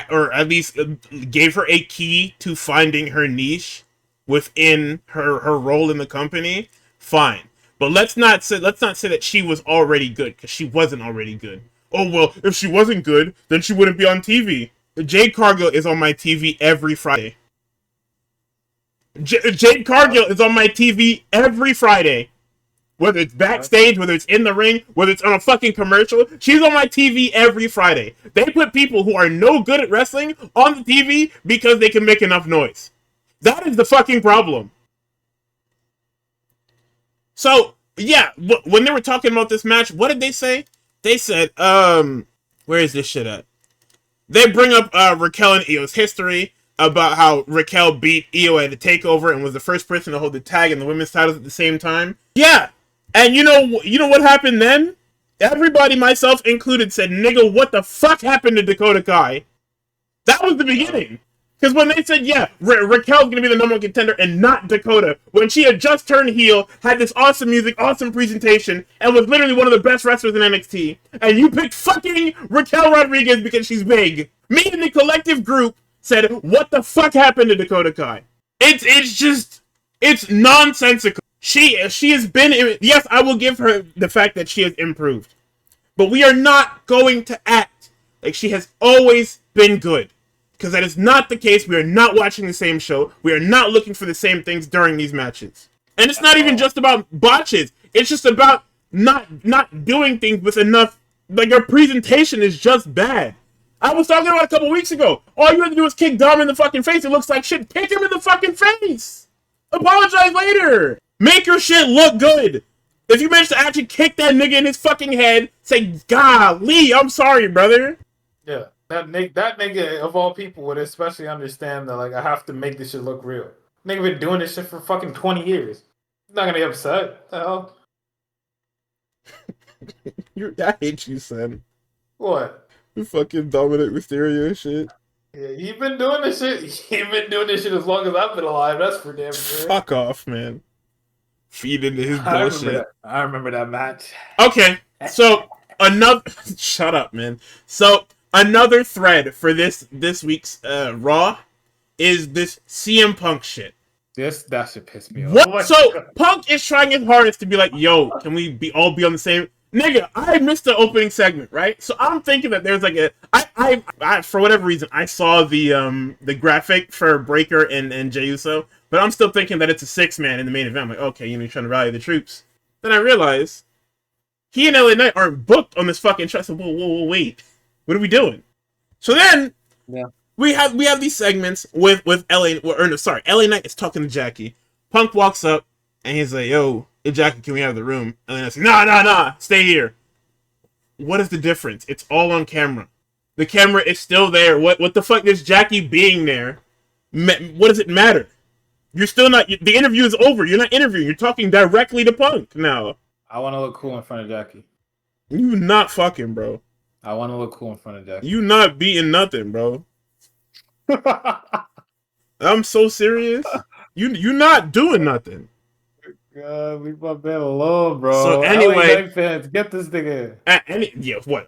or at least gave her a key to finding her niche within her role in the company, fine. But let's not say that she was already good because she wasn't already good. Oh well, if she wasn't good, then she wouldn't be on TV. Jade Cargill is on my TV every Friday. Jade Cargill is on my TV every Friday. Whether it's backstage, whether it's in the ring, whether it's on a fucking commercial, she's on my TV every Friday. They put people who are no good at wrestling on the TV because they can make enough noise. That is the fucking problem. So, yeah, when they were talking about this match, what did they say? They said, where is this shit at? They bring up Raquel and Io's history about how Raquel beat Io at a takeover and was the first person to hold the tag and the women's titles at the same time. Yeah, and you know what happened then? Everybody, myself included, said, "Nigga, what the fuck happened to Dakota Kai?" That was the beginning. Because when they said, yeah, Raquel's going to be the number one contender and not Dakota, when she had just turned heel, had this awesome music, awesome presentation, and was literally one of the best wrestlers in NXT, and you picked fucking Raquel Rodriguez because she's big. Me and the collective group said, what the fuck happened to Dakota Kai? It's nonsensical. She has been, yes, I will give her the fact that she has improved. But we are not going to act like she has always been good. Because that is not the case. We are not watching the same show. We are not looking for the same things during these matches. And it's not even just about botches. It's just about not doing things with enough. Like, your presentation is just bad. I was talking about a couple weeks ago. All you have to do is kick Dom in the fucking face. It looks like shit. Kick him in the fucking face. Apologize later. Make your shit look good. If you manage to actually kick that nigga in his fucking head, say, golly, I'm sorry, brother. Yeah. That nigga of all people would especially understand that, like, I have to make this shit look real. Nigga been doing this shit for fucking 20 years. He's not gonna be upset. The hell? I hate you, son. What? You fucking Dominic Mysterio shit. Yeah, he been doing this shit. He been doing this shit as long as I've been alive. That's for damn sure. Fuck off, man. Feed into his bullshit. I remember that match. Okay, so another. Shut up, man. So. Another thread for this week's Raw is this CM Punk shit. That should piss me off. What? Oh, so Punk is trying his hardest to be like, yo, can we all be on the same? Nigga, I missed the opening segment, right? So I'm thinking that there's like I for whatever reason I saw the graphic for Breaker and Jey Uso, but I'm still thinking that it's a 6-man in the main event. I'm like, okay, you're trying to rally the troops. Then I realize he and LA Knight aren't booked on this fucking show. I said, whoa, wait. What are we doing? So then, we have these segments with LA Knight is talking to Jackie. Punk walks up and he's like, "Yo, hey Jackie, can we have the room?" And then I say, "Nah, stay here." What is the difference? It's all on camera. The camera is still there. What the fuck is Jackie being there? What does it matter? You're still not. The interview is over. You're not interviewing. You're talking directly to Punk now. I want to look cool in front of Jackie. You not fucking, bro. I want to look cool in front of Jackie. You not beating nothing, bro. I'm so serious. You not doing nothing. God, leave my man alone, So bro. LA anyway, Knight fans, get this nigga. what?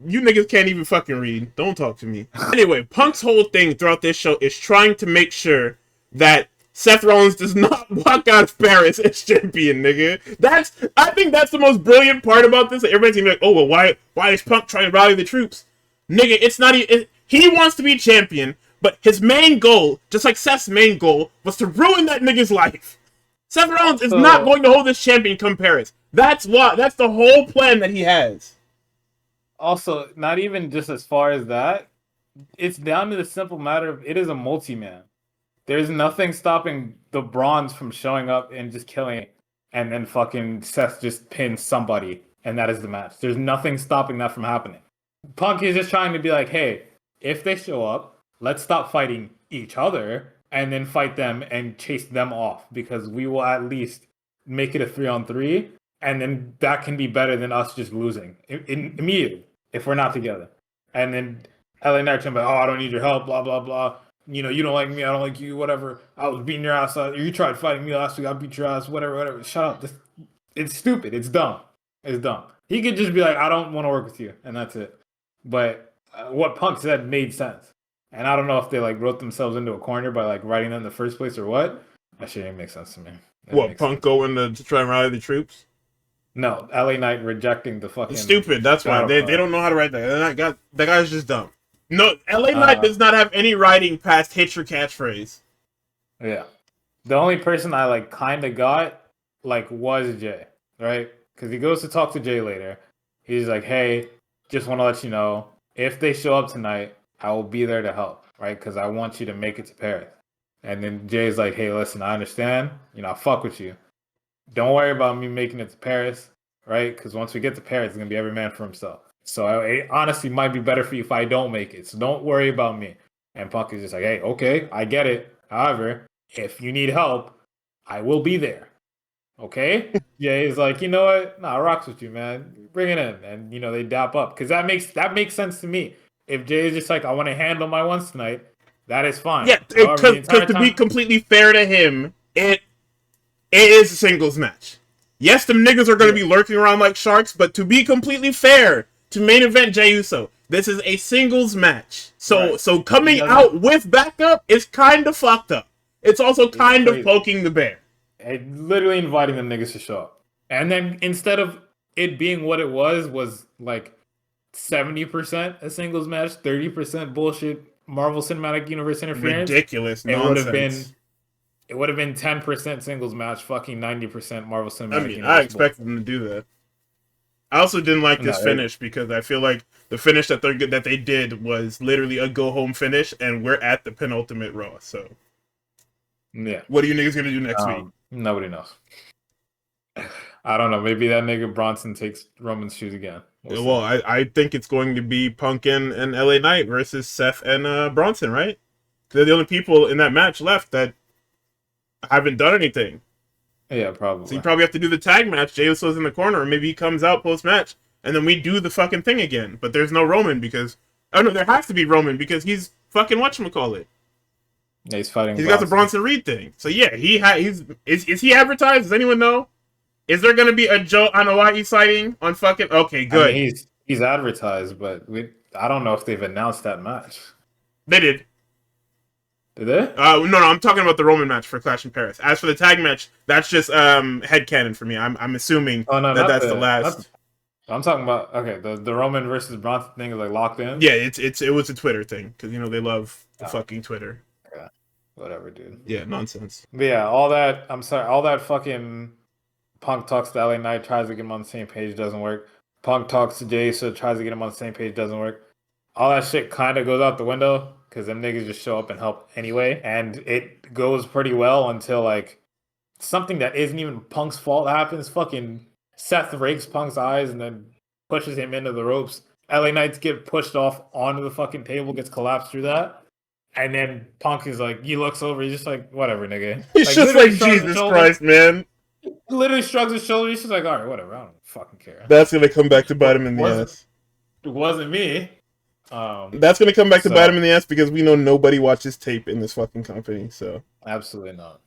You niggas can't even fucking read. Don't talk to me. Anyway, Punk's whole thing throughout this show is trying to make sure that Seth Rollins does not walk out of Paris as champion, nigga. I think that's the most brilliant part about this. Everybody's gonna be like, oh, well, why is Punk trying to rally the troops? Nigga, it's not even... He wants to be champion, but his main goal, just like Seth's main goal, was to ruin that nigga's life. Seth Rollins is not going to hold this champion come Paris. That's the whole plan that he has. Also, not even just as far as that, it's down to the simple matter of it is a multi-man. There's nothing stopping the Bronze from showing up and just killing it, and then fucking Seth just pins somebody, and that is the match. There's nothing stopping that from happening. Punk is just trying to be like, hey, if they show up, let's stop fighting each other and then fight them and chase them off, because we will at least make it a 3-on-3, and then that can be better than us just losing immediately if we're not together. And then LA Knight be like, oh, I don't need your help, blah, blah, blah. You know, you don't like me, I don't like you, whatever. I was beating your ass. You tried fighting me last week, I beat your ass, whatever. Shut up. It's stupid. It's dumb. It's dumb. He could just be like, I don't want to work with you, and that's it. But what Punk said made sense. And I don't know if they like wrote themselves into a corner by like writing them in the first place or what. That shit didn't make sense to me. What, Punk going to try and rally the troops? No, LA Knight rejecting the fucking... It's stupid, that's why. They don't know how to write that. That guy's just dumb. No, LA Knight does not have any writing past hit your catchphrase. Yeah. The only person I like kind of got like was Jay, right? Because he goes to talk to Jay later. He's like, hey, just want to let you know, if they show up tonight, I will be there to help, right? Because I want you to make it to Paris. And then Jay's like, hey, listen, I understand. You know, I fuck with you. Don't worry about me making it to Paris, right? Because once we get to Paris, it's going to be every man for himself. So it honestly might be better for you if I don't make it. So don't worry about me. And Punk is just like, hey, okay, I get it. However, if you need help, I will be there. Okay? Jay is like, you know what? Nah, rocks with you, man. Bring it in. And, you know, they dap up. Because that makes sense to me. If Jay is just like, I want to handle my ones tonight, that is fine. Yeah, because to be completely fair to him, it is a singles match. Yes, them niggas are going to be lurking around like sharks, but to be completely fair to main event Jey Uso, this is a singles match. So coming out with backup is kind of fucked up. It's also kind of poking the bear. And literally inviting them niggas to show up. And then instead of it being what it was like 70% a singles match, 30% bullshit Marvel Cinematic Universe interference. Ridiculous nonsense. It would have been 10% singles match, fucking 90% Marvel Cinematic Universe. I expected them to do that. I also didn't like this finish because I feel like the finish that they did was literally a go home finish, and we're at the penultimate Raw. So, yeah, what are you niggas gonna do next week? Nobody knows. I don't know. Maybe that nigga Bronson takes Roman's shoes again. Well, I think it's going to be Punk and LA Knight versus Seth and Bronson, right? They're the only people in that match left that haven't done anything. Yeah, probably. So you probably have to do the tag match. Jey Uso's in the corner, or maybe he comes out post-match, and then we do the fucking thing again. But there's no Roman because... Oh, no, there has to be Roman because he's fucking whatchamacallit. Yeah, he's fighting He's got the Bronson Reed thing. So yeah, is he advertised? Does anyone know? Is there going to be a Joe Anoa'i sighting on fucking... Okay, good. I mean, he's advertised, but I don't know if they've announced that match. They did. Did they? No, I'm talking about the Roman match for Clash in Paris. As for the tag match, that's just headcanon for me. I'm assuming that's the last. I'm talking about the Roman versus Bronson thing is like locked in. Yeah, it was a Twitter thing because they love the fucking Twitter. Yeah, whatever, dude. Yeah, nonsense. But yeah, all that fucking Punk talks to LA Knight, tries to get him on the same page, doesn't work. Punk talks to Jey, so tries to get him on the same page, doesn't work. All that shit kind of goes out the window. Because them niggas just show up and help anyway. And it goes pretty well until, like, something that isn't even Punk's fault happens. Fucking Seth rakes Punk's eyes and then pushes him into the ropes. LA Knights get pushed off onto the fucking table, gets collapsed through that. And then Punk is like, he looks over, he's just like, whatever, nigga. He's just like, Jesus Christ, man. Literally shrugs his shoulders. He's just like, all right, whatever. I don't fucking care. That's going to come back to bite him in the ass. It wasn't me. That's gonna come back to bite him in the ass because we know nobody watches tape in this fucking company. So absolutely not.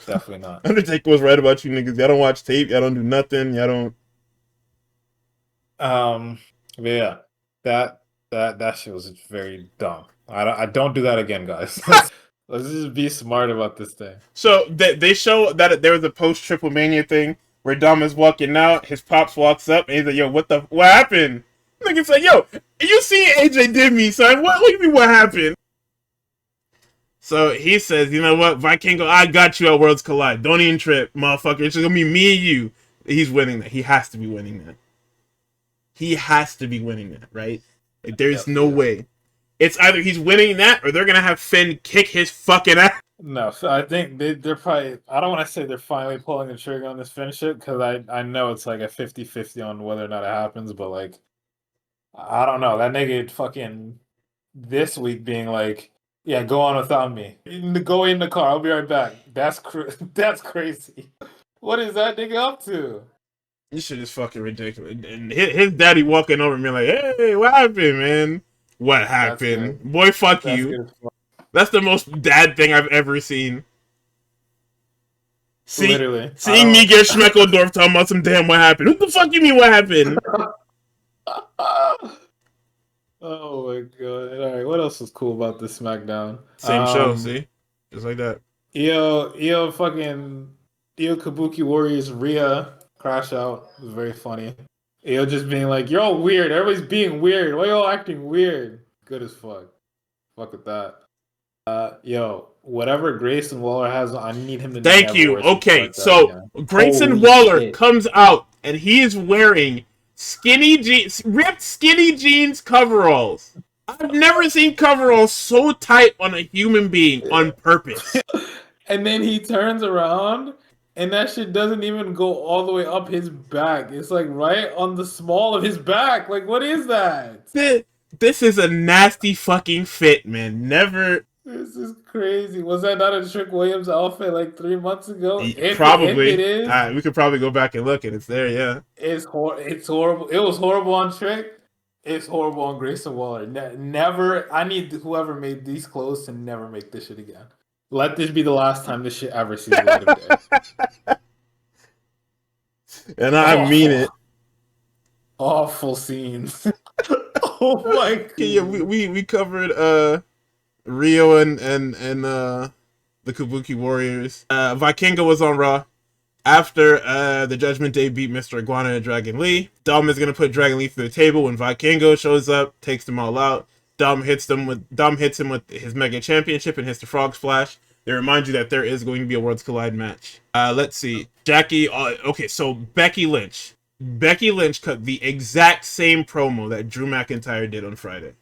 Definitely not. Undertaker was right about you niggas. Y'all don't watch tape. Y'all don't do nothing. Y'all don't. But yeah, that shit was very dumb. I don't do that again, guys. Let's just be smart about this thing. So they show that there was a post Triple Mania thing where Dom is walking out. His pops walks up and he's like, "Yo, what happened?" Nigga's like, "Yo, you see AJ did me, son? What do you mean what happened?" So he says, "You know what, Vikingo, I got you at Worlds Collide. Don't even trip, motherfucker. It's just gonna be me and you." He's winning that. He has to be winning that. He has to be winning that, right? Like, there's no way. It's either he's winning that or they're gonna have Finn kick his fucking ass. No, so I think they're probably. I don't want to say they're finally pulling the trigger on this Finn shit because I know it's like a 50-50 on whether or not it happens, but like I don't know. That nigga fucking this week being like, yeah, go on without me. Go in the car. I'll be right back. That's that's crazy. What is that nigga up to? This shit is fucking ridiculous. And his daddy walking over me like, "Hey, what happened, man? What happened? Boy, fuck That's you." good. That's the most dad thing I've ever seen. Literally. Seeing me get Schmeckeldorf talking about some damn what happened. What the fuck you mean what happened? Oh my god. Alright, what else was cool about this SmackDown? Same show, see? Just like that. Fucking Kabuki Warriors Rhea crash out. It was very funny. Just being like, you're all weird. Everybody's being weird. Why are you all acting weird? Good as fuck. Fuck with that. Whatever Grayson Waller has, I need him to. Thank you. Okay, so Grayson Waller comes out and he is wearing ripped skinny jeans coveralls. I've never seen coveralls so tight on a human being on purpose. And then he turns around and that shit doesn't even go all the way up his back. It's like right on the small of his back. Like, what is that? This is a nasty fucking fit, man. Never. This is crazy. Was that not a Trick Williams outfit like 3 months ago? Probably. It is. We could probably go back and look, and it's there. Yeah. It's horrible. It was horrible on Trick. It's horrible on Grayson Waller. Never. I need whoever made these clothes to never make this shit again. Let this be the last time this shit ever sees the light of day. And I mean it. Awful scenes. Oh my god. Yeah, we covered Rio and the Kabuki Warriors. Vikingo was on Raw after the Judgment Day beat Mr. Iguana and Dragon Lee. Dom is gonna put Dragon Lee through the table when Vikingo shows up, takes them all out. Dom hits him with his Mega Championship and hits the Frog Splash. They remind you that there is going to be a Worlds Collide match. Let's see. Jackie. Okay, so Becky Lynch. Becky Lynch cut the exact same promo that Drew McIntyre did on Friday.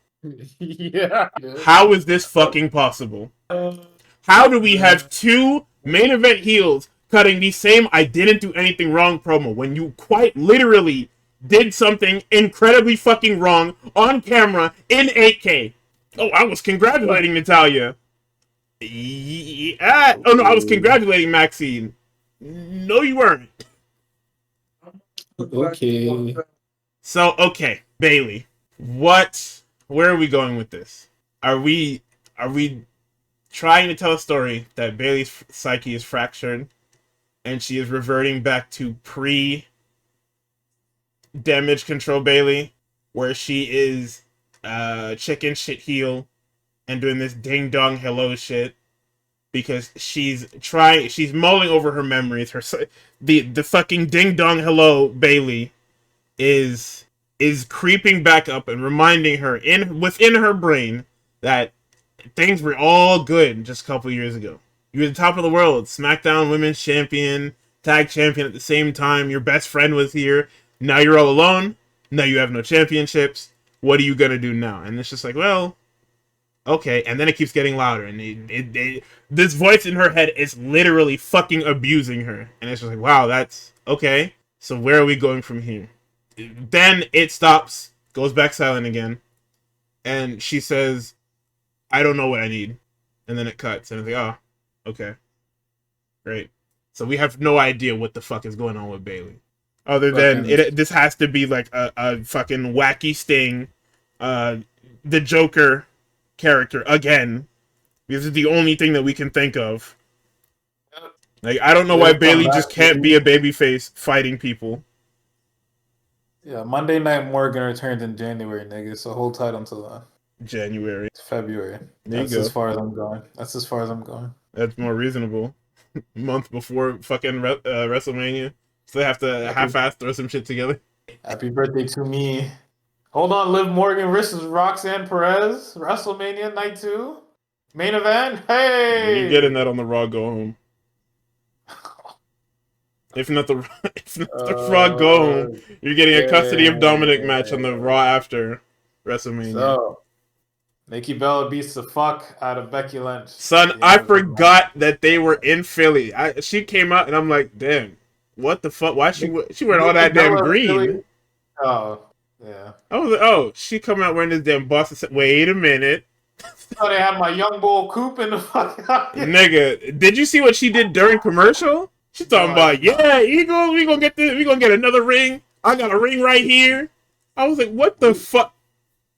Yeah. How is this fucking possible? How do we have two main event heels cutting the same "I didn't do anything wrong" promo when you quite literally did something incredibly fucking wrong on camera in 8K? Oh, I was congratulating Natalya. Yeah. Oh no, I was congratulating Maxine. No, you weren't. Okay. So, okay, Bayley. Where are we going with this? Are we trying to tell a story that Bayley's psyche is fractured and she is reverting back to pre-damage control Bayley, where she is chicken shit heel and doing this ding dong hello shit because she's mulling over her memories. The fucking ding dong hello Bayley is creeping back up and reminding her within her brain that things were all good just a couple years ago. You were the top of the world, SmackDown Women's Champion, Tag Champion at the same time. Your best friend was here. Now you're all alone. Now you have no championships. What are you gonna do now? And it's just like, well, okay. And then it keeps getting louder, and this voice in her head is literally fucking abusing her. And it's just like, wow, that's okay. So where are we going from here? Then it stops, goes back silent again, and she says, "I don't know what I need." And then it cuts, and it's like, oh, okay, great. So we have no idea what the fuck is going on with Bayley, other than this has to be like a fucking wacky Sting, the Joker character again. This is the only thing that we can think of. Like, I don't know why Bailey just can't be a babyface fighting people. Yeah, Monday Night Morgan returns in January, nigga. So hold tight until then. January. It's February. There That's you go. as far as I'm going. That's as far as I'm going. That's more reasonable. Month before fucking WrestleMania. So they have to half-ass throw some shit together. Happy birthday to me. Hold on, Liv Morgan versus Roxanne Perez. WrestleMania Night 2. Main event. Hey! You're getting that on the Raw Go Home. If not the Raw Go Home, you're getting a custody of Dominic match on the Raw after WrestleMania. So, Nikki Bella beats the fuck out of Becky Lynch. Son, I forgot that they were in Philly. She came out and I'm like, damn, what the fuck? Why she wearing all that damn green? Philly? Oh, yeah. I was like, oh, she come out wearing this damn Boston. Wait a minute. Oh, they have my young bull Coop in the fuck. Nigga, did you see what she did during commercial? She's talking about, yeah, Eagles, we gonna get another ring. I got a ring right here. I was like, what the fuck?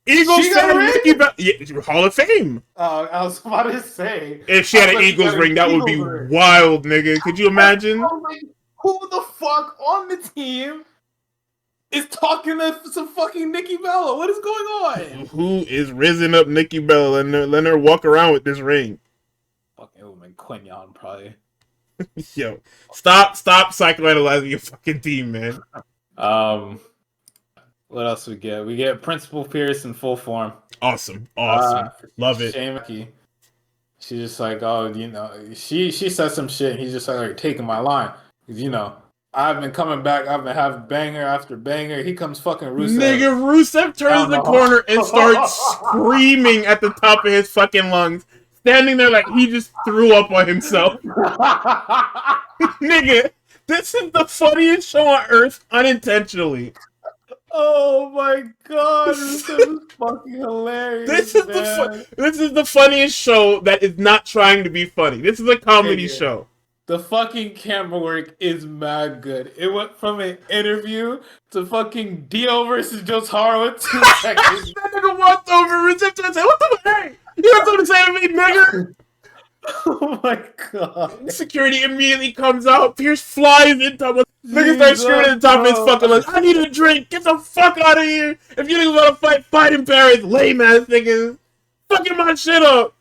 Eagles fan Nikki Bella, yeah, Hall of Fame. I was about to say, if she had an Eagles ring, that would be wild, nigga. Could you imagine? I was like, who the fuck on the team is talking to some fucking Nikki Bella? What is going on? Who is risen up Nikki Bella and letting her walk around with this ring? Fucking woman, Quinyon probably. Yo, stop psychoanalyzing your fucking team, man. What else we get? We get Principal Pierce in full form. Awesome. Love it. Mykey. She's just like, oh, you know, she says some shit. And he's just like, taking my line. Because, you know, I've been coming back. I've been having banger after banger. He comes fucking Rusev. Nigga, Rusev turns the corner and starts screaming at the top of his fucking lungs. Standing there like he just threw up on himself. Nigga, this is the funniest show on earth unintentionally. Oh my god, this is fucking hilarious. This is the funniest show that is not trying to be funny. This is a comedy show. The fucking camera work is mad good. It went from an interview to fucking Dio versus Jotaro in 2 seconds. That nigga walked over Rusev and said, what the heck? You have something to say to me, nigga? Oh my god. Security immediately comes out. Pierce flies into him. Niggas start screaming at the top of his fucking lungs. I need a drink. Get the fuck out of here. If you niggas want to fight in Paris. Lame ass niggas. Fucking my shit up.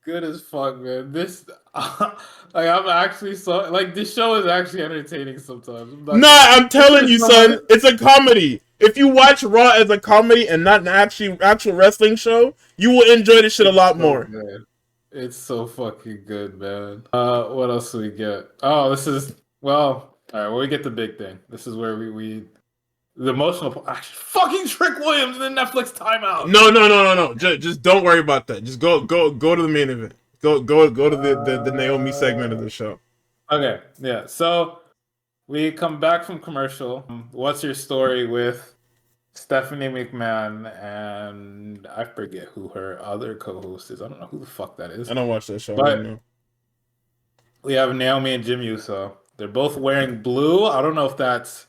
Good as fuck, man. This, like, I'm actually so, like, this show is actually entertaining sometimes. I'm telling you, son. It's a comedy. If you watch Raw as a comedy and not an actual wrestling show, you will enjoy this shit a lot more. Good. It's so fucking good, man. What else do we get? Oh, this is, well, all right, well, we get the big thing. This is where we the emotional, actually, fucking Trick Williams in the Netflix timeout. No. Just don't worry about that. Just go to the main event. Go to the Naomi segment of the show. Okay, yeah. So we come back from commercial. What's your story with Stephanie McMahon and I forget who her other co-host is. I don't know who the fuck that is. I don't watch that show. But I don't know. We have Naomi and Jim Uso. They're both wearing blue. I don't know if that's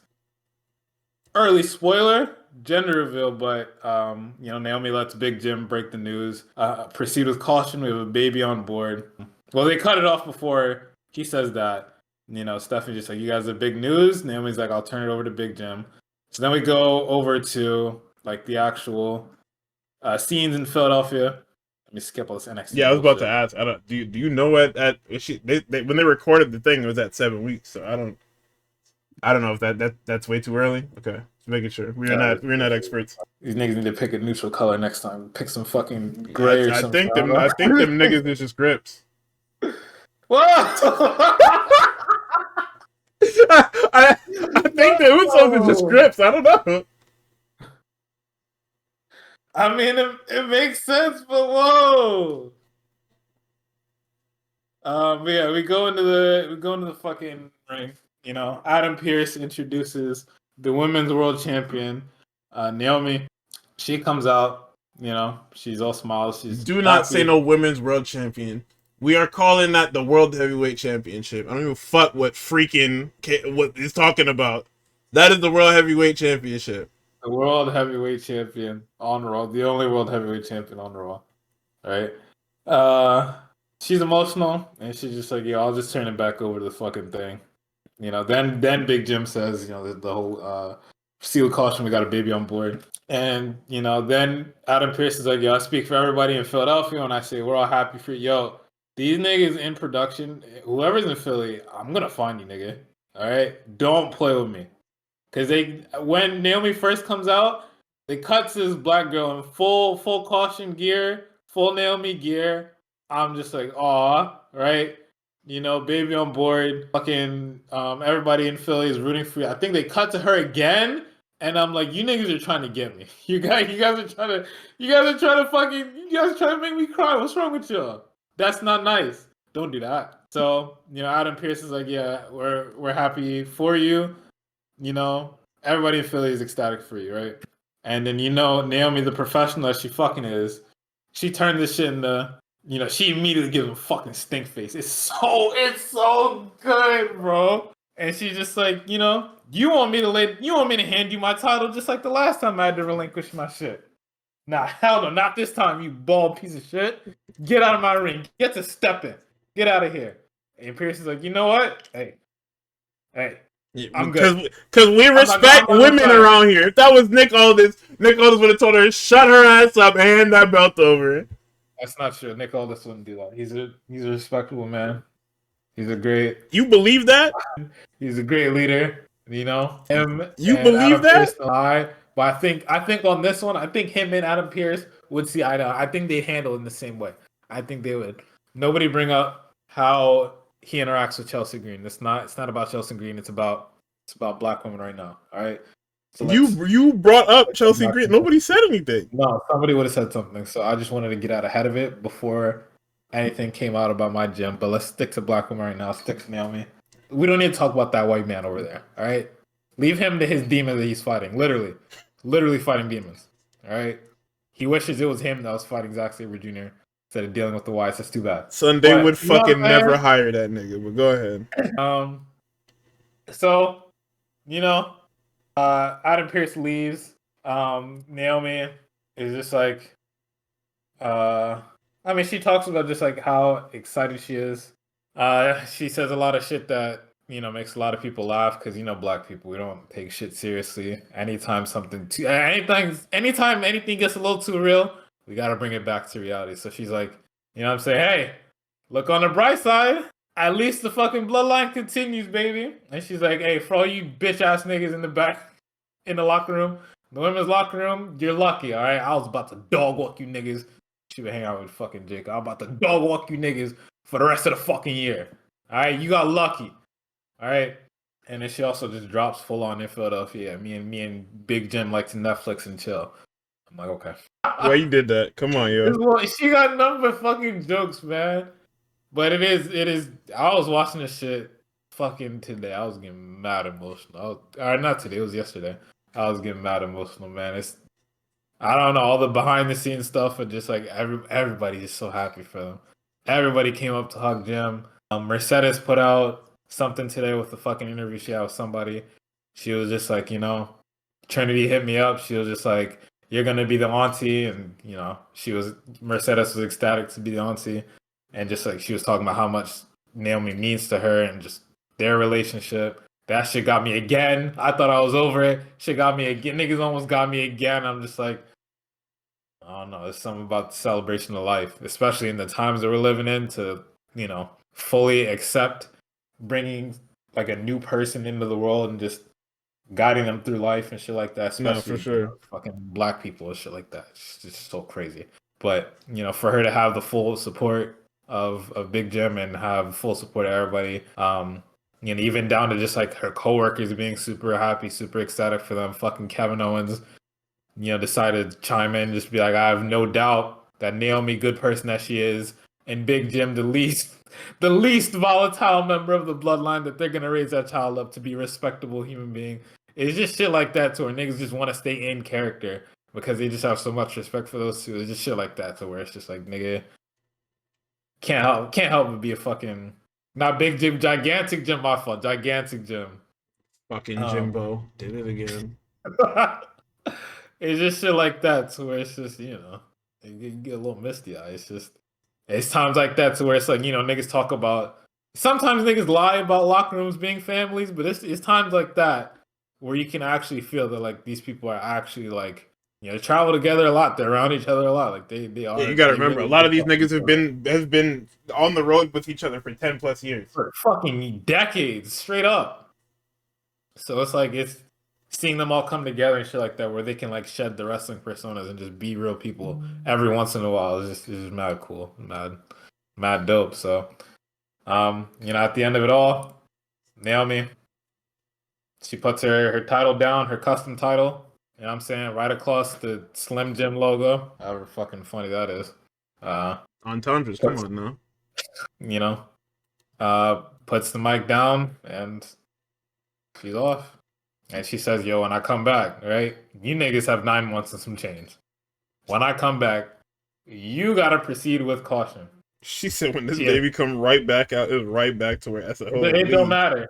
early spoiler, gender reveal, but you know, Naomi lets Big Jim break the news. Proceed with caution. We have a baby on board. Well, they cut it off before he says that. You know, Stephanie's just like, you guys have big news. Naomi's like, I'll turn it over to Big Jim. So then we go over to like the actual scenes in Philadelphia. Let me skip all this NXT. Yeah, I was about to ask. I don't. Do you know when they recorded the thing? It was at 7 weeks. So I don't know if that's way too early. Okay, just making sure we're not experts. These niggas need to pick a neutral color next time. Pick some fucking gray or something. I think them niggas is just Grips. What? I think the Usos are just Grips. I don't know. I mean, it makes sense, but whoa. But yeah, we go into the fucking ring. You know, Adam Pearce introduces the women's world champion, Naomi. She comes out. You know, she's all smiles. Do not say no women's world champion. We are calling that the World Heavyweight Championship. I don't even fuck what is talking about. That is the World Heavyweight Championship. The World Heavyweight Champion on Raw. The only World Heavyweight Champion on Raw. All right. she's emotional, and she's just like, "Yo, I'll just turn it back over to the fucking thing." Then Big Jim says, the whole seal caution, we got a baby on board. And, then Adam Pearce is like, yo, I speak for everybody in Philadelphia, and I say, we're all happy for you. Yo, these niggas in production, whoever's in Philly, I'm going to find you, nigga. All right? Don't play with me. Because when Naomi first comes out, they cut to this black girl in full caution gear, full Naomi gear. I'm just like, aw, right? Baby on board. Fucking everybody in Philly is rooting for you. I think they cut to her again, and I'm like, you niggas are trying to get me. You guys are trying to make me cry. What's wrong with y'all? That's not nice. Don't do that. So, Adam Pearce is like, yeah, we're happy for you. Everybody in Philly is ecstatic for you, right? And then Naomi, the professional that she fucking is, she turned this shit into, she immediately gives him fucking stink face. It's so good, bro. And she's just like, you want me to hand you my title just like the last time I had to relinquish my shit. Nah, hell no, not this time, you bald piece of shit. Get out of my ring. Get to stepping. Get out of here. And Pierce is like, you know what? Hey. I'm good. Because we respect women around here. If that was Nick Aldis would have told her, shut her ass up and hand that belt over. That's not true. Nick Aldis wouldn't do that. He's a respectable man. He's a great. You believe that? He's a great leader. You believe that? But I think on this one, I think him and Adam Pearce would see eye to eye. I think they'd handle it in the same way. I think they would. Nobody bring up how he interacts with Chelsea Green. It's not about Chelsea Green. It's about black women right now. All right. So you brought up Chelsea Green. Nobody said anything. No, somebody would have said something. So I just wanted to get out ahead of it before anything came out about my gym. But let's stick to black women right now. Stick to Naomi. We don't need to talk about that white man over there. All right. Leave him to his demons that he's fighting. Literally fighting demons. All right. He wishes it was him that was fighting Zack Sabre Jr. instead of dealing with the whites. That's too bad. Sunday would fucking never hire that nigga. But go ahead. So, Adam Pearce leaves. Naomi is just like, she talks about just like how excited she is. She says a lot of shit that, makes a lot of people laugh because, black people, we don't take shit seriously. Anytime anything gets a little too real, we got to bring it back to reality. So she's like, I'm saying, hey, look on the bright side. At least the fucking bloodline continues, baby. And she's like, hey, for all you bitch ass niggas in the back, in the locker room, the women's locker room, you're lucky, all right? I was about to dog walk you niggas. She would hang out with fucking Jake. I'm about to dog walk you niggas for the rest of the fucking year. All right? You got lucky. All right? And then she also just drops full on in Philadelphia. Me and Big Jim like to Netflix and chill. I'm like, okay. Why you did that? Come on, yo. She got nothing but fucking jokes, man. But it is. I was watching this shit fucking today. I was getting mad emotional. Not today. It was yesterday. I was getting mad emotional, man. I don't know, all the behind the scenes stuff, and just like everybody's just so happy for them. Everybody came up to hug Jim. Mercedes put out something today with the fucking interview she had with somebody. She was just like, Trinity hit me up. She was just like, you're gonna be the auntie, and Mercedes was ecstatic to be the auntie. And just like she was talking about how much Naomi means to her and just their relationship. That shit got me again. I thought I was over it. Shit got me again. Niggas almost got me again. I'm just like, I don't know. There's something about the celebration of life, especially in the times that we're living in, to, fully accept bringing like a new person into the world and just guiding them through life and shit like that. Especially for sure. Fucking black people and shit like that. It's just so crazy. But, for her to have the full support of Big Jim and have full support of everybody, even down to just like her coworkers being super happy, super ecstatic for them. Fucking Kevin Owens, decided to chime in, just be like, I have no doubt that Naomi, good person that she is, and Big Jim, the least volatile member of the bloodline, that they're gonna raise that child up to be a respectable human being. It's just shit like that to where niggas just want to stay in character because they just have so much respect for those two. It's just shit like that to where it's just like, nigga, can't help but be a fucking, not Big Jim, gigantic Jim, my fault, gigantic Jim. Fucking Jimbo did it again. It's just shit like that to where it's just, you get a little misty eye. It's just, It's times like that to where it's like, niggas talk about. Sometimes niggas lie about locker rooms being families, but it's times like that where you can actually feel that like these people are actually like, travel together a lot. They're around each other a lot. Like they Yeah, are. you gotta They remember, a really lot look of these up to niggas each other have been on the road with each other for 10+ years. for fucking decades, straight up. So it's like it's seeing them all come together and shit like that, where they can like shed the wrestling personas and just be real people every once in a while. It's just mad cool, mad dope. So, at the end of it all, Naomi, she puts her title down, her custom title. You know what I'm saying? Right across the Slim Jim logo. However fucking funny that is. Entendres, come on now. You know, puts the mic down and she's off. And she says, yo, when I come back, right? You niggas have 9 months and some change. When I come back, you gotta proceed with caution. She said when this baby come right back out, it was right back to where I said, it don't matter.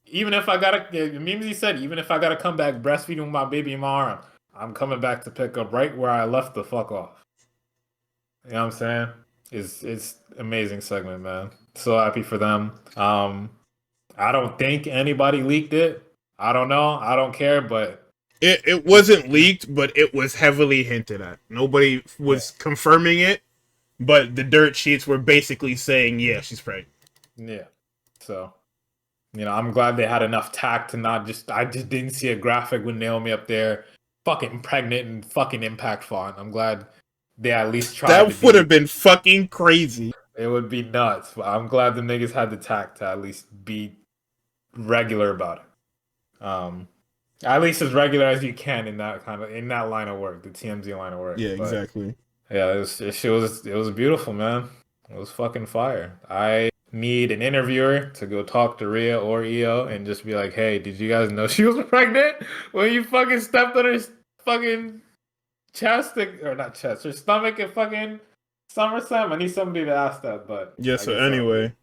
Even if I gotta, Mimsy said, even if I gotta come back breastfeeding with my baby in my arm, I'm coming back to pick up right where I left the fuck off. You know what I'm saying? It's amazing segment, man. So happy for them. I don't think anybody leaked it. I don't know. I don't care, but it wasn't leaked, but it was heavily hinted at. Nobody was confirming it, but the dirt sheets were basically saying, yeah, she's pregnant. Yeah. So, I'm glad they had enough tact to not just. I just didn't see a graphic with Naomi up there, fucking pregnant and fucking Impact font. I'm glad they at least tried. That would have been fucking crazy. It would be nuts. But I'm glad the niggas had the tact to at least be regular about it. At least as regular as you can in that line of work, the TMZ line of work. Yeah, exactly. Yeah, it was beautiful, man. It was fucking fire. I need an interviewer to go talk to Rhea or Io and just be like, hey, did you guys know she was pregnant when you fucking stepped on her fucking chest, or not chest, her stomach at fucking SummerSlam? I need somebody to ask that, but yeah. So anyway,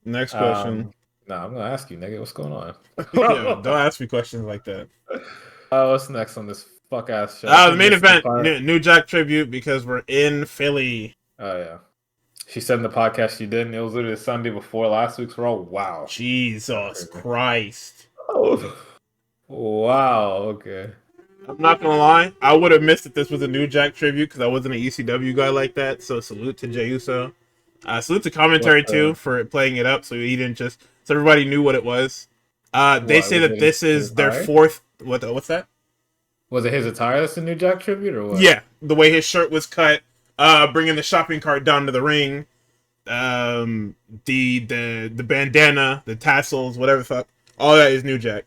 next question. No, I'm gonna ask you, nigga. What's going on? Yeah, don't ask me questions like that. What's next on this fuck ass show? The main event, New Jack tribute, because we're in Philly. Oh yeah. She said in the podcast she did, and it was literally the Sunday before last week's Raw. Wow. Jesus Christ. Oh. Wow. Okay. I'm not gonna lie, I would have missed if this was a New Jack tribute because I wasn't an ECW guy like that. So salute to Jey Uso. Salute to commentary too for playing it up so he didn't just so everybody knew what it was. They say that this is their fourth. What's that? Was it his attire that's the New Jack tribute or what? Yeah, the way his shirt was cut, bringing the shopping cart down to the ring, the bandana, the tassels, whatever the fuck, all that is New Jack.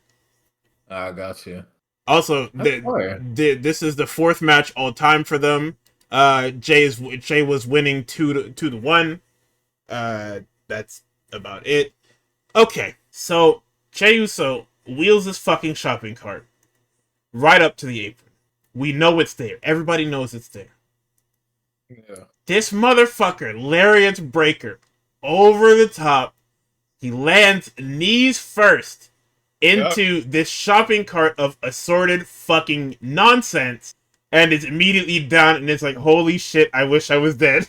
I got you. Also, this is the fourth match all time for them. Jay was winning 2-1. That's about it. Okay, so Jey Uso wheels this fucking shopping cart right up to the apron. We know it's there. Everybody knows it's there. Yeah. This motherfucker, Lariat Breaker, over the top. He lands knees first into this shopping cart of assorted fucking nonsense, and it's immediately down, and it's like, holy shit, I wish I was dead.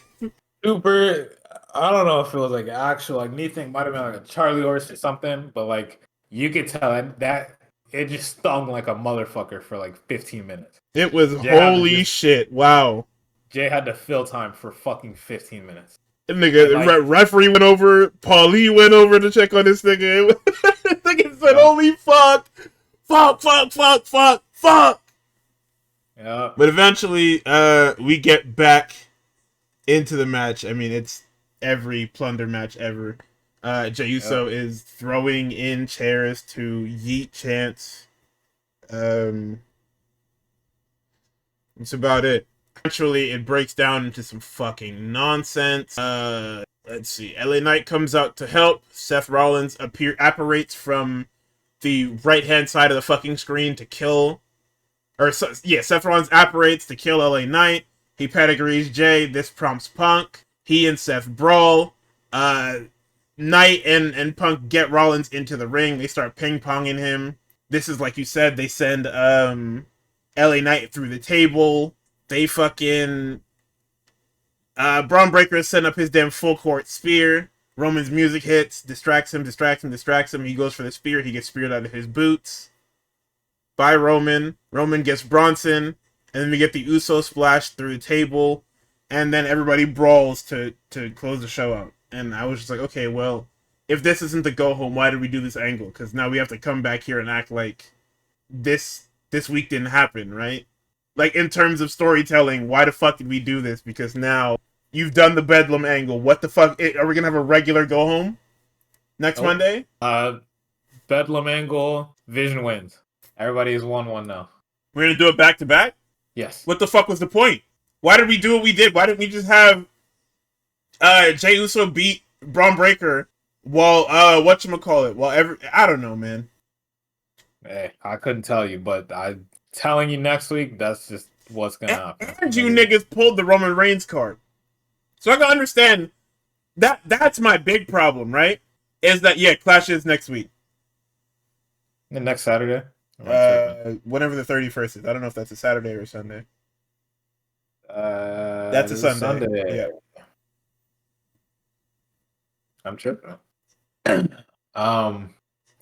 Super. I don't know if it was like actual, like anything, might have been like a Charlie horse or something, but like you could tell that it just stung like a motherfucker for like 15 minutes. It was holy shit. Wow. Jay had to fill time for fucking 15 minutes. Nigga, referee went over, Paulie went over to check on this nigga. Nigga said, holy fuck. Fuck. Yeah. But eventually, we get back into the match. I mean, it's every plunder match ever. Jey Uso is throwing in chairs to yeet chants. That's about it. Eventually, it breaks down into some fucking nonsense. Let's see. LA Knight comes out to help. Seth Rollins apparates from the right-hand side of the fucking screen to kill. Seth Rollins apparates to kill LA Knight. He pedigrees Jay. This prompts Punk. He and Seth brawl. Knight and Punk get Rollins into the ring. They start ping-ponging him. This is, like you said, they send LA Knight through the table. They fucking Braun Breaker is setting up his damn full court spear. Roman's music hits, distracts him. He goes for the spear. He gets speared out of his boots by Roman. Roman gets Bronson, and then we get the Uso splash through the table, and then everybody brawls to close the show out. And I was just like, okay, well, if this isn't the go home, why did we do this angle? Because now we have to come back here and act like this week didn't happen, right? Like, in terms of storytelling, why the fuck did we do this? Because now you've done the Bedlam angle. What the fuck? Are we gonna have a regular go home next Monday? Bedlam angle, Vision wins. Everybody is 1-1 now. We're gonna do it back to back? Yes. What the fuck was the point? Why did we do what we did? Why didn't we just have Jey Uso beat Braun Breaker while whatchamacallit? I don't know, man. Hey, I couldn't tell you, but I'm telling you next week, that's just what's gonna happen. And you niggas pulled the Roman Reigns card. So I can understand that's my big problem, right? Is that Clash is next week. The next Saturday? Whenever the 31st is. I don't know if that's a Saturday or a Sunday. That's a Sunday. Yeah. I'm tripping.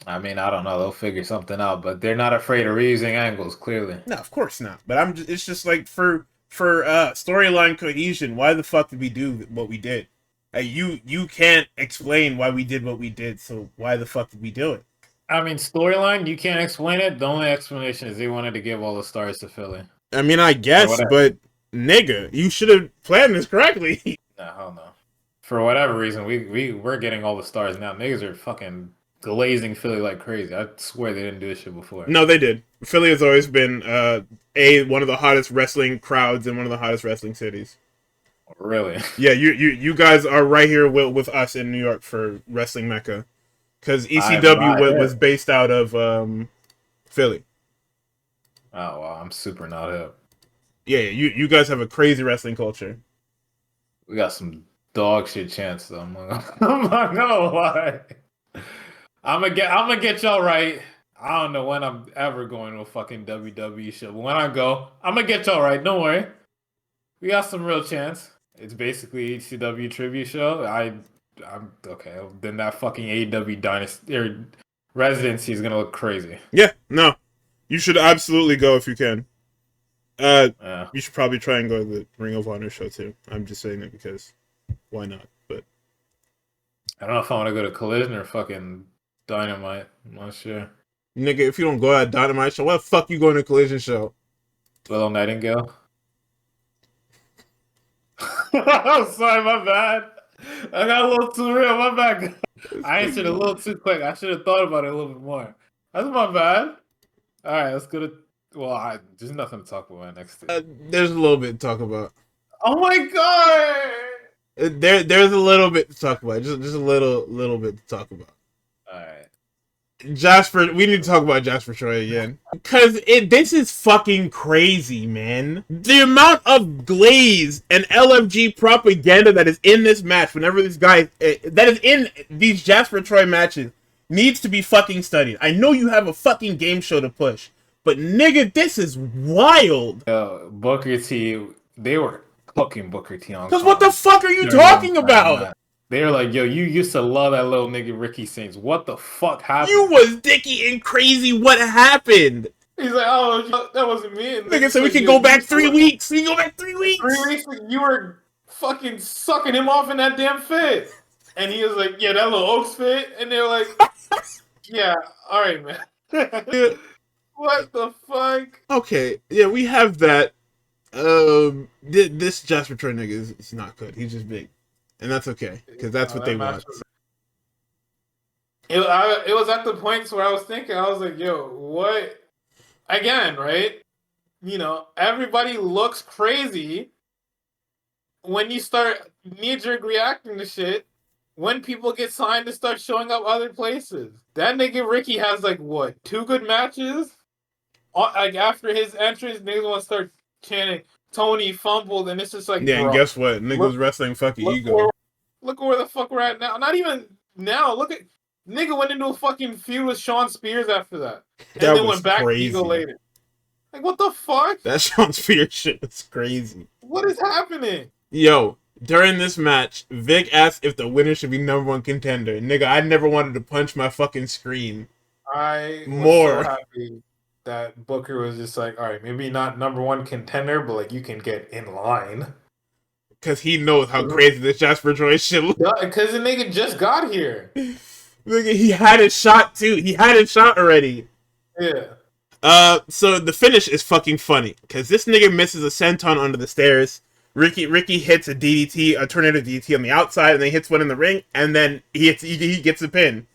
I mean, I don't know. They'll figure something out, but they're not afraid of reusing angles, clearly. No, of course not. But it's just like for storyline cohesion, why the fuck did we do what we did? You can't explain why we did what we did, so why the fuck did we do it? I mean, storyline, you can't explain it. The only explanation is they wanted to give all the stars to Philly. I mean, I guess, but nigga, you should have planned this correctly. No, hell no. For whatever reason, we're getting all the stars now. Niggas are fucking glazing Philly like crazy. I swear they didn't do this shit before. No, they did. Philly has always been one of the hottest wrestling crowds in one of the hottest wrestling cities. Really? Yeah, you guys are right here with us in New York for Wrestling Mecca. Because ECW was based out of Philly. Oh, wow. I'm super not hip. Yeah, you guys have a crazy wrestling culture. We got some dog shit chants, though. I'm not gonna lie. I'm gonna get y'all right. I don't know when I'm ever going to a fucking WWE show, but when I go, I'm gonna get y'all right. Don't worry. We got some real chants. It's basically ECW tribute show. I'm okay. Then that fucking AEW dynasty or residency is gonna look crazy. Yeah, no, you should absolutely go if you can. You should probably try and go to the Ring of Honor show too. I'm just saying it because why not? But I don't know if I want to go to Collision or fucking Dynamite. I'm not sure. Nigga, if you don't go to Dynamite show, why the fuck you going to Collision show? Willow Nightingale. I'm sorry, my bad. I got a little too real, my bad. I answered a little too quick. I should have thought about it a little bit more. That's my bad. Alright, let's go to... Well, there's nothing to talk about next thing. There's a little bit to talk about. Oh my god! There's a little bit to talk about. Just a little bit to talk about. Alright. Jasper, we need to talk about Jasper Troy again. Because this is fucking crazy, man. The amount of glaze and LFG propaganda that is in this match, whenever this guy, that is in these Jasper Troy matches, needs to be fucking studied. I know you have a fucking game show to push, but nigga, this is wild. Booker T, they were cooking Booker T on. Because what the fuck are you talking about? They were like, yo, you used to love that little nigga Ricky Saints. What the fuck happened? You was dicky and crazy. What happened? He's like, oh, that wasn't me. Nigga, so we can go back 3 weeks. We can go back 3 weeks. 3 weeks, you were fucking sucking him off in that damn fit. And he was like, yeah, that little Oaks fit. And they were like, yeah, all right, man. What the fuck? Okay, yeah, we have that. This Jasper Troy nigga is not good. He's just big. And that's okay, because that's what they want. It was at the point where I was thinking, I was like, yo, what? Again, right? You know, everybody looks crazy when you start knee-jerk reacting to shit. When people get signed to start showing up other places. That nigga Ricky has, like, what, 2 good matches? Like, after his entrance, niggas want to start chanting, Tony fumbled, and it's just like, yeah, bro, and guess what? Niggas wrestling fucking ego. Look where the fuck we're at now. Not even now. Look at... Nigga went into a fucking feud with Sean Spears after that. And that then went back crazy. to ego later. Like, what the fuck? That Sean Spears shit was crazy. What is happening? Yo, During this match, Vic asked if the winner should be #1 contender. Nigga, I never wanted to punch my fucking screen I was so more. happy that Booker was just like, all right, maybe not #1 contender, but like you can get in line. Because he knows how crazy this Jasper Joy shit looks. Because the nigga just got here. Nigga, he had his shot too. He had his shot already. Yeah. So the finish is fucking funny. Because this nigga misses a senton under the stairs. Ricky hits a DDT, a tornado DDT on the outside, and then he hits one in the ring, and then he gets a pin.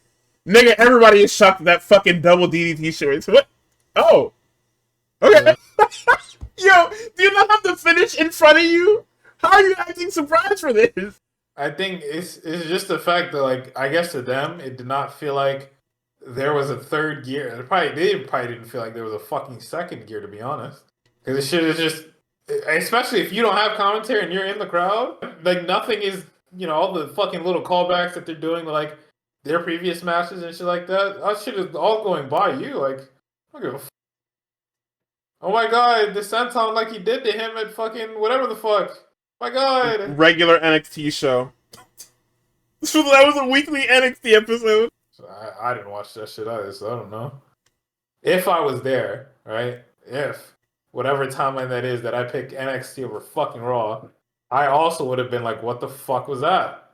Nigga, everybody is shocked at that fucking double DDT shit. What? Oh. Okay. Yo, do you not have the finish in front of you? How are you acting surprised for this? I think it's just the fact that, like, I guess to them, it did not feel like there was a third gear. They probably didn't feel like there was a fucking second gear, to be honest. Because this shit is just, especially if you don't have commentary and you're in the crowd, like, nothing is, all the fucking little callbacks that they're doing to, like, their previous matches and shit like that. That shit is all going by you. Like, I don't give a fuck. Oh my god, the senton like he did to him at fucking whatever the fuck. My god. Regular NXT show. So that was a weekly NXT episode. So I didn't watch that shit either, so I don't know. If I was there, right? If whatever timeline that is that I pick NXT over fucking Raw, I also would have been like, what the fuck was that?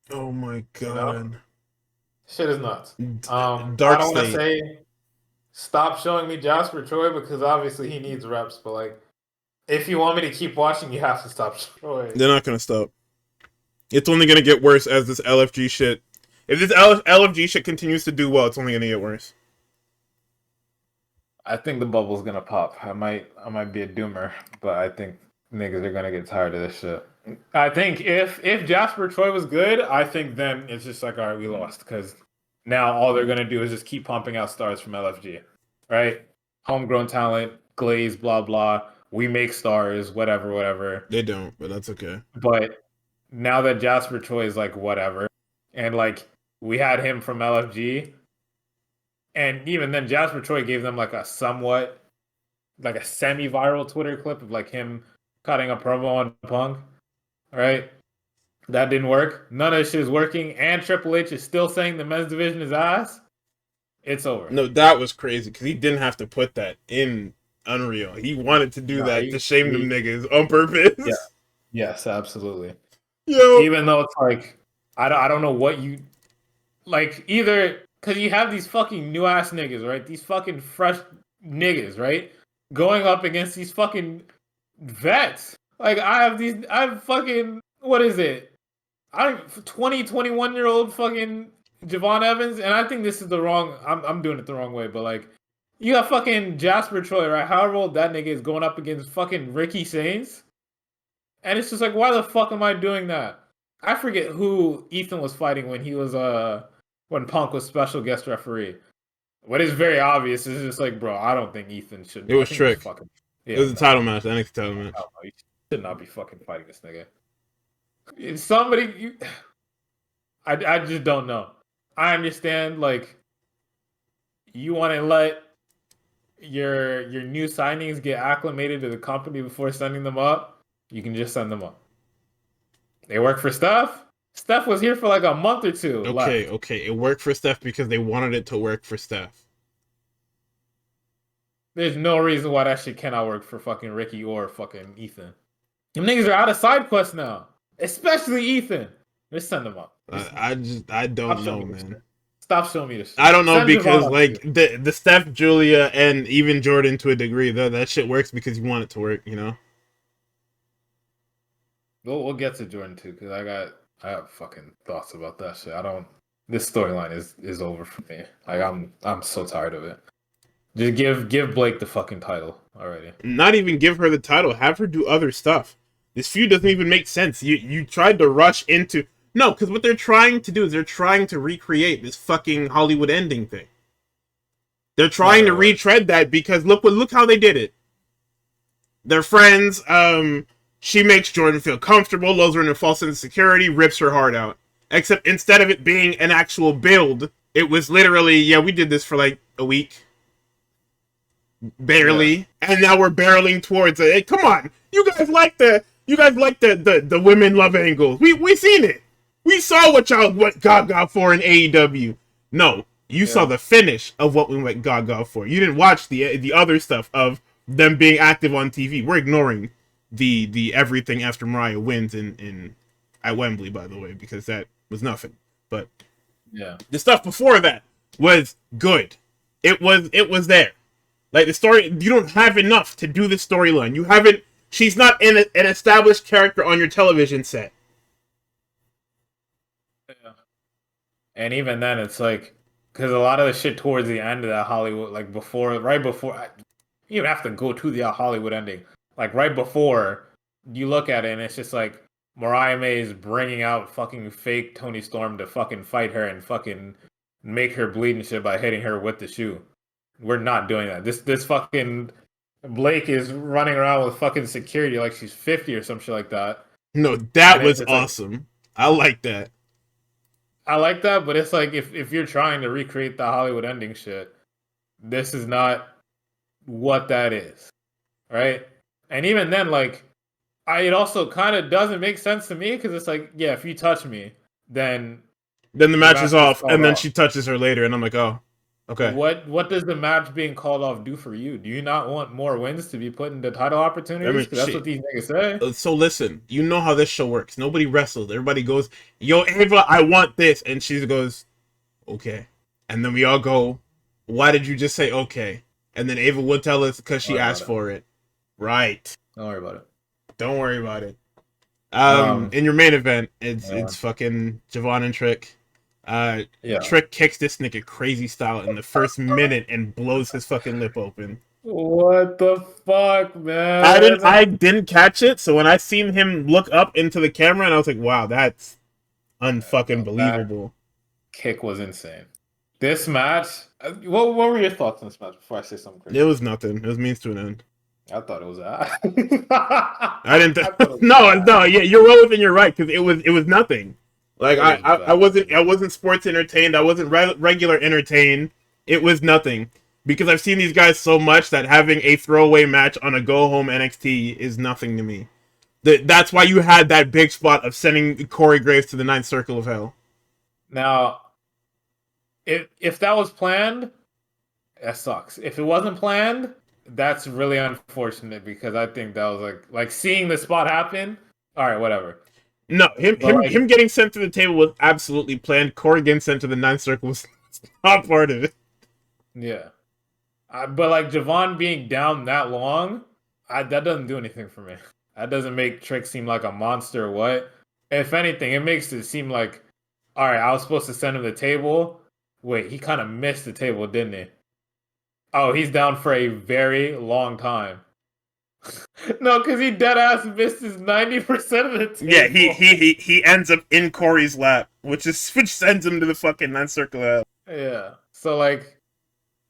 Oh my god. Shit is nuts. I Dark don't want to State. say stop showing me Jasper Troy because obviously he needs reps, but like if you want me to keep watching, you have to stop Troy. They're not gonna stop. It's only gonna get worse as this LFG shit. If this LFG shit continues to do well, it's only gonna get worse. I think the bubble's gonna pop. I might be a doomer, but I think niggas are gonna get tired of this shit. I think if Jasper Troy was good, I think then it's just like, all right, we lost because now all they're gonna do is just keep pumping out stars from LFG, right? Homegrown talent, Glaze, blah blah. We make stars, whatever. They don't, but that's okay. But now that Jasper Troy is like whatever, and like we had him from LFG, and even then Jasper Troy gave them like a somewhat, like a semi-viral Twitter clip of like him cutting a promo on Punk, right? That didn't work. None of this shit is working, and Triple H is still saying the men's division is ass. It's over. No, that was crazy because he didn't have to put that in Unreal. He wanted to do that to shame them niggas on purpose. Yeah. Yes, absolutely. Yo. Even though it's like, I don't know what you like, either because you have these fucking new ass niggas, right? These fucking fresh niggas, right? Going up against these fucking vets. Like I have fucking, what is it? 21-year-old fucking Javon Evans, and I think this is the wrong. I'm doing it the wrong way, but like, you got fucking Jasper Troy, right? However old that nigga is, going up against fucking Ricky Sainz, and it's just like, why the fuck am I doing that? I forget who Ethan was fighting when he was when Punk was special guest referee. What is very obvious is just like, bro, I don't think Ethan should. It was Trick. It was a title match, the NXT title match. You should not be fucking fighting this nigga. If somebody, I just don't know. I understand, like, you want to let your new signings get acclimated to the company before sending them up. You can just send them up. They work for Steph. Steph was here for like a month or two. Okay. It worked for Steph because they wanted it to work for Steph. There's no reason why that shit cannot work for fucking Ricky or fucking Ethan. Them niggas are out of side quests now. Especially Ethan. Just send them up. I don't know, man. Stop showing me this shit. I don't know because like the Steph, Julia, and even Jordan to a degree, that shit works because you want it to work, you know? We'll get to Jordan too, because I have fucking thoughts about that shit. This storyline is over for me. Like I'm so tired of it. Just give Blake the fucking title already. Not even give her the title. Have her do other stuff. This feud doesn't even make sense. You tried to rush into... No, because what they're trying to do is they're trying to recreate this fucking Hollywood ending thing. They're trying to retread that because look how they did it. They're friends. She makes Jordan feel comfortable, lulls her into false insecurity, rips her heart out. Except instead of it being an actual build, it was literally, yeah, we did this for like a week. Barely. Yeah. And now we're barreling towards it. Hey, come on. You guys like the You guys like the women love angles. We seen it. We saw what y'all went gaga for in AEW. No, you saw the finish of what we went gaga for. You didn't watch the other stuff of them being active on TV. We're ignoring the everything after Mariah wins in at Wembley, by the way, because that was nothing. But the stuff before that was good. It was there. Like the story, you don't have enough to do the storyline. You haven't. She's not an established character on your television set. Yeah. And even then, it's like, because a lot of the shit towards the end of that Hollywood, like right before, you don't have to go to the Hollywood ending. Like right before, you look at it and it's just like Mariah May is bringing out fucking fake Tony Storm to fucking fight her and fucking make her bleed and shit by hitting her with the shoe. We're not doing that. This fucking Blake is running around with fucking security like she's 50 or some shit like that. No, that was awesome. Like, I like that. I like that, but it's like if you're trying to recreate the Hollywood ending shit, this is not what that is, right? And even then, like, it also kind of doesn't make sense to me because it's like, yeah, if you touch me, then the match is off, and then she touches her later, and I'm like, oh, okay. What does the match being called off do for you? Do you not want more wins to be put into title opportunities? Because that's what these niggas say. So listen, you know how this show works. Nobody wrestles. Everybody goes, yo, Ava, I want this. And she goes, okay. And then we all go, why did you just say okay? And then Ava would tell us because she asked for it. Right. Don't worry about it. Don't worry about it. In your main event, it's fucking Javon and Trick. Trick kicks this nigga crazy style in the first minute and blows his fucking lip open. What the fuck, man? I didn't catch it, so when I seen him look up into the camera, and I was like, wow, that's unfucking believable. Kick was insane. This match, what were your thoughts on this match before I say something crazy? It was nothing. It was means to an end. I thought it was I didn't. No, yeah, you're well within your right because it was nothing. Like I wasn't sports entertained. I wasn't regular entertained. It was nothing because I've seen these guys so much that having a throwaway match on a go home NXT is nothing to me. That's why you had that big spot of sending Corey Graves to the 9th Circle of Hell. Now, if that was planned, that sucks. If it wasn't planned, that's really unfortunate because I think that was like seeing the spot happen. All right, whatever. No, him getting sent to the table was absolutely planned. Corey getting sent to the 9th Circle was not part of it. Yeah. But like Javon being down that long, that doesn't do anything for me. That doesn't make Trick seem like a monster or what. If anything, it makes it seem like, all right, I was supposed to send him the table. Wait, he kind of missed the table, didn't he? Oh, he's down for a very long time. No, because he dead ass missed his 90% of the table. Yeah, he ends up in Corey's lap, which sends him to the fucking 9th Circle of Hell. Yeah. So like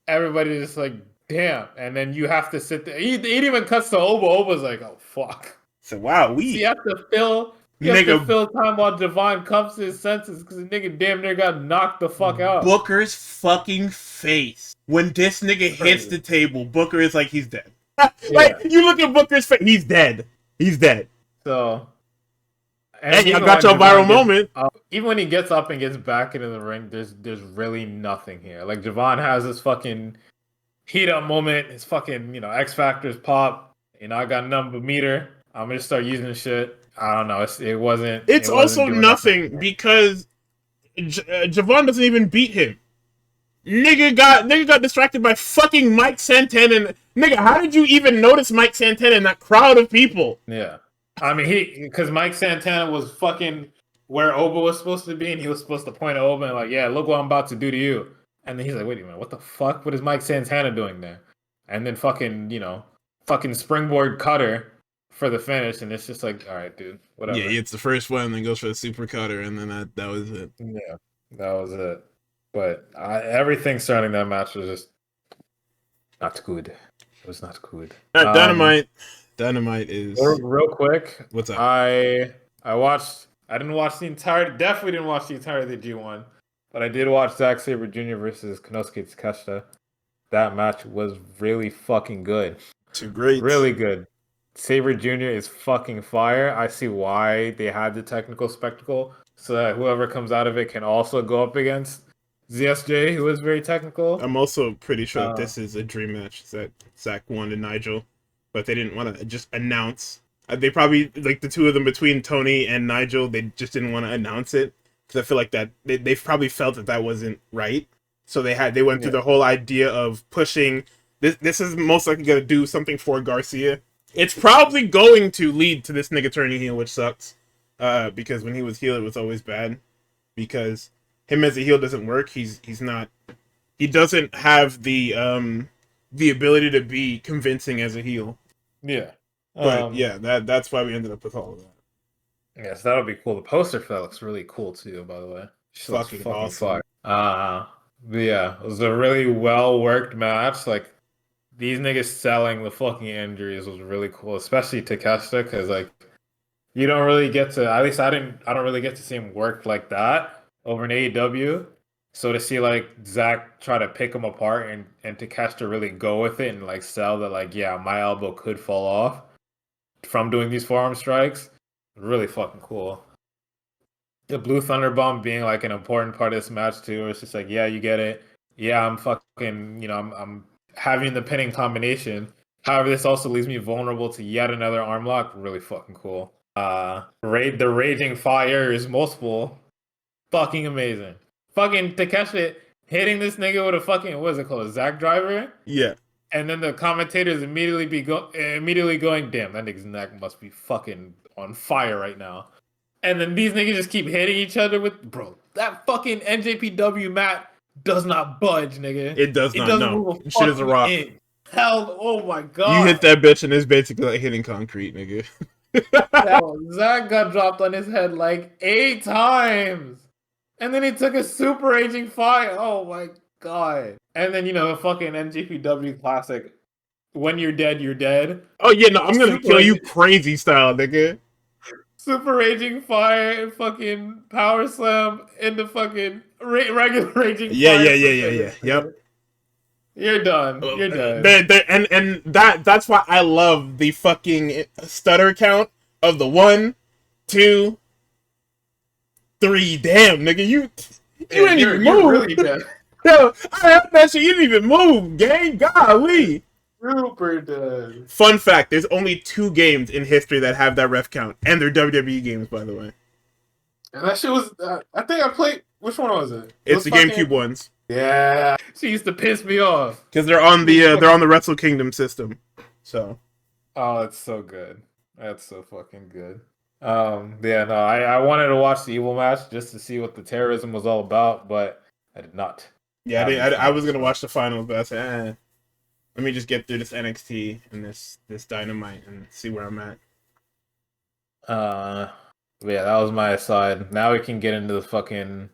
everybody's just like, damn, and then you have to sit there. He even cuts to Oba. Oba's like, oh fuck. So wow, So you have to fill time while Javon comes to his senses because the nigga damn near got knocked the fuck out. Booker's fucking face when this nigga hits the table. Booker is like he's dead. Like you look at Booker's face, he's dead. He's dead. So, hey, I got your viral moment. Even when he gets up and gets back into the ring, there's really nothing here. Like Javon has this fucking heat up moment. His fucking X Factors pop. I got nothing but meter. I'm gonna start using this shit. I don't know. It wasn't. It's also nothing because Javon doesn't even beat him. Nigga got distracted by fucking Mike Santana. Nigga, how did you even notice Mike Santana in that crowd of people? Yeah. I mean, because Mike Santana was fucking where Oba was supposed to be, and he was supposed to point at Oba and like, yeah, look what I'm about to do to you. And then he's like, wait a minute, what the fuck? What is Mike Santana doing there? And then fucking springboard cutter for the finish, and it's just like, all right, dude, whatever. Yeah, it's the first one, and then goes for the super cutter, and then that was it. Yeah, that was it. But everything surrounding that match was just not good. It was not good. Dynamite is real quick. What's up? I didn't watch the entire. Definitely didn't watch the entirety of the G1, but I did watch Zack Sabre Jr. versus Konosuke Takeshita. That match was really fucking good. Too great. Really good. Saber Jr. is fucking fire. I see why they had the technical spectacle, so that whoever comes out of it can also go up against ZSJ, who is very technical. I'm also pretty sure that Uh, this is a dream match that Zach won and Nigel, but they didn't want to just announce. They probably, like, the two of them between Tony and Nigel, they just didn't want to announce it because I feel like that they probably felt that that wasn't right. So they went through the whole idea of pushing this. This is most likely gonna do something for Garcia. It's probably going to lead to this nigga turning heel, which sucks. Because when he was heel, it was always bad. Because him as a heel doesn't work. He doesn't have the ability to be convincing as a heel. yeah. But yeah, that's why we ended up with all of that. Yes, that'll be cool. The poster for that looks really cool too, by the way. She looks Fucking awesome. fire. But yeah, it was a really well worked match. Like these niggas selling the fucking injuries was really cool, especially Takeshita, because like you don't really get to. At least I don't really get to see him work like that over in AEW. So to see like Zach try to pick him apart and Takeshita really go with it and like sell that like yeah my elbow could fall off from doing these forearm strikes, really fucking cool. The Blue Thunder Bomb being like an important part of this match too. It's just like, yeah, you get it. Yeah, I'm fucking, I'm having the pinning combination. However, this also leaves me vulnerable to yet another arm lock. Really fucking cool. The Raging Fire is multiple. Fucking amazing. Fucking Takeshi hitting this nigga with a fucking, what is it called, a Zack driver? Yeah. And then the commentators immediately going, damn, that nigga's neck must be fucking on fire right now. And then these niggas just keep hitting each other with, bro, that fucking NJPW mat does not budge, nigga. It does not. Doesn't move a shit is a rock. Hell, oh my god. You hit that bitch and it's basically like hitting concrete, nigga. Zach got dropped on his head like 8 times. And then he took a super raging fire. Oh my god. And then, the fucking NJPW classic, when you're dead, you're dead. Oh yeah, no, I'm gonna kill you crazy style, nigga. Super raging fire, fucking power slam into fucking regular raging fire. Yeah. Yep. You're done. You're done. And that's why I love the fucking stutter count of the 1, 2, 3. Damn, nigga, you didn't even move. You're really dead. Yo, I have that shit. You didn't even move, gang. Golly. Super dead. Fun fact: there's only 2 games in history that have that ref count, and they're WWE games, by the way. And that shit was. I think I played. Which one was it? It's the GameCube ones. Yeah, she used to piss me off because they're on the Wrestle Kingdom system. So. Oh, it's so good. That's so fucking good. Yeah, no, I wanted to watch the Evil match just to see what the terrorism was all about, but I did not. Yeah, I was gonna watch the finals, but I said, let me just get through this NXT and this Dynamite and see where I'm at. But yeah, that was my aside. Now we can get into the fucking.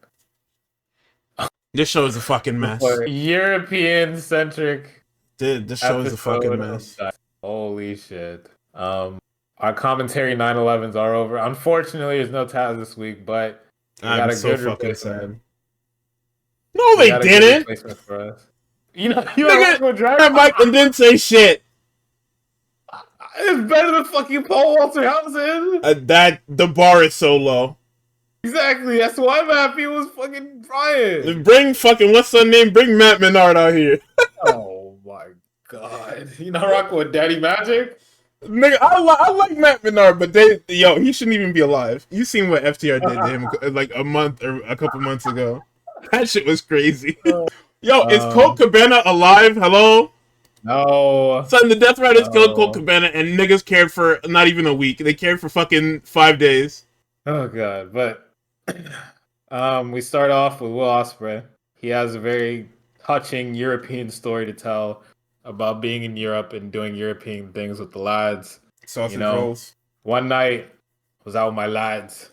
This show is a fucking mess. European centric. This show is a fucking mess. Holy shit. Our commentary 9/11s are over. Unfortunately, there's no Taz this week, but we got a good replacement. Sad. No, they didn't. For us. Mike and didn't say shit. It's better than fucking Paul Walter Housen. The bar is so low. Exactly. That's why I'm happy it was fucking Brian. Bring fucking what's her name? Bring Matt Menard out here. Oh my god. You not rocking with Daddy Magic? Nigga, I like Matt Menard, but he shouldn't even be alive. You seen what FTR did to him like a month or a couple months ago? That shit was crazy. Yo, is Colt Cabana alive? Hello? No. Son, the Death Riders killed Colt Cabana, and niggas cared for not even a week. They cared for fucking 5 days. Oh god, but we start off with Will Ospreay. He has a very touching European story to tell about being in Europe and doing European things with the lads. Sausage rolls. One night, I was out with my lads.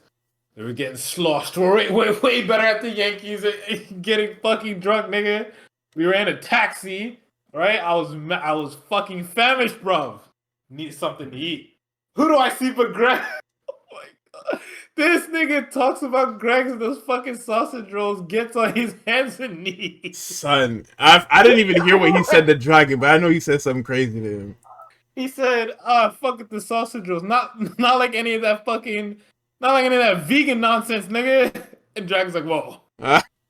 They were getting sloshed. We're way better at the Yankees at getting fucking drunk, nigga. We were in a taxi, right? I was fucking famished, bro. Need something to eat. Who do I see but Greg? Oh my god. This nigga talks about Greg's and those fucking sausage rolls, gets on his hands and knees. Son, I didn't even hear what he said to Dragon, but I know he said something crazy to him. He said, fuck with the sausage rolls. Not like any of that fucking, not like any of that vegan nonsense, nigga. And Dragon's like, whoa,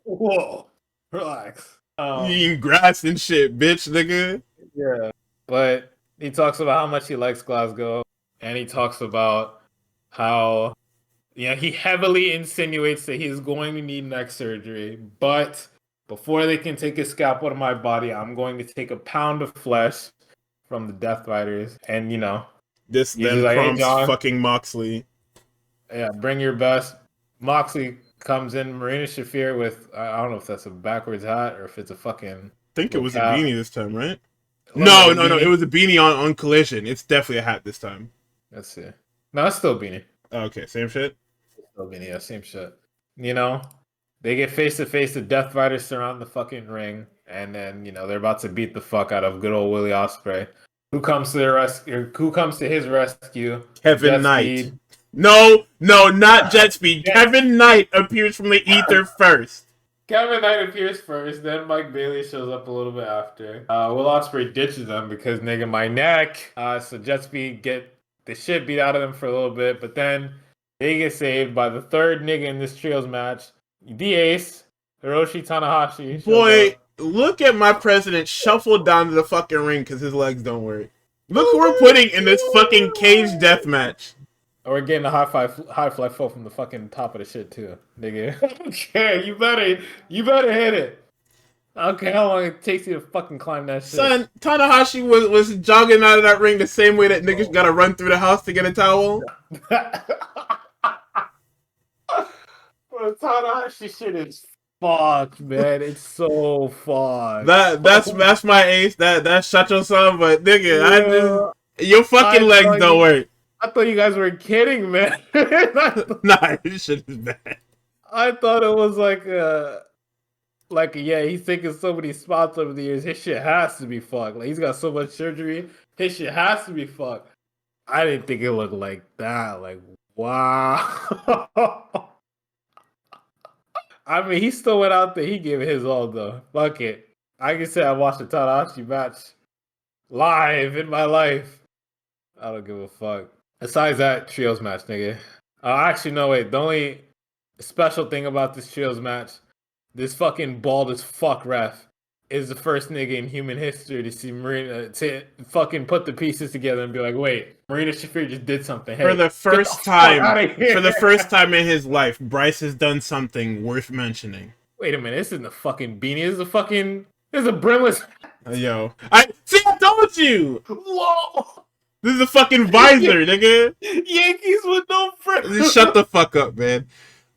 whoa, relax. You eating grass and shit, bitch, nigga. Yeah. But he talks about how much he likes Glasgow, and he talks about how, he heavily insinuates that he's going to need neck surgery, but before they can take a scalp out of my body, I'm going to take a pound of flesh from the Death Riders, and This he's then like, hey, prompts John, fucking Moxley. yeah, bring your best. Moxley comes in, Marina Shafir with, I don't know if that's a backwards hat or if it's a fucking. I think it was cap. a beanie this time, right? It No, like it was a beanie on Collision. It's definitely a hat this time. Let's see. No, it's still beanie. Okay, same shit. Still beanie, yeah, same shit. They get face to face. The Death Riders surround the fucking ring, and then they're about to beat the fuck out of good old Willie Ospreay. Who comes to their rescue? Who comes to his rescue? Kevin Knight. No, not Jet Speed. Kevin Knight appears from the ether first. Kevin Knight appears first, then Mike Bailey shows up a little bit after. Will Ospreay ditches them because nigga my neck. So Jet Speed get the shit beat out of them for a little bit, but then they get saved by the third nigga in this trios match, the Ace, Hiroshi Tanahashi. Boy, look at my president shuffle down to the fucking ring because his legs don't work. Look who we're putting in this fucking cage death match. Or we're getting a high fly flow from the fucking top of the shit too, nigga. I don't care. You better hit it. I don't care how long it takes you to fucking climb that shit. Son, Tanahashi was jogging out of that ring the same way that niggas gotta run through the house to get a towel. Bro, Tanahashi shit is fucked, man. It's so fucked. That's my ace. That's Shacho-san, but nigga, your fucking legs don't work. I thought you guys were kidding, man. Nah, this shit is bad. I thought it was he's taking so many spots over the years. His shit has to be fucked. Like, he's got so much surgery. His shit has to be fucked. I didn't think it looked like that. Like, wow. I mean, he still went out there. He gave it his all, though. Fuck it. I can say I watched a Tanahashi match live in my life. I don't give a fuck. Besides that trios match, nigga. Actually, no, wait. The only special thing about this trios match, this fucking bald as fuck ref is the first nigga in human history to see Marina to fucking put the pieces together and be like, wait, Marina Shafir just did something. Hey, for the first time in his life, Bryce has done something worth mentioning. Wait a minute, this isn't a fucking beanie. This is a brimless. Yo, I told you. Whoa. This is a fucking visor, nigga. Yankees with no friends. Just shut the fuck up, man.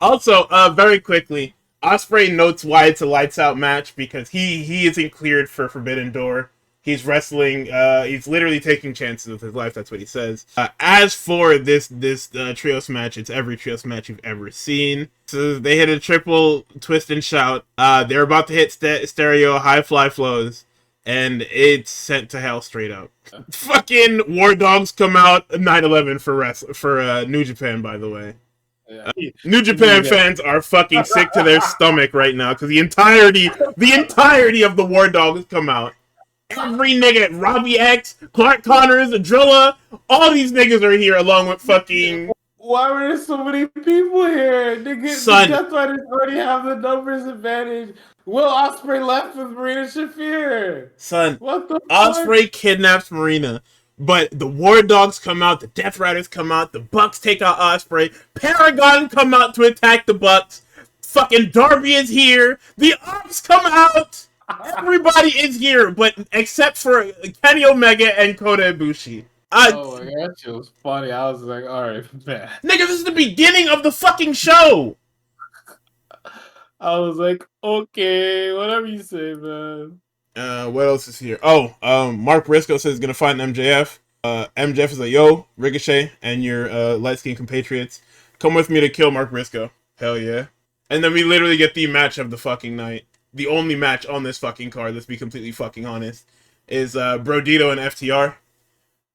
Also, very quickly, Ospreay notes why it's a lights out match because he isn't cleared for Forbidden Door. He's wrestling. He's literally taking chances with his life. That's what he says. As for this trios match, it's every trios match you've ever seen. So they hit a triple twist and shout. They're about to hit stereo high fly flows. And it's sent to hell straight up. Fucking War Dogs come out 9/11 for New Japan, by the way. Yeah. New Japan fans are fucking sick to their stomach right now because the entirety of the War Dogs come out. Every nigga, Robbie X, Clark Connors, Drilla, all these niggas are here along with fucking. Why were there so many people here? Son, the Death Riders already have the numbers advantage. Will Ospreay left with Marina Shafir. Son, what the Ospreay fuck? kidnaps Marina, but the War Dogs come out, the Death Riders come out, the Bucks take out Ospreay, Paragon come out to attack the Bucks, fucking Darby is here, the Ops come out, everybody is here, but except for Kenny Omega and Kota Ibushi. Oh my god, that shit was funny. I was like, alright, man. Nigga, this is the beginning of the fucking show! I was like, okay, whatever you say, man. What else is here? Mark Briscoe says he's gonna find MJF. MJF is like, yo, Ricochet and your light-skinned compatriots, come with me to kill Mark Briscoe. Hell yeah. And then we literally get the match of the fucking night. The only match on this fucking card, let's be completely fucking honest, is Brodito and FTR.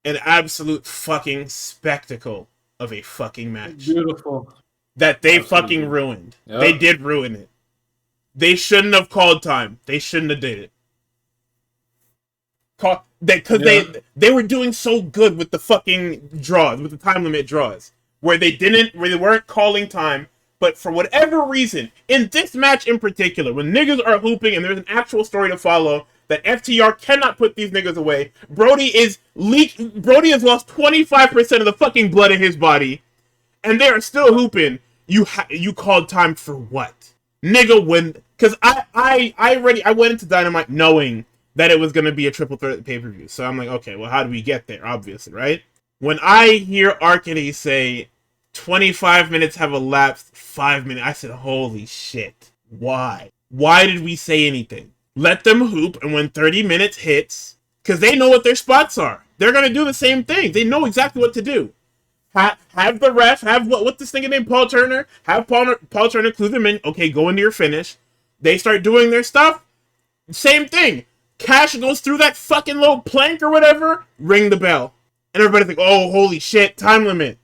An absolute fucking spectacle of a fucking match. Beautiful. That they fucking ruined. Yep. They did ruin it. They shouldn't have called time. They shouldn't have did it. because they were doing so good with the fucking draws, with the time limit draws, where they weren't calling time, but for whatever reason, in this match in particular, when niggas are hooping and there's an actual story to follow, that FTR cannot put these niggas away. Brody has lost 25% of the fucking blood in his body, and they are still hooping. You called time for what, nigga? Because I went into Dynamite knowing that it was gonna be a triple threat pay-per-view. So I'm like, okay, well, how do we get there? Obviously, right? When I hear Arcady say 25 minutes have elapsed, 5 minutes, I said, holy shit. Why? Why did we say anything? Let them hoop, and when 30 minutes hits, because they know what their spots are, they're gonna do the same thing. They know exactly what to do. Have the ref, have what's this nigga named Paul Turner? Have Paul Turner clue them in. Okay, go into your finish. They start doing their stuff. Same thing. Cash goes through that fucking little plank or whatever. Ring the bell, and everybody's like, "Oh, holy shit! Time limit."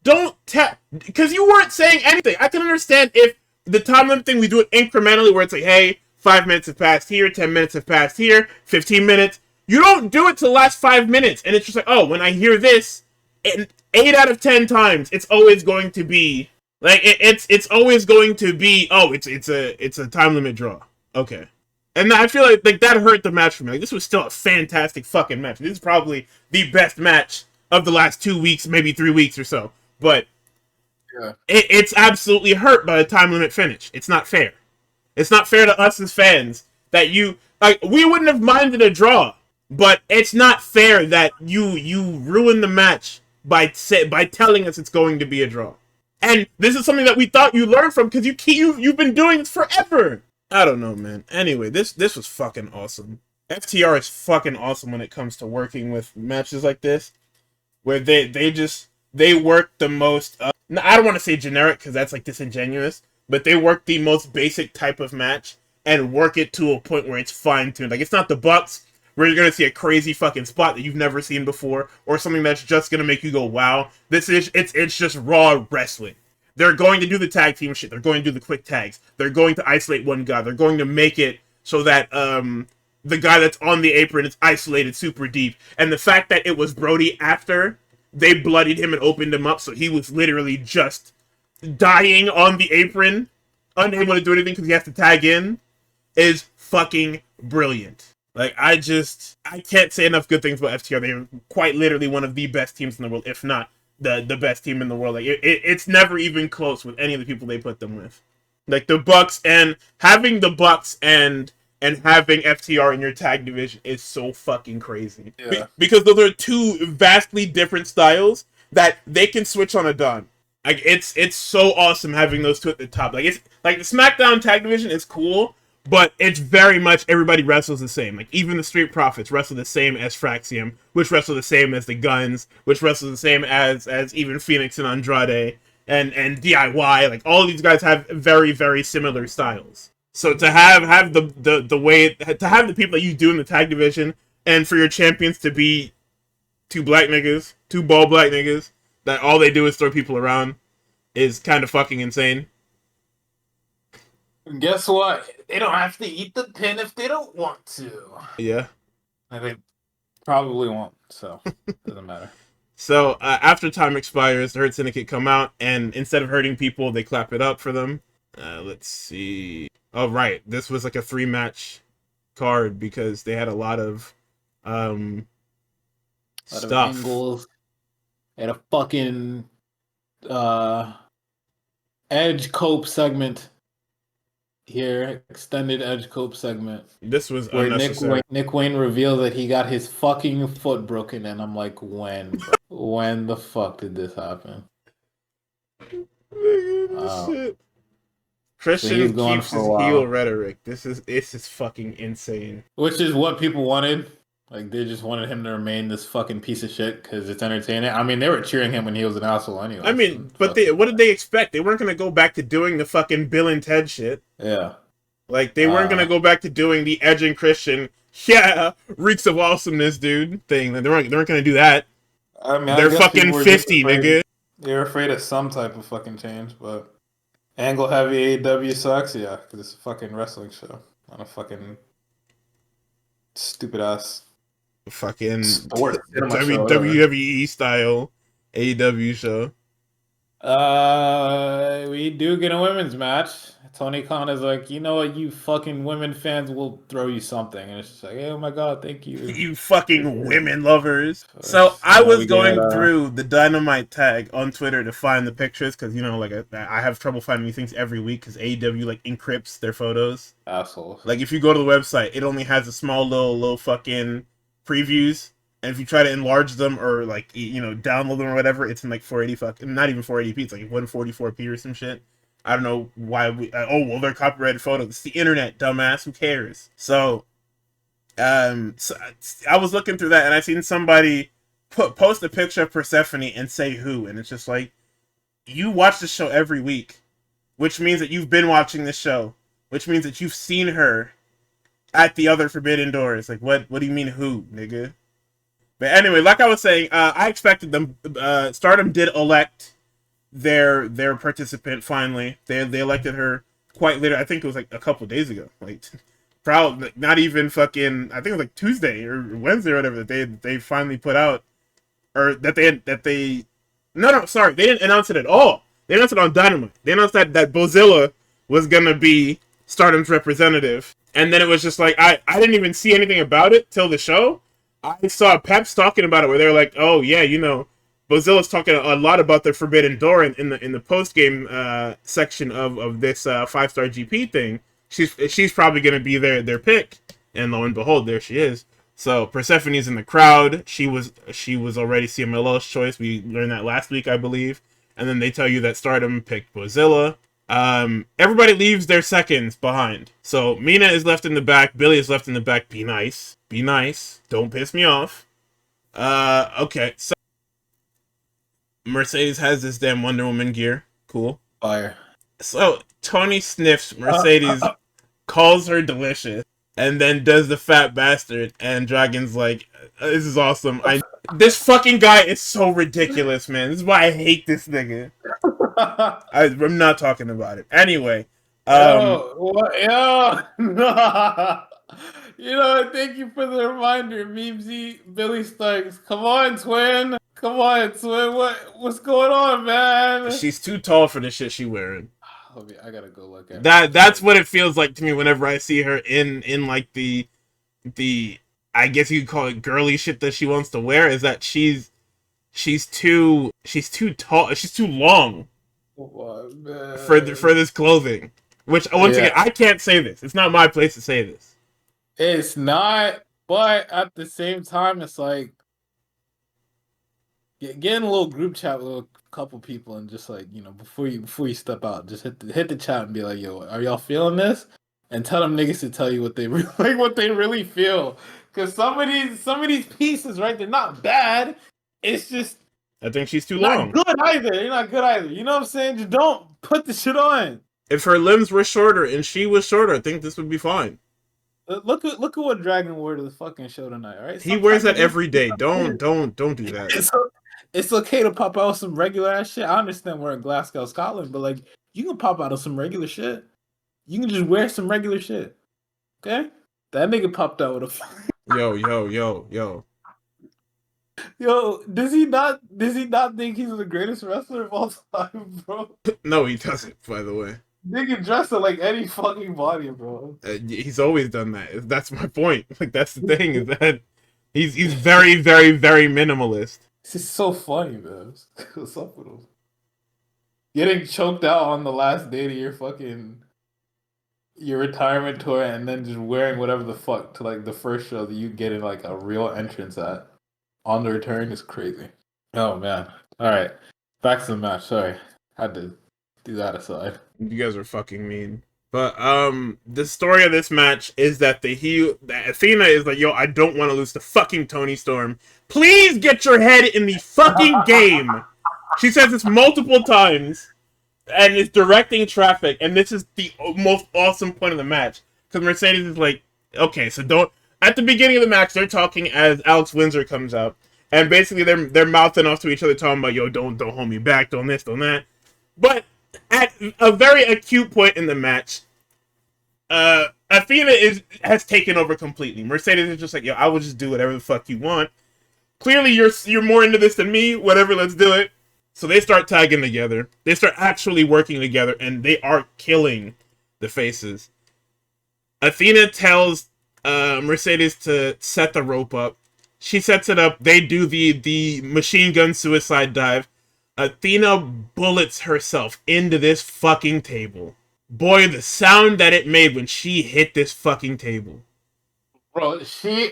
Don't tap, because you weren't saying anything. I can understand if the time limit thing, we do it incrementally, where it's like, hey, 5 minutes have passed here, 10 minutes have passed here, 15 minutes. You don't do it to the last 5 minutes, and it's just like, oh, when I hear this, 8 out of 10 times, it's always going to be like it's always going to be, oh, it's a time limit draw. Okay, and I feel like that hurt the match for me. Like, this was still a fantastic fucking match. This is probably the best match of the last 2 weeks, maybe 3 weeks or so. But yeah, it's absolutely hurt by the time limit finish. It's not fair. It's not fair to us as fans that we wouldn't have minded a draw. But it's not fair that you ruin the match by telling us it's going to be a draw. And this is something that we thought you learned from, because you've been doing this forever. I don't know, man. Anyway, this was fucking awesome. FTR is fucking awesome when it comes to working with matches like this, where they work the most. I don't want to say generic, because that's like disingenuous, but they work the most basic type of match and work it to a point where it's fine-tuned. Like, it's not the Bucks, where you're going to see a crazy fucking spot that you've never seen before, or something that's just going to make you go, wow. It's just raw wrestling. They're going to do the tag team shit. They're going to do the quick tags. They're going to isolate one guy. They're going to make it so that the guy that's on the apron is isolated super deep. And the fact that it was Brody after they bloodied him and opened him up, so he was literally just dying on the apron, unable to do anything because he has to tag in, is fucking brilliant. Like, I can't say enough good things about FTR. They're quite literally one of the best teams in the world, if not the best team in the world. Like, it's never even close with any of the people they put them with. Like, the Bucks, and having the Bucks and having FTR in your tag division is so fucking crazy. Yeah. Because those are two vastly different styles that they can switch on a dime. Like, it's so awesome having those two at the top. Like, it's like the SmackDown tag division is cool, but it's very much everybody wrestles the same. Like, even the Street Profits wrestle the same as Fraxium, which wrestle the same as the Guns, which wrestle the same as even Phoenix and Andrade and DIY. Like, all of these guys have very, very similar styles. So to have the way to have the people that you do in the tag division, and for your champions to be two black niggas, two bald black niggas, that all they do is throw people around, is kind of fucking insane. Guess what? They don't have to eat the pin if they don't want to. Yeah. And they probably won't, so it doesn't matter. So after time expires, the Hurt Syndicate come out, and instead of hurting people, they clap it up for them. Let's see. Oh, right. This was like a 3-match card because they had a lot of stuff. Of angles. They had a fucking Edge Cope segment here, extended Edge Cope segment. This was where unnecessary. Nick Wayne revealed that he got his fucking foot broken, and I'm like, when? When the fuck did this happen? Shit. Christian keeps his heel rhetoric. This is fucking insane. Which is what people wanted. Like, they just wanted him to remain this fucking piece of shit because it's entertaining. I mean, they were cheering him when he was an asshole anyway. I mean, but what did they expect? They weren't going to go back to doing the fucking Bill and Ted shit. Yeah. Like, they weren't going to go back to doing the Edge and Christian, yeah, reeks of awesomeness, dude, thing. They weren't going to do that. I mean, they're fucking 50, nigga. They're afraid of some type of fucking change, but Angle Heavy AEW sucks, yeah, because it's a fucking wrestling show, not a fucking Stupid ass fucking sports cinema show. Whatever. WWE style AEW show. We do get a women's match. Tony Khan is like, you know what, you fucking women fans will throw you something, and it's just like, oh my god, thank you. You fucking women lovers. So I was going through the Dynamite tag on Twitter to find the pictures because like I have trouble finding these things every week because AEW like encrypts their photos. Assholes. Like if you go to the website, it only has a small little fucking previews. And if you try to enlarge them or like download them or whatever, it's in like 480 not even 480p. It's like 144p or some shit. I don't know why we. They're copyrighted photos. It's the internet, dumbass. Who cares? So I was looking through that and I seen somebody post a picture of Persephone and say who, and it's just like, you watch the show every week, which means that you've been watching the show, which means that you've seen her at the other Forbidden Doors. Like, what do you mean who, nigga? But anyway, like I was saying, I expected them. Stardom did elect their participant finally. They elected her quite later. I think it was like a couple of days ago. Like, probably not even fucking. I think it was like Tuesday or Wednesday or whatever that they finally put out, or that they. No, sorry, they didn't announce it at all. They announced it on Dynamite. They announced that Bozilla was gonna be Stardom's representative, and then it was just like I didn't even see anything about it till the show. I saw Peps talking about it where they're like, oh yeah, Bozilla's talking a lot about the Forbidden Door in the post game section of this 5-star GP thing. She's probably gonna be their pick, and lo and behold, there she is. So Persephone's in the crowd. She was already CMLL's choice. We learned that last week, I believe. And then they tell you that Stardom picked Bozilla. Everybody leaves their seconds behind. So Mina is left in the back. Billy is left in the back. Be nice. Be nice. Don't piss me off. Okay. So Mercedes has this damn Wonder Woman gear. Cool. Fire. So Tony sniffs Mercedes, calls her delicious, and then does the fat bastard. And Dragon's like, this is awesome. This fucking guy is so ridiculous, man. This is why I hate this nigga. I'm not talking about it. Anyway. Yo. Thank you for the reminder, Memesy, Billy Starks. Come on, twin. What's going on, man? She's too tall for the shit she's wearing. I gotta go look at that. That's what it feels like to me whenever I see her in like the I guess you could call it girly shit that she wants to wear. Is that she's too tall. She's too long for this clothing. Which once again, I can't say this. It's not my place to say this. It's not, but at the same time, it's like get in a little group chat with a couple people and just like before you step out, just hit the chat and be like, yo, are y'all feeling this? And tell them niggas to tell you what they really feel. Because some of these pieces, right? They're not bad. It's just I think she's too long. Good either. You're not good either. You know what I'm saying? Just don't put the shit on. If her limbs were shorter and she was shorter, I think this would be fine. Look at what Dragon wore to the fucking show tonight, right? He wears that every day. Don't do that. It's okay to pop out some regular ass shit. I understand we're in Glasgow, Scotland, but like you can pop out of some regular shit. You can just wear some regular shit. Okay? That nigga popped out with a Yo. Yo, does he not think he's the greatest wrestler of all time, bro? No, he doesn't, by the way. Nigga dressed it like any fucking body, bro. He's always done that. That's my point. Like, that's the thing, is that he's very, very, very minimalist. This is so funny, man. What's up with him? Getting choked out on the last day of your retirement tour and then just wearing whatever the fuck to like the first show that you get in like a real entrance at on the return is crazy. Oh man. Alright. Back to the match. Sorry. Had to do that aside. You guys are fucking mean. But the story of this match is that Athena is like, yo, I don't want to lose to fucking Toni Storm. Please get your head in the fucking game. She says this multiple times and is directing traffic, and this is the most awesome point of the match. Because Mercedes is like, okay, so don't... At the beginning of the match, they're talking as Alex Windsor comes out, and basically they're mouthing off to each other, talking about, yo, don't hold me back, don't this, don't that. But at a very acute point in the match, Athena Athena has taken over completely. Mercedes is just like, yo, I will just do whatever the fuck you want. Clearly, you're more into this than me. Whatever, let's do it. So they start tagging together. They start actually working together, and they are killing the faces. Athena tells Mercedes to set the rope up. She sets it up. They do the machine gun suicide dive. Athena bullets herself into this fucking table. Boy, the sound that it made when she hit this fucking table. Bro,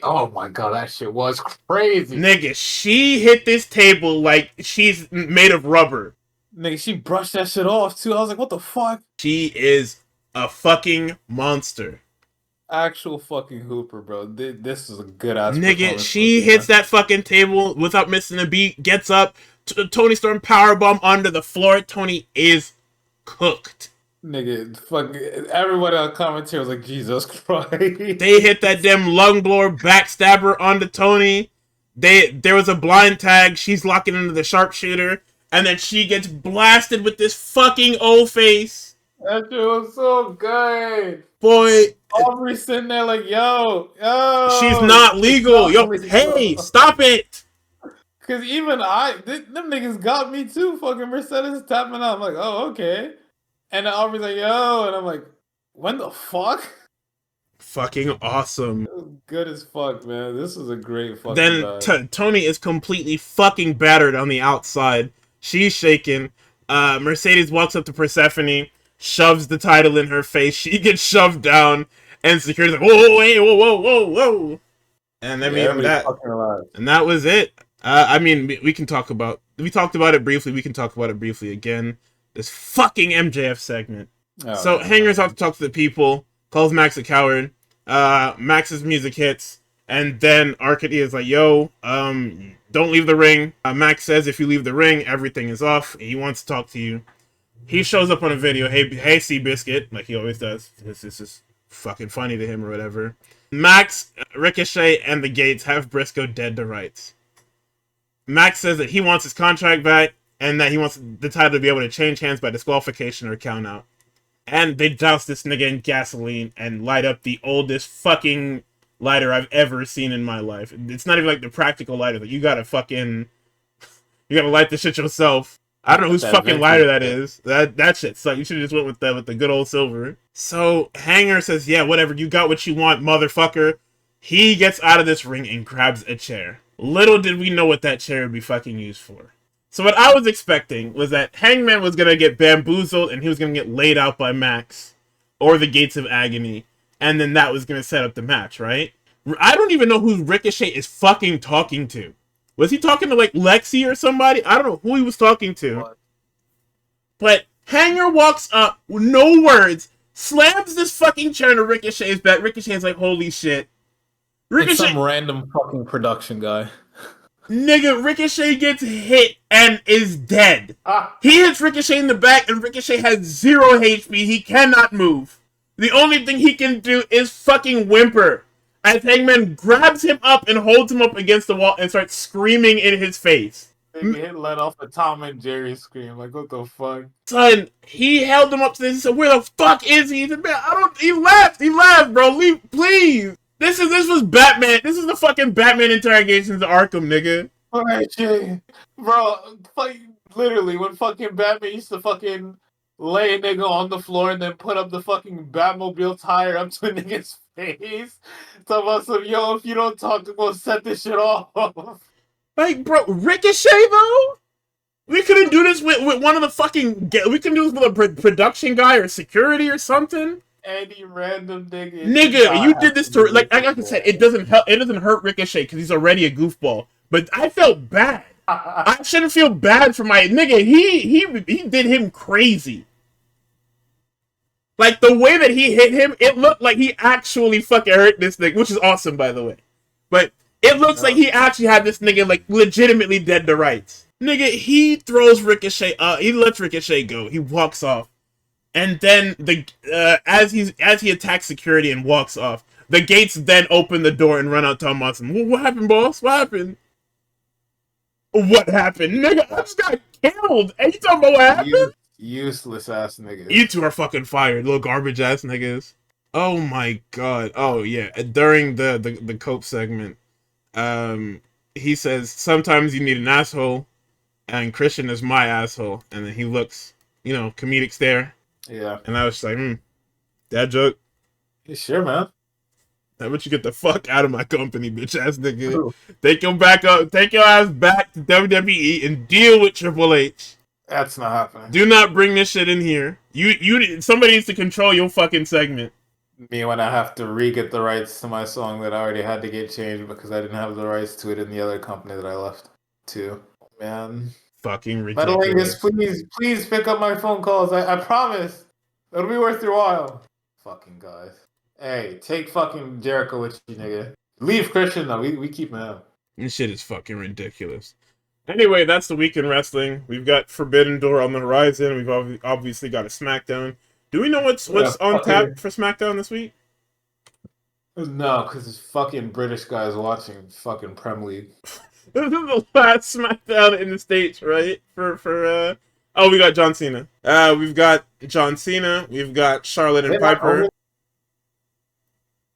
oh my god, that shit was crazy. Nigga, she hit this table like she's made of rubber. Nigga, she brushed that shit off too. I was like, what the fuck? She is a fucking monster. Actual fucking hooper, bro. This is a good ass. Nigga, she hits that fucking table without missing a beat, gets up, Tony Storm powerbomb onto the floor. Tony is cooked. Nigga, fuck, everybody on commentary was like, Jesus Christ. They hit that damn lung blower backstabber onto Tony. There was a blind tag. She's locking into the sharpshooter. And then she gets blasted with this fucking old face. That shit was so good. Boy. Aubrey's sitting there like, yo. She's not legal. Yo, hey, stop it. Because even them niggas got me too. Fucking Mercedes tapping out. I'm like, oh, okay. And then Aubrey's like, yo, and I'm like, when the fuck? Fucking awesome. It was good as fuck, man. This is a great fucking Then Tony is completely fucking battered on the outside. She's shaking. Mercedes walks up to Persephone, shoves the title in her face. She gets shoved down, and security's like, whoa, hey, whoa. And I mean, that was it. I mean, we talked about it briefly. We can talk about it briefly again. This fucking MJF segment. So Hanger's off to talk to the people, calls Max a coward. Max's music hits, and then Arcady is like, yo, don't leave the ring. Max says if you leave the ring, everything is off. He wants to talk to you. He shows up on a video, hey Seabiscuit, like he always does. This is fucking funny to him or whatever. Max, Ricochet, and the Gates have Briscoe dead to rights. Max says that he wants his contract back, and that he wants the title to be able to change hands by disqualification or count out. And they douse this nigga in gasoline and light up the oldest fucking lighter I've ever seen in my life. It's not even like the practical lighter. Like, you gotta light this shit yourself. I don't know whose fucking lighter that is. That shit sucks. You should have just went with the good old silver. So Hanger says, yeah, whatever, you got what you want, motherfucker. He gets out of this ring and grabs a chair. Little did we know what that chair would be fucking used for. So what I was expecting was that Hangman was going to get bamboozled and he was going to get laid out by Max or the Gates of Agony. And then that was going to set up the match, right? I don't even know who Ricochet is fucking talking to. Was he talking to like Lexi or somebody? I don't know who he was talking to. What? But Hanger walks up with no words, slams this fucking chair into Ricochet's back. Ricochet's like, holy shit. Ricochet, it's some random fucking production guy. Nigga, Ricochet gets hit and is dead. He hits Ricochet in the back and Ricochet has 0 HP. He cannot move. The only thing he can do is fucking whimper as Hangman grabs him up and holds him up against the wall and starts screaming in his face. They let off a Tom and Jerry scream. Like, what the fuck? Son, he held him up to this. He said, where the fuck is he? He said, man, he left, bro. Leave, please. This was Batman. This is the fucking Batman interrogations of Arkham, nigga. Alright, bro, literally, when fucking Batman used to fucking lay a nigga on the floor and then put up the fucking Batmobile tire up to a nigga's face. Talk about some, yo, if you don't talk, I'm gonna set this shit off. Like, bro, Ricochet, though? We couldn't do this with one of the fucking... We couldn't do this with a production guy or security or something? Any random nigga. Nigga, you did this to... Like I said, it doesn't hurt Ricochet because he's already a goofball. But I felt bad. I shouldn't feel bad for my... Nigga, he did him crazy. Like, the way that he hit him, it looked like he actually fucking hurt this nigga, which is awesome, by the way. But it looks like he actually had this nigga, like, legitimately dead to rights. Nigga, he throws Ricochet, he lets Ricochet go. He walks off. And then, as he attacks security and walks off, the Gates then open the door and run out to Monson. Well, what happened, boss? What happened? What happened? Nigga, I just got killed. And you talking about what happened? Useless ass niggas. You two are fucking fired, little garbage ass niggas. Oh my god. Oh yeah. During the Cope segment, he says sometimes you need an asshole, and Christian is my asshole, and then he looks, comedic stare, Yeah. and I was just like, that joke. You sure, man? How about you get the fuck out of my company, bitch ass nigga? Take your back up. Take your ass back to WWE and deal with Triple H. That's not happening. Do not bring this shit in here. Somebody needs to control your fucking segment. Me when I have to re-get the rights to my song that I already had to get changed because I didn't have the rights to it in the other company that I left to. Man. Fucking ridiculous. Metalingus, please pick up my phone calls. I promise. It'll be worth your while. Fucking guys. Hey, take fucking Jericho with you, nigga. Leave Christian though. We keep him. This shit is fucking ridiculous. Anyway, that's the week in wrestling. We've got Forbidden Door on the horizon. We've obviously got a SmackDown. Do we know what's on tap for SmackDown this week? No, because it's fucking British guys watching fucking Prem League. This is the last SmackDown in the States, right? Oh, we got John Cena. We've got John Cena. We've got Charlotte and Piper.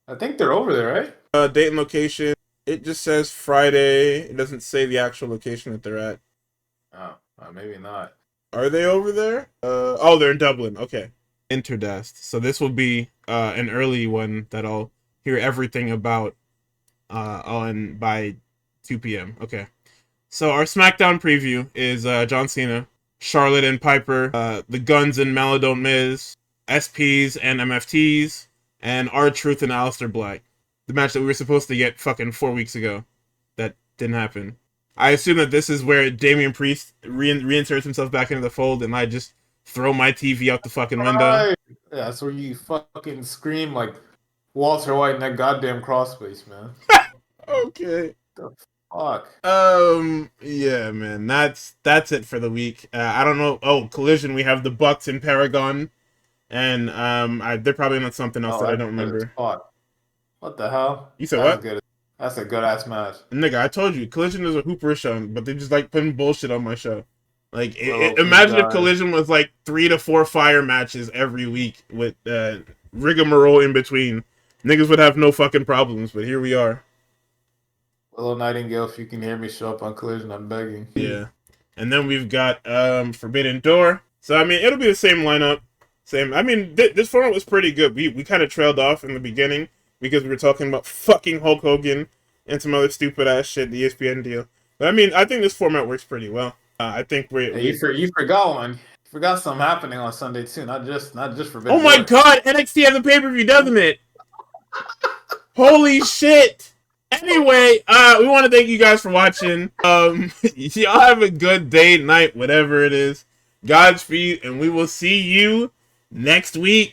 I think they're over there, right? Date and location. It just says Friday. It doesn't say the actual location that they're at. Oh, maybe not. Are they over there? Oh, they're in Dublin. Okay. Interdust. So this will be an early one that I'll hear everything about on by 2 p.m. Okay. So our SmackDown preview is John Cena, Charlotte and Piper, the Guns and Maladon Miz, SPs and MFTs, and R-Truth and Aleister Black. The match that we were supposed to get fucking 4 weeks ago. That didn't happen. I assume that this is where Damian Priest reinserts himself back into the fold and I just throw my TV out the fucking window. Right. Yeah, that's where you fucking scream like Walter White in that goddamn crossface, man. Okay. The fuck? Yeah, man. That's it for the week. I don't know. Oh, Collision, we have the Bucks in Paragon. And they're probably on something else that I don't remember. What the hell? You said what? Good. That's a good ass match. Nigga, I told you, Collision is a hooper show, but they just like putting bullshit on my show. Like, imagine if Collision was like 3 to 4 fire matches every week with rigmarole in between. Niggas would have no fucking problems, but here we are. Willow Nightingale, if you can hear me, show up on Collision, I'm begging. Yeah. And then we've got Forbidden Door. So, I mean, it'll be the same lineup. This format was pretty good. We kind of trailed off in the beginning because we were talking about fucking Hulk Hogan and some other stupid ass shit, the ESPN deal. But I mean, I think this format works pretty well. I think you forgot one. You forgot something happening on Sunday too. Not just Forbidden Oh my Door. god, NXT has a pay-per-view, doesn't it? Holy shit! Anyway, we want to thank you guys for watching. Y'all have a good day, night, whatever it is. Godspeed, and we will see you next week.